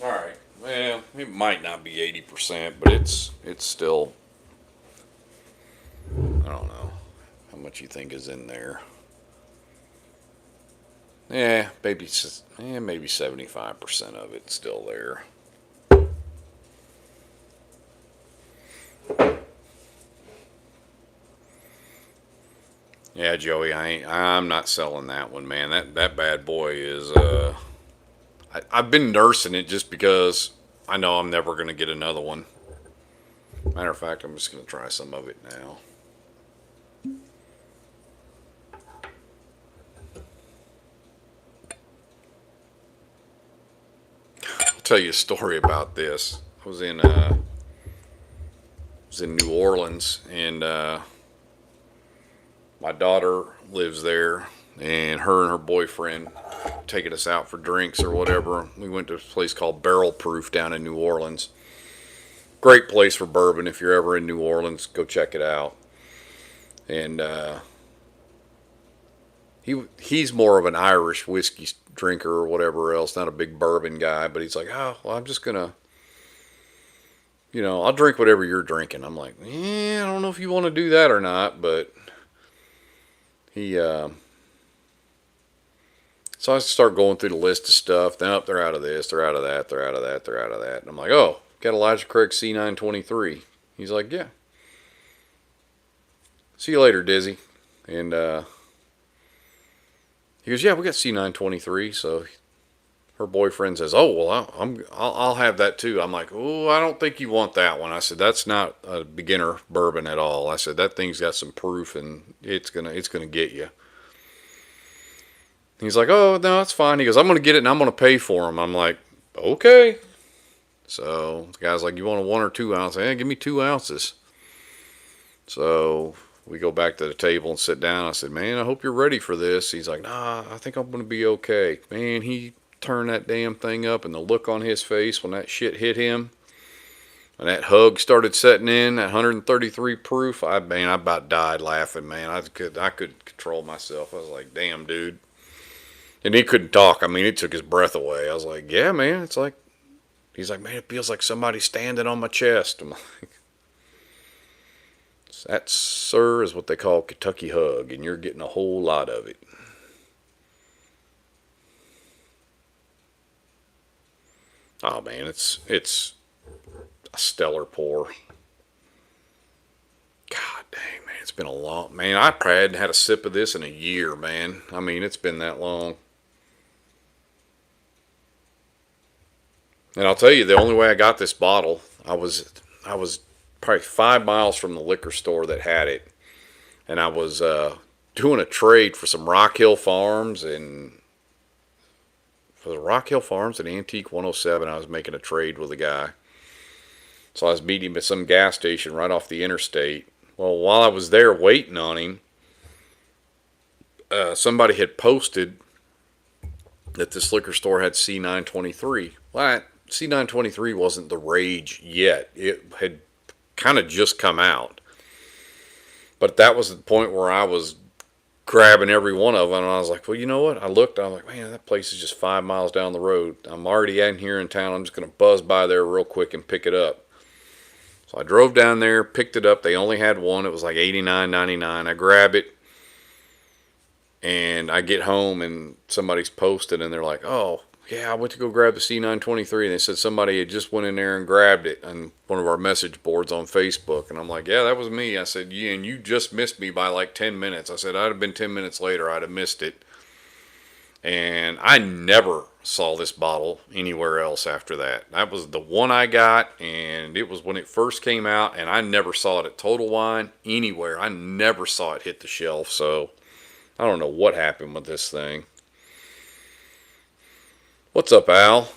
All right. Well, it might not be 80%, but it's still. I don't know how much you think is in there. Yeah, maybe 75% of it's still there. Yeah, Joey, I'm not selling that one, man. That bad boy is I've been nursing it just because I know I'm never gonna get another one. Matter of fact, I'm just gonna try some of it now. I'll tell you a story about this. I was in New Orleans, and my daughter lives there, and her boyfriend taking us out for drinks or whatever. We went to a place called Barrel Proof down in New Orleans. Great place for bourbon. If you're ever in New Orleans, go check it out. And he's more of an Irish whiskey drinker or whatever else, not a big bourbon guy. But he's like, oh, well, I'm just gonna, I'll drink whatever you're drinking. I'm like, I don't know if you want to do that or not, but he so I start going through the list of stuff. Then they're out of this, they're out of that, they're out of that, they're out of that. And I'm like, oh, got Elijah Craig C923. He's like, yeah. See you later, Dizzy. And he goes, yeah, we got C923. So her boyfriend says, oh, well, I'll have that too. I'm like, oh, I don't think you want that one. I said, that's not a beginner bourbon at all. I said, that thing's got some proof and it's gonna get you. He's like, oh, no, that's fine. He goes, I'm going to get it and I'm going to pay for him. I'm like, okay. So the guy's like, you want a 1 or 2 ounce? Hey, give me 2 ounces. So we go back to the table and sit down. I said, man, I hope you're ready for this. He's like, nah, I think I'm going to be okay. Man, he turned that damn thing up, and the look on his face when that shit hit him and that hug started setting in, that 133 proof, I about died laughing, man. I couldn't control myself. I was like, damn, dude. And he couldn't talk. I mean, it took his breath away. I was like, yeah, man, it's like, he's like, man, it feels like somebody standing on my chest. I'm like, that, sir, is what they call Kentucky hug, and you're getting a whole lot of it. Oh, man, it's a stellar pour. God dang, man, it's been a long, man, I probably hadn't had a sip of this in a year, man. I mean, it's been that long. And I'll tell you, the only way I got this bottle, I was probably 5 miles from the liquor store that had it, and I was doing a trade for some Rock Hill Farms, and for the Rock Hill Farms and Antique 107, I was making a trade with a guy. So I was meeting him at some gas station right off the interstate. Well, while I was there waiting on him, somebody had posted that this liquor store had C923. Well, C923 wasn't the rage yet. It had kind of just come out. But that was the point where I was grabbing every one of them, and I was like, well, you know what? I looked, I was like, man, that place is just 5 miles down the road. I'm already in here in town. I'm just going to buzz by there real quick and pick it up. So I drove down there, picked it up. They only had one. It was like $89.99. I grab it, and I get home, and somebody's posted, and they're like, oh, yeah, I went to go grab the C923, and they said somebody had just went in there and grabbed it on one of our message boards on Facebook. And I'm like, yeah, that was me. I said, yeah, and you just missed me by like 10 minutes. I said, I'd have been 10 minutes later, I'd have missed it. And I never saw this bottle anywhere else after that. That was the one I got, and it was when it first came out, and I never saw it at Total Wine anywhere. I never saw it hit the shelf, so I don't know what happened with this thing. What's up, Al?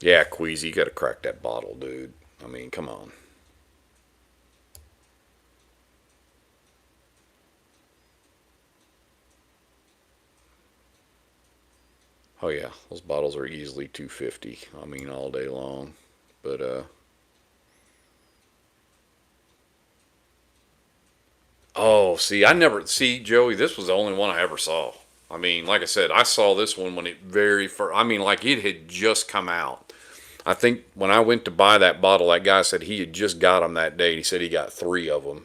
Yeah, Queasy, you gotta crack that bottle, dude. I mean, come on. Oh yeah, those bottles are easily 250. I mean, all day long. But oh, see, I never see Joey. This was the only one I ever saw. I mean, like I said, I saw this one when it very first. I mean, like it had just come out. I think when I went to buy that bottle, that guy said he had just got them that day. He said he got 3 of them.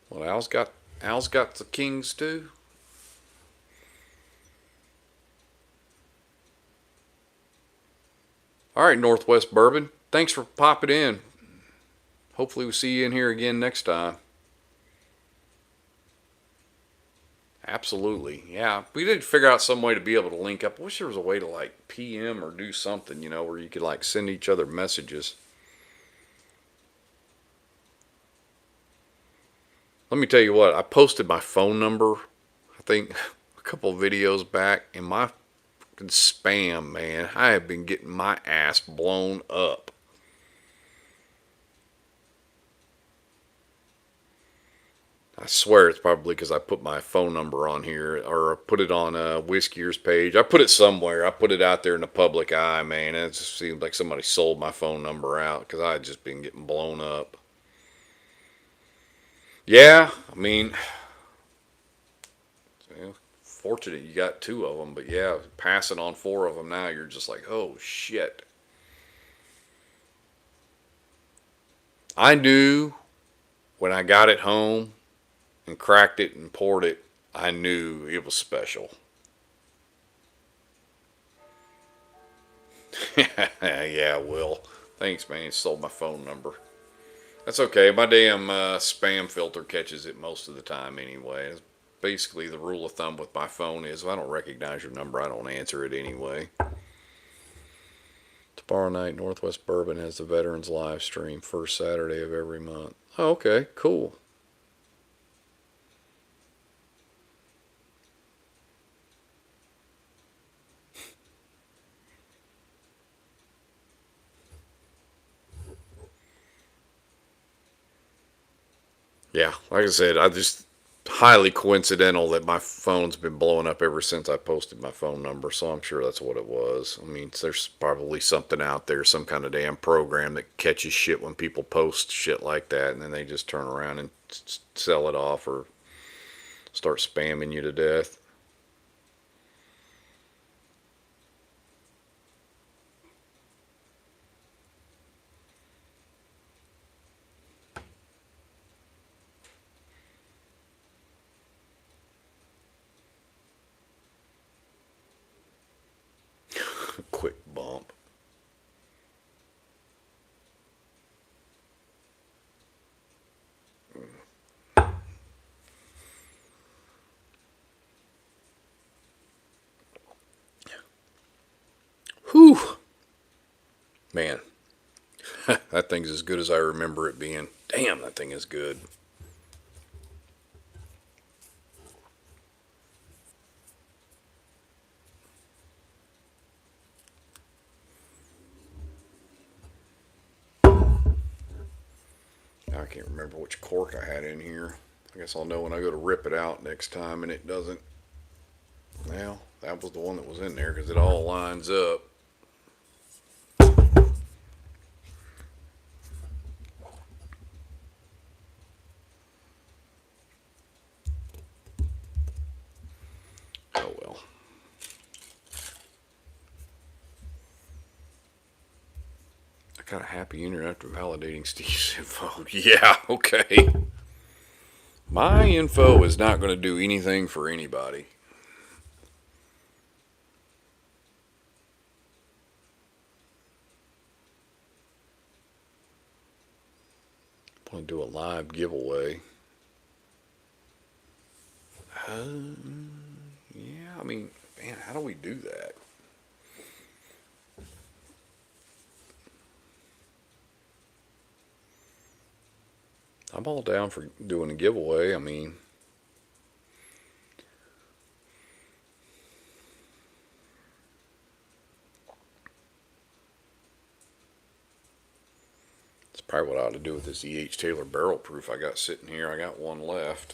Well, Al's got the Kings too. All right, Northwest Bourbon. Thanks for popping in. Hopefully, we'll see you in here again next time. Absolutely. Yeah. We did figure out some way to be able to link up. I wish there was a way to like PM or do something, where you could like send each other messages. Let me tell you what, I posted my phone number, I think a couple videos back, and my fucking spam, man, I have been getting my ass blown up. I swear it's probably because I put my phone number on here or put it on a Whiskey's page. I put it somewhere. I put it out there in the public eye, man. And it just seems like somebody sold my phone number out because I had just been getting blown up. Yeah, I mean, you know, fortunate you got two of them, but yeah, passing on four of them now, you're just like, oh shit. I knew when I got it home and cracked it and poured it, I knew it was special. Yeah, Will. Thanks, man. You stole my phone number. That's okay. My damn spam filter catches it most of the time anyway. Basically, the rule of thumb with my phone is if I don't recognize your number, I don't answer it anyway. Tomorrow night, Northwest Bourbon has the Veterans live stream, first Saturday of every month. Oh, okay, cool. Yeah, like I said, I just highly coincidental that my phone's been blowing up ever since I posted my phone number, so I'm sure that's what it was. I mean, there's probably something out there, some kind of damn program that catches shit when people post shit like that, and then they just turn around and sell it off or start spamming you to death. Quick bump. Whew. Man, that thing's as good as I remember it being. Damn, that thing is good. I can't remember which cork I had in here. I guess I'll know when I go to rip it out next time and it doesn't. Well, that was the one that was in there because it all lines up. Oh well. I got a happy ending after validating Steve's info. Yeah, okay. My info is not going to do anything for anybody. I want to do a live giveaway. Yeah, I mean, man, how do we do that? I'm all down for doing a giveaway. I mean, it's probably what I ought to do with this E.H. Taylor barrel proof I got sitting here. I got one left.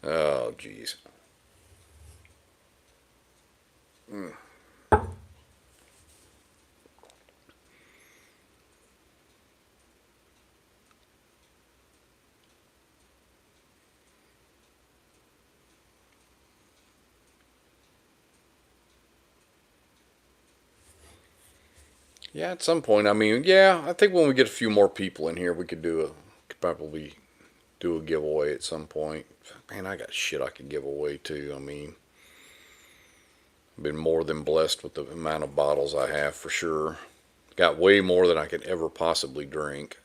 Oh, jeez. Mm. Yeah, at some point. I mean, yeah, I think when we get a few more people in here, we could probably do a giveaway at some point. Man, I got shit I could give away too. I mean, I've been more than blessed with the amount of bottles I have for sure. Got way more than I could ever possibly drink.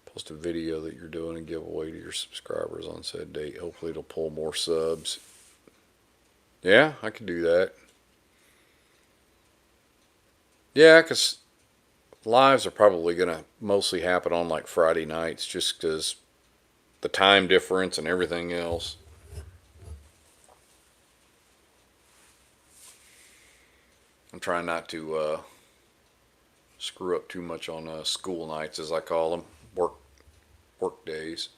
Post a video that you're doing a giveaway to your subscribers on said date. Hopefully it'll pull more subs. Yeah, I could do that. Yeah, 'cause lives are probably going to mostly happen on like Friday nights just because the time difference and everything else. I'm trying not to screw up too much on school nights, as I call them, work days.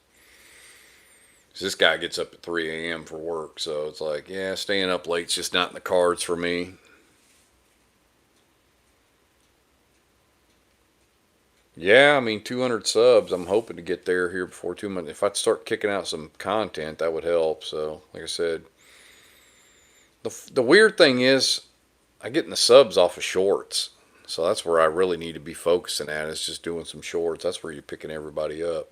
'Cause this guy gets up at 3 a.m. for work, so it's like, yeah, staying up late's just not in the cards for me. Yeah, I mean, 200 subs. I'm hoping to get there here before 2 months. If I start kicking out some content, that would help. So, like I said, the weird thing is, I get in the subs off of shorts. So that's where I really need to be focusing at. Is just doing some shorts. That's where you're picking everybody up.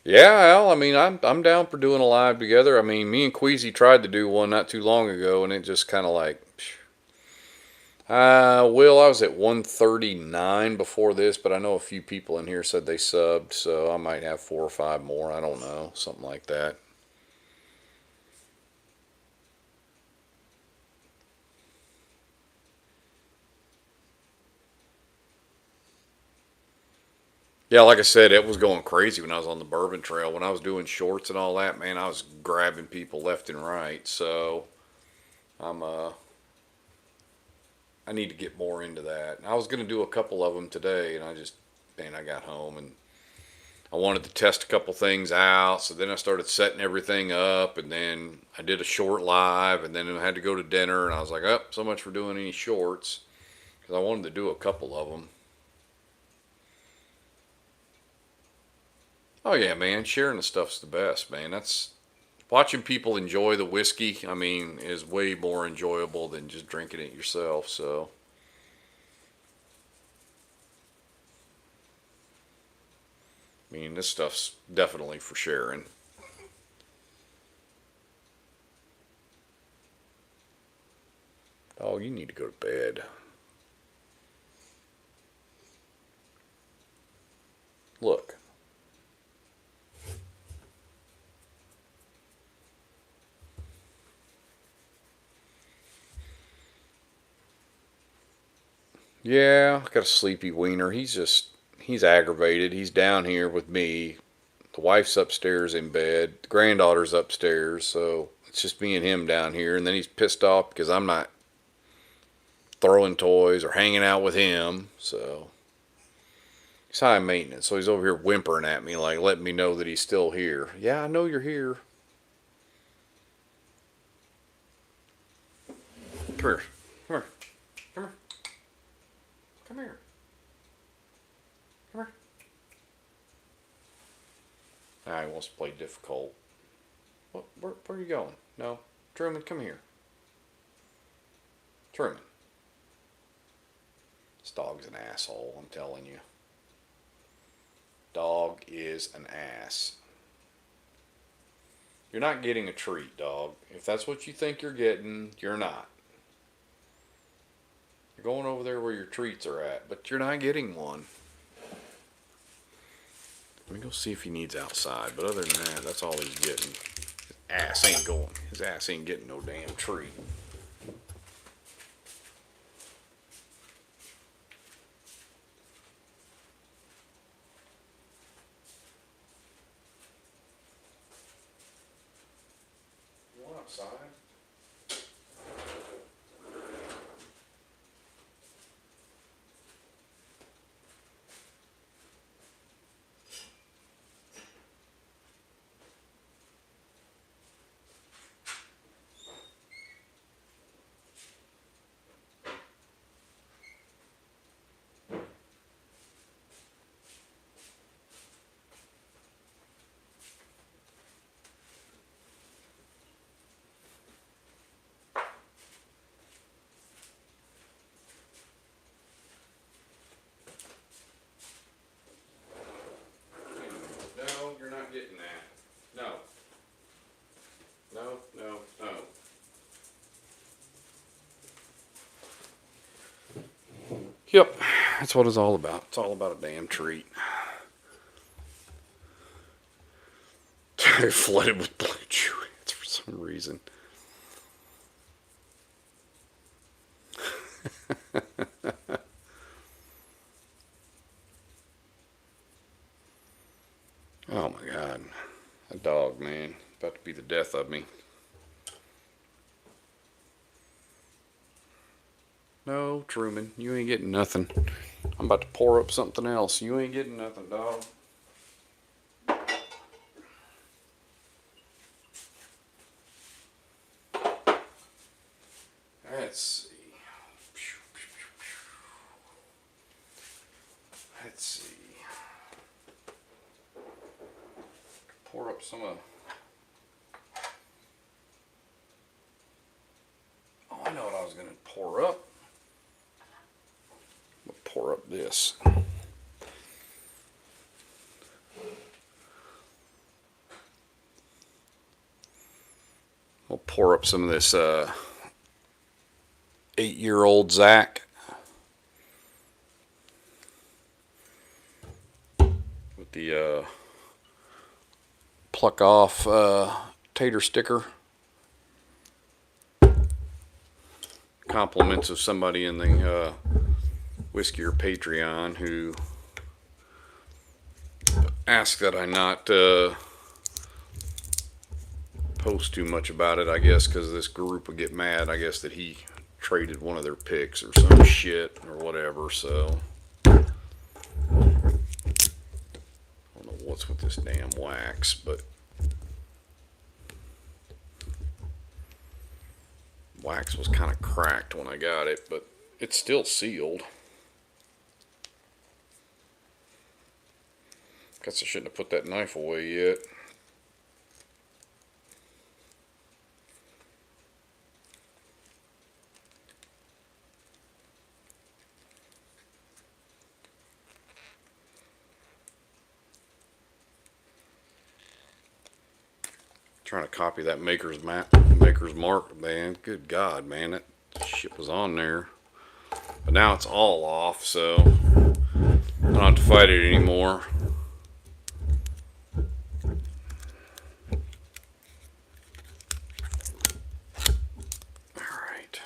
Yeah, Al. I mean, I'm down for doing a live together. I mean, me and Queasy tried to do one not too long ago, and it just kind of like, Will, I was at 139 before this, but I know a few people in here said they subbed, so I might have 4 or 5 more. I don't know, something like that. Yeah, like I said, it was going crazy when I was on the Bourbon Trail. When I was doing shorts and all that, man, I was grabbing people left and right. So I'm I need to get more into that. I was gonna do a couple of them today, and I got home and I wanted to test a couple things out. So then I started setting everything up, and then I did a short live, and then I had to go to dinner, and I was like, oh, so much for doing any shorts, because I wanted to do a couple of them. Oh yeah, man, sharing the stuff's the best, man. That's watching people enjoy the whiskey. I mean, is way more enjoyable than just drinking it yourself. So, I mean, this stuff's definitely for sharing. Oh, you need to go to bed. Look. Yeah, I got a sleepy wiener. He's aggravated. He's down here with me. The wife's upstairs in bed. The granddaughter's upstairs. So it's just me and him down here. And then he's pissed off because I'm not throwing toys or hanging out with him. So he's high maintenance. So he's over here whimpering at me, like letting me know that he's still here. Yeah, I know you're here. Come here. Come here. Come here. Come here. Come here. Ah, he wants to play difficult. Where are you going? No. Truman, come here. Truman. This dog's an asshole, I'm telling you. Dog is an ass. You're not getting a treat, dog. If that's what you think you're getting, you're not. You're going over there where your treats are at, but you're not getting one. Let me go see if he needs outside, but other than that, that's all he's getting. His ass ain't getting no damn treat. You want outside? No, you're not getting that. No. No, no, no. Yep, that's what it's all about. It's all about a damn treat. Flooded with blue chew. some reason. Oh my God. A dog, man. About to be the death of me. No, Truman, you ain't getting nothing. I'm about to pour up something else. You ain't getting nothing, dog. Let's see. Let's see. Pour up some of. Oh, I know what I was going to pour up. I'm going to pour up this. We'll pour up some of this 8-year-old Zach. With the pluck off tater sticker. Compliments of somebody in the Whiskey or Patreon who asked that I not post too much about it, I guess, because this group would get mad, I guess, that he traded one of their picks or some shit or whatever. So I don't know what's with this damn wax, but wax was kind of cracked when I got it, but it's still sealed. Guess I shouldn't have put that knife away yet. Trying to copy that maker's mark, man. Good God, man, that shit was on there. But now it's all off, so I don't have to fight it anymore. Alright.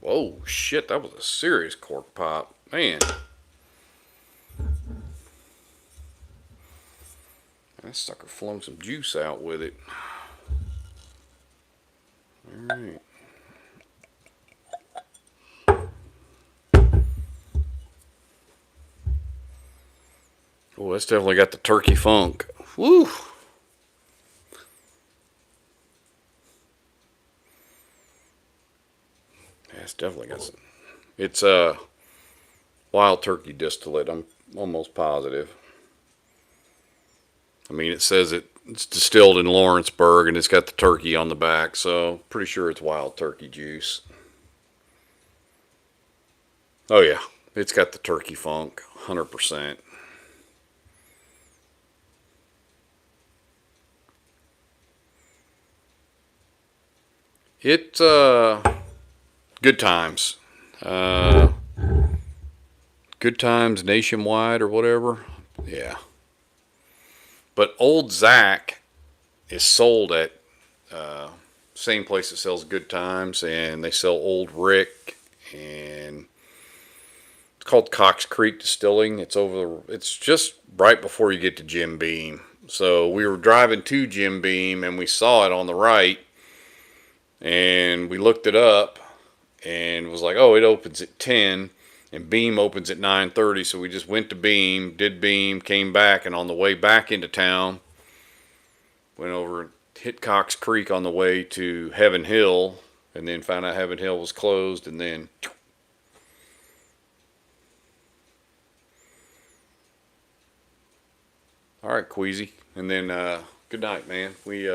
Whoa, shit, that was a serious cork pop. Man. That sucker flung some juice out with it. Alright. Oh, that's definitely got the turkey funk. Woo! Yeah, it's definitely got some. It's wild turkey distillate, I'm almost positive. I mean, it says it's distilled in Lawrenceburg and it's got the turkey on the back, so pretty sure it's wild turkey juice. Oh yeah, it's got the turkey funk, 100%. It's good times. Good times nationwide or whatever. Yeah. But Old Zach is sold at same place that sells Good Times, and they sell Old Rick, and it's called Cox Creek Distilling. It's just right before you get to Jim Beam. So we were driving to Jim Beam, and we saw it on the right, and we looked it up, and was like, oh, it opens at 10. And Beam opens at 9:30, so we just went to Beam, did Beam, came back, and on the way back into town, went over, hit Cox Creek on the way to Heaven Hill, and then found out Heaven Hill was closed, and then all right, Queasy, and then good night, man. We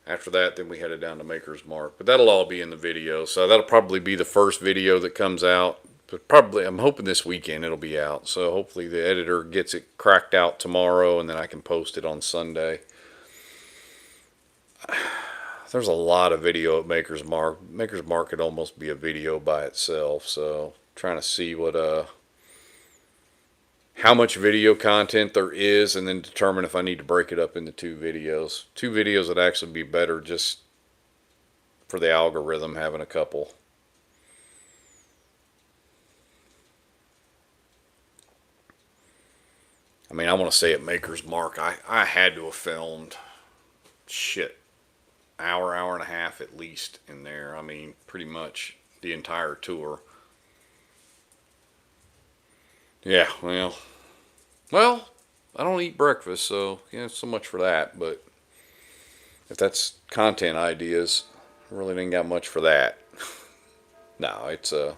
after that, then we headed down to Maker's Mark. But that'll all be in the video. So that'll probably be the first video that comes out. But probably, I'm hoping this weekend it'll be out. So hopefully the editor gets it cracked out tomorrow, and then I can post it on Sunday. There's a lot of video at Maker's Mark. Maker's Mark could almost be a video by itself. So trying to see what how much video content there is, and then determine if I need to break it up into two videos. Two videos would actually be better just for the algorithm having a couple. I mean, I want to say at Maker's Mark, I had to have filmed shit, hour and a half at least in there. I mean, pretty much the entire tour. Yeah, well, I don't eat breakfast, so yeah, so much for that. But if that's content ideas, I really didn't got much for that. No, it's okay.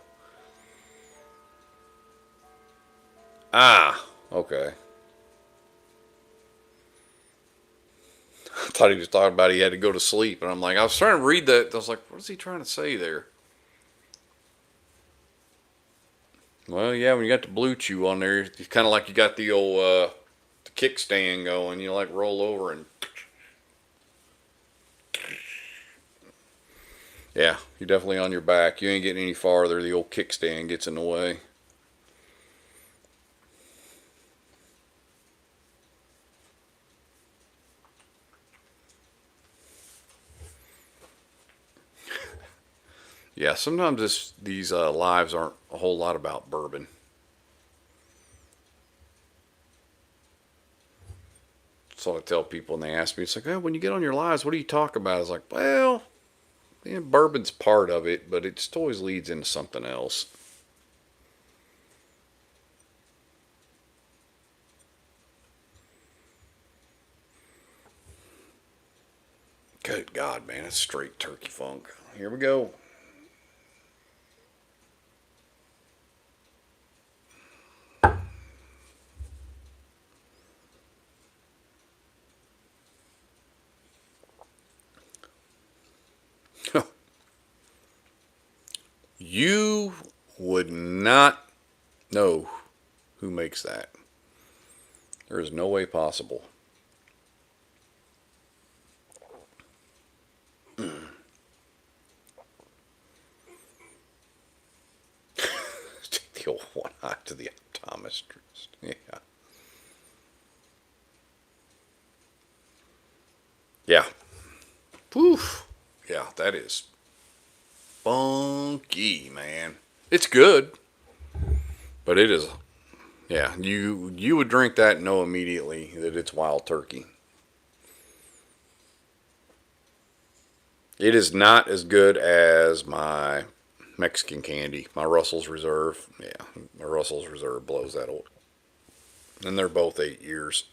I thought he was talking about he had to go to sleep, and I'm like, I was trying to read that. I was like, what is he trying to say there? Well, yeah, when you got the Blue Chew on there, it's kind of like you got the old the kickstand going. You like roll over and yeah, you're definitely on your back. You ain't getting any farther. The old kickstand gets in the way. Yeah, sometimes these lives aren't a whole lot about bourbon. So I tell people, and they ask me, it's like, oh, when you get on your lives, what do you talk about? It's like, well, yeah, bourbon's part of it, but it just always leads into something else. Good God, man, it's straight turkey funk. Here we go. You would not know who makes that. There is no way possible. Take the old one eye to the optometrist. Yeah. Yeah. Poof. Yeah, that is funky, man. It's good, but it is. Yeah, you would drink that and know immediately that it's wild turkey. It is not as good as my Mexican candy, my Russell's Reserve. Yeah, my Russell's Reserve blows that old. And they're both 8 years.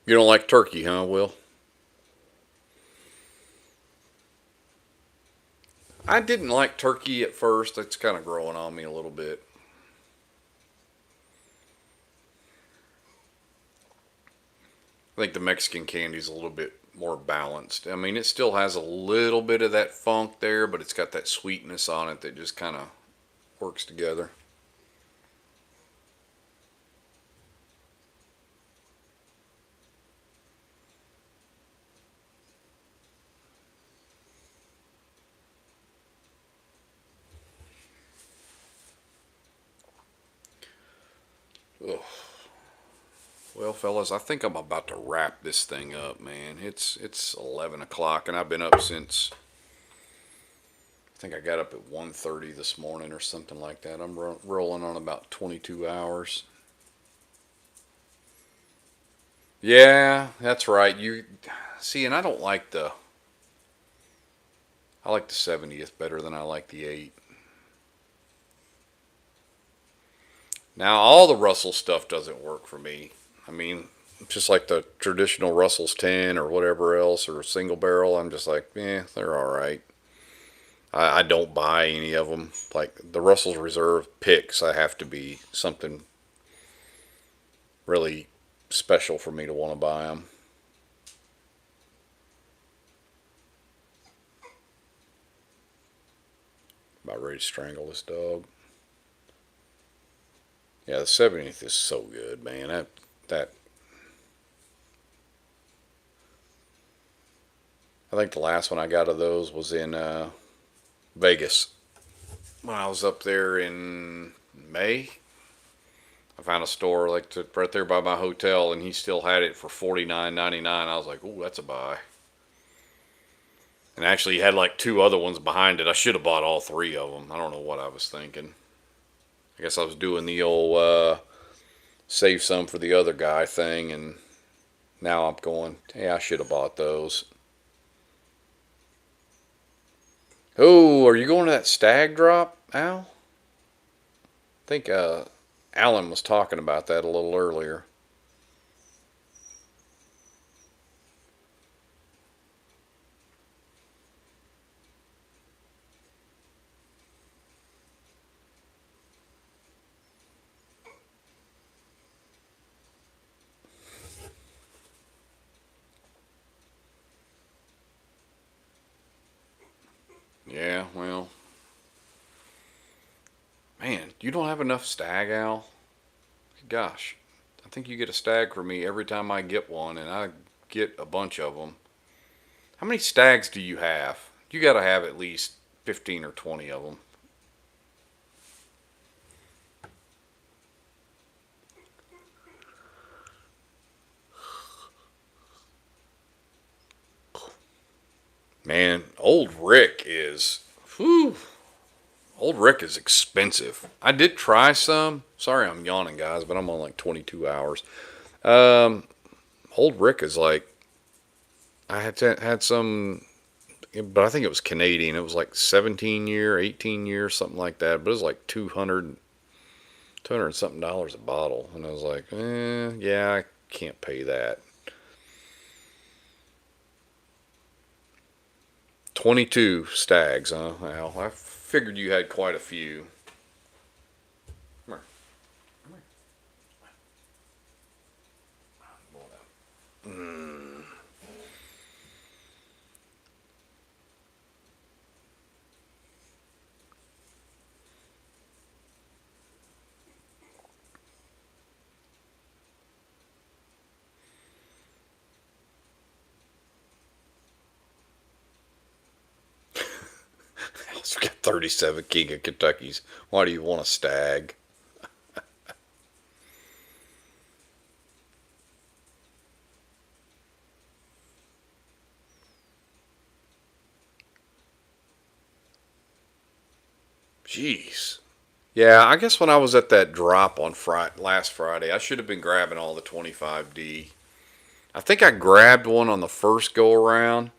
You don't like turkey, huh, Will? I didn't like turkey at first. It's kind of growing on me a little bit. I think the Mexican candy's a little bit more balanced. I mean, it still has a little bit of that funk there, but it's got that sweetness on it that just kind of works together. Ugh. Well, fellas, I think I'm about to wrap this thing up, man. It's 11 o'clock, and I've been up since I think I got up at 1:30 this morning or something like that. I'm rolling on about 22 hours. Yeah, that's right. You see, and I don't like I like the 70th better than I like the 8. Now, all the Russell stuff doesn't work for me. I mean, just like the traditional Russell's 10 or whatever else or single barrel, I'm just like, they're all right. I don't buy any of them. Like the Russell's Reserve picks, I have to be something really special for me to want to buy them. About ready to strangle this dog. Yeah, the 70th is so good, man. That I think the last one I got of those was in Vegas. When I was up there in May, I found a store like right there by my hotel, and he still had it for $49.99. I was like, "Ooh, that's a buy." And actually, he had like two other ones behind it. I should have bought all three of them. I don't know what I was thinking. I guess I was doing the old save some for the other guy thing, and now I'm going, hey, I should have bought those. Oh, are you going to that stag drop, Al? I think Alan was talking about that a little earlier. Yeah, well, man, you don't have enough stag, Al? Gosh, I think you get a stag for me every time I get one, and I get a bunch of them. How many stags do you have? You got to have at least 15 or 20 of them. Man, old Rick is, whew, old Rick is expensive. I did try some. Sorry I'm yawning, guys, but I'm on like 22 hours. Um, Old Rick is like, I had some, but I think it was Canadian. It was like 17 year, 18 years, something like that. But it was like 200 something dollars a bottle. And I was like, yeah, I can't pay that. 22 stags, huh? Well, I figured you had quite a few. Come here. Come here. Mm. We've got 37 King of Kentuckies. Why do you want a stag? Jeez. Yeah, I guess when I was at that drop on last Friday, I should have been grabbing all the 25D. I think I grabbed one on the first go around,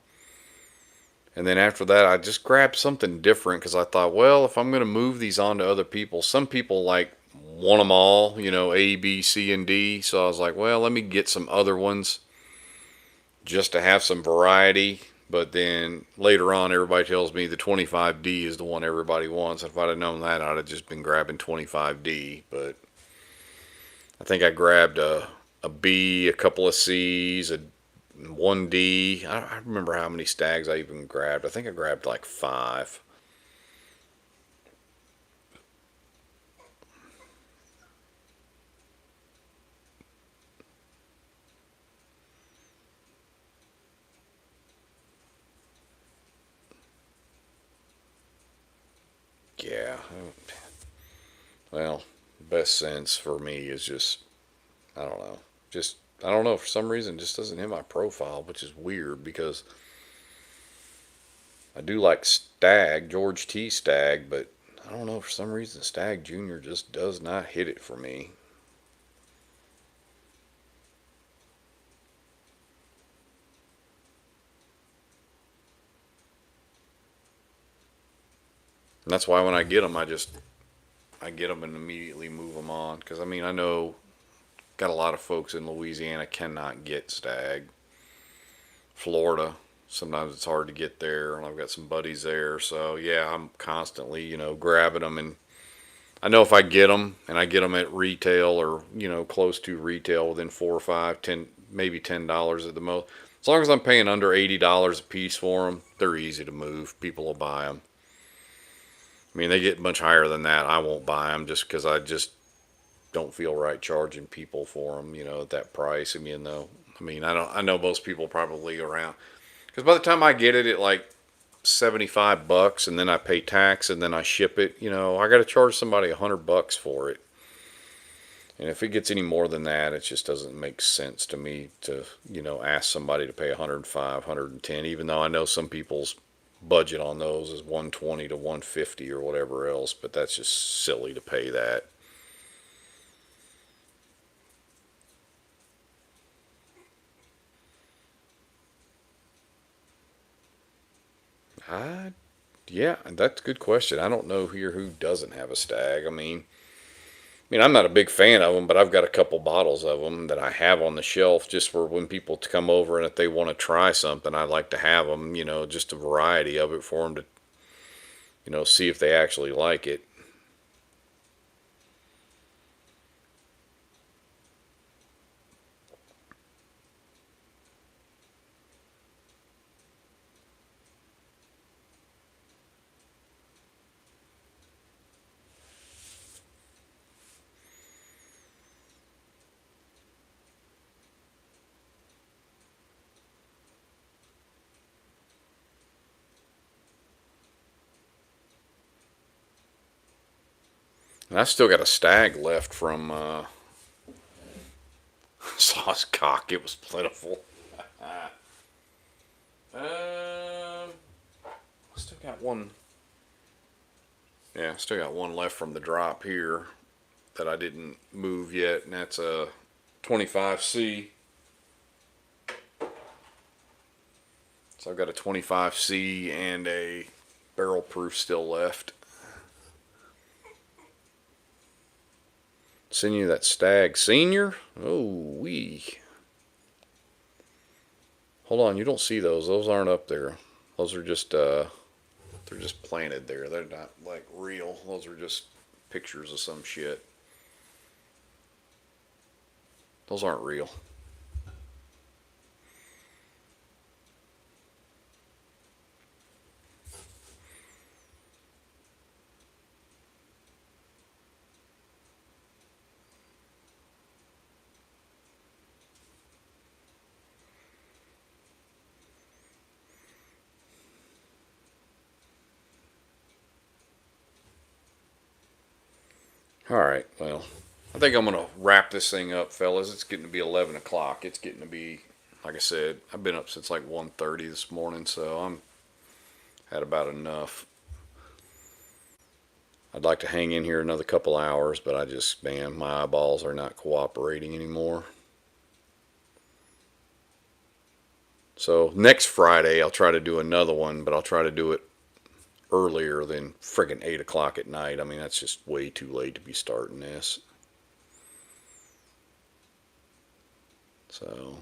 and then after that, I just grabbed something different because I thought, well, if I'm going to move these on to other people, some people like want them all, A, B, C, and D. So I was like, well, let me get some other ones just to have some variety. But then later on, everybody tells me the 25D is the one everybody wants. If I'd have known that, I'd have just been grabbing 25D. But I think I grabbed a B, a couple of C's, a 1D. I don't remember how many stags I even grabbed. I think I grabbed like five. Yeah. Well, best sense for me is just, I don't know. Just, I don't know. For some reason, it just doesn't hit my profile, which is weird because I do like Stag, George T. Stag, but I don't know. For some reason, Stag Jr. just does not hit it for me. And that's why when I get them, I get them and immediately move them on. Because I mean, I know got a lot of folks in Louisiana cannot get stag. Florida, sometimes it's hard to get there, and I've got some buddies there. So yeah, I'm constantly, grabbing them, and I know if I get them and I get them at retail or close to retail within 4 or 5, 10, maybe $10 at the most. As long as I'm paying under $80 a piece for them, they're easy to move. People will buy them. I mean, they get much higher than that. I won't buy them just because I just don't feel right charging people for them, at that price. I mean, I don't. I know most people probably around because by the time I get it at like $75 and then I pay tax and then I ship it, I got to charge somebody $100 for it. And if it gets any more than that, it just doesn't make sense to me to, ask somebody to pay 105, 110, even though I know some people's budget on those is 120 to 150 or whatever else, but that's just silly to pay that. I, yeah, that's a good question. I don't know here who doesn't have a stag. I'm not a big fan of them, but I've got a couple bottles of them that I have on the shelf just for when people come over and if they want to try something, I like to have them, just a variety of it for them to, see if they actually like it. And I still got a stag left from saw his cock. It was plentiful. I still got one. Yeah, I still got one left from the drop here that I didn't move yet, and that's a 25C. So I've got a 25C and a barrel proof still left. Send you that stag senior. Oh wee. Hold on, you don't see those. Those aren't up there. Those are just they're just planted there. They're not like real. Those are just pictures of some shit. Those aren't real. All right, well, I think I'm going to wrap this thing up, fellas. It's getting to be 11 o'clock. It's getting to be, like I said, I've been up since like 1:30 this morning, so I'm had about enough. I'd like to hang in here another couple hours, but man, my eyeballs are not cooperating anymore. So next Friday, I'll try to do another one, but I'll try to do it earlier than friggin' 8 o'clock at night. That's just way too late to be starting this. So,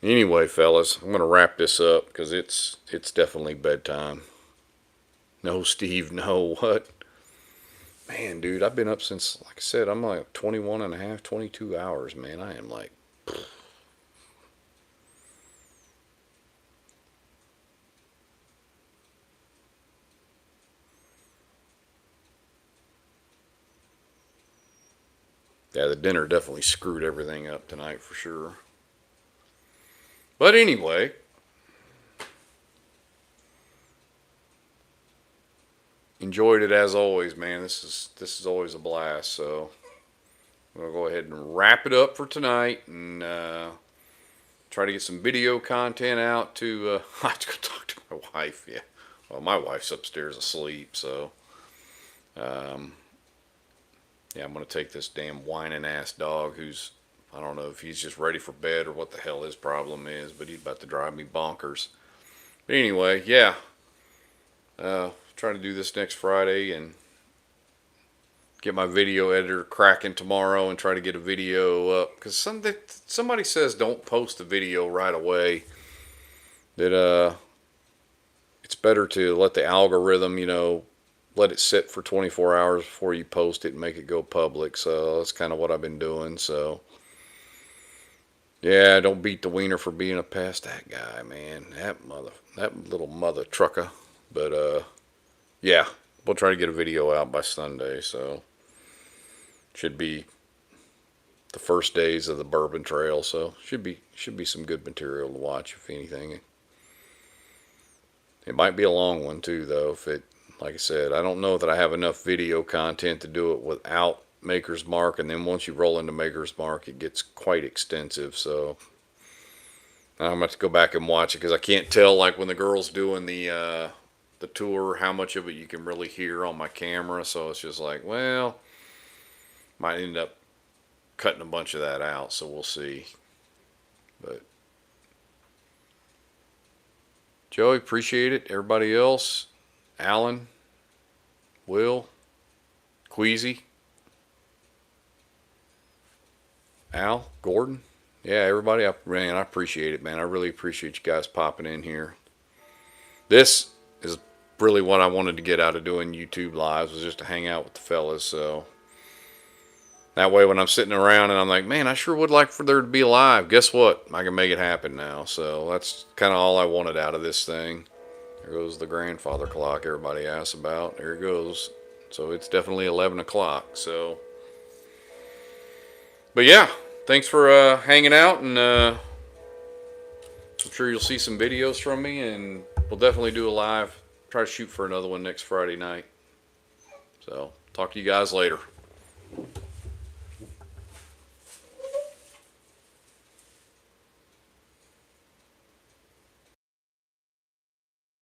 anyway, fellas, I'm gonna wrap this up because it's definitely bedtime. No, Steve, no, what? Man, dude, I've been up since, like I said, I'm like 21 and a half, 22 hours, man. I am like, yeah, the dinner definitely screwed everything up tonight for sure. But anyway, enjoyed it as always, man. This is always a blast. So we'll go ahead and wrap it up for tonight and try to get some video content out to. I have to go talk to my wife. Yeah, well, my wife's upstairs asleep, so yeah, I'm gonna take this damn whining ass dog who's. I don't know if he's just ready for bed or what the hell his problem is, but he's about to drive me bonkers. But anyway, yeah, trying to do this next Friday and get my video editor cracking tomorrow and try to get a video up. Because somebody says don't post the video right away. That it's better to let the algorithm, let it sit for 24 hours before you post it and make it go public. So that's kind of what I've been doing. So yeah, don't beat the wiener for being a pest. That guy, man, that little mother trucker. But yeah, we'll try to get a video out by Sunday. So should be the first days of the Bourbon Trail. So should be some good material to watch if anything. It might be a long one too, though. If it, like I said, I don't know that I have enough video content to do it without Maker's Mark, and then once you roll into Maker's Mark, it gets quite extensive. So I'm gonna have to go back and watch it because I can't tell, like when the girl's doing the tour, how much of it you can really hear on my camera. So it's just like, well, might end up cutting a bunch of that out. So we'll see. But Joey, appreciate it. Everybody else, Alan, Will, Queasy, Al, Gordon. Yeah, everybody, man, I appreciate it, man. I really appreciate you guys popping in here. This is really what I wanted to get out of doing YouTube lives, was just to hang out with the fellas. So that way when I'm sitting around and I'm like, man, I sure would like for there to be a live. Guess what? I can make it happen now. So that's kind of all I wanted out of this thing. There goes the grandfather clock everybody asks about. There it goes. So it's definitely 11 o'clock. So, but yeah, thanks for hanging out, and I'm sure you'll see some videos from me, and we'll definitely do a live. Try to shoot for another one next Friday night. So talk to you guys later.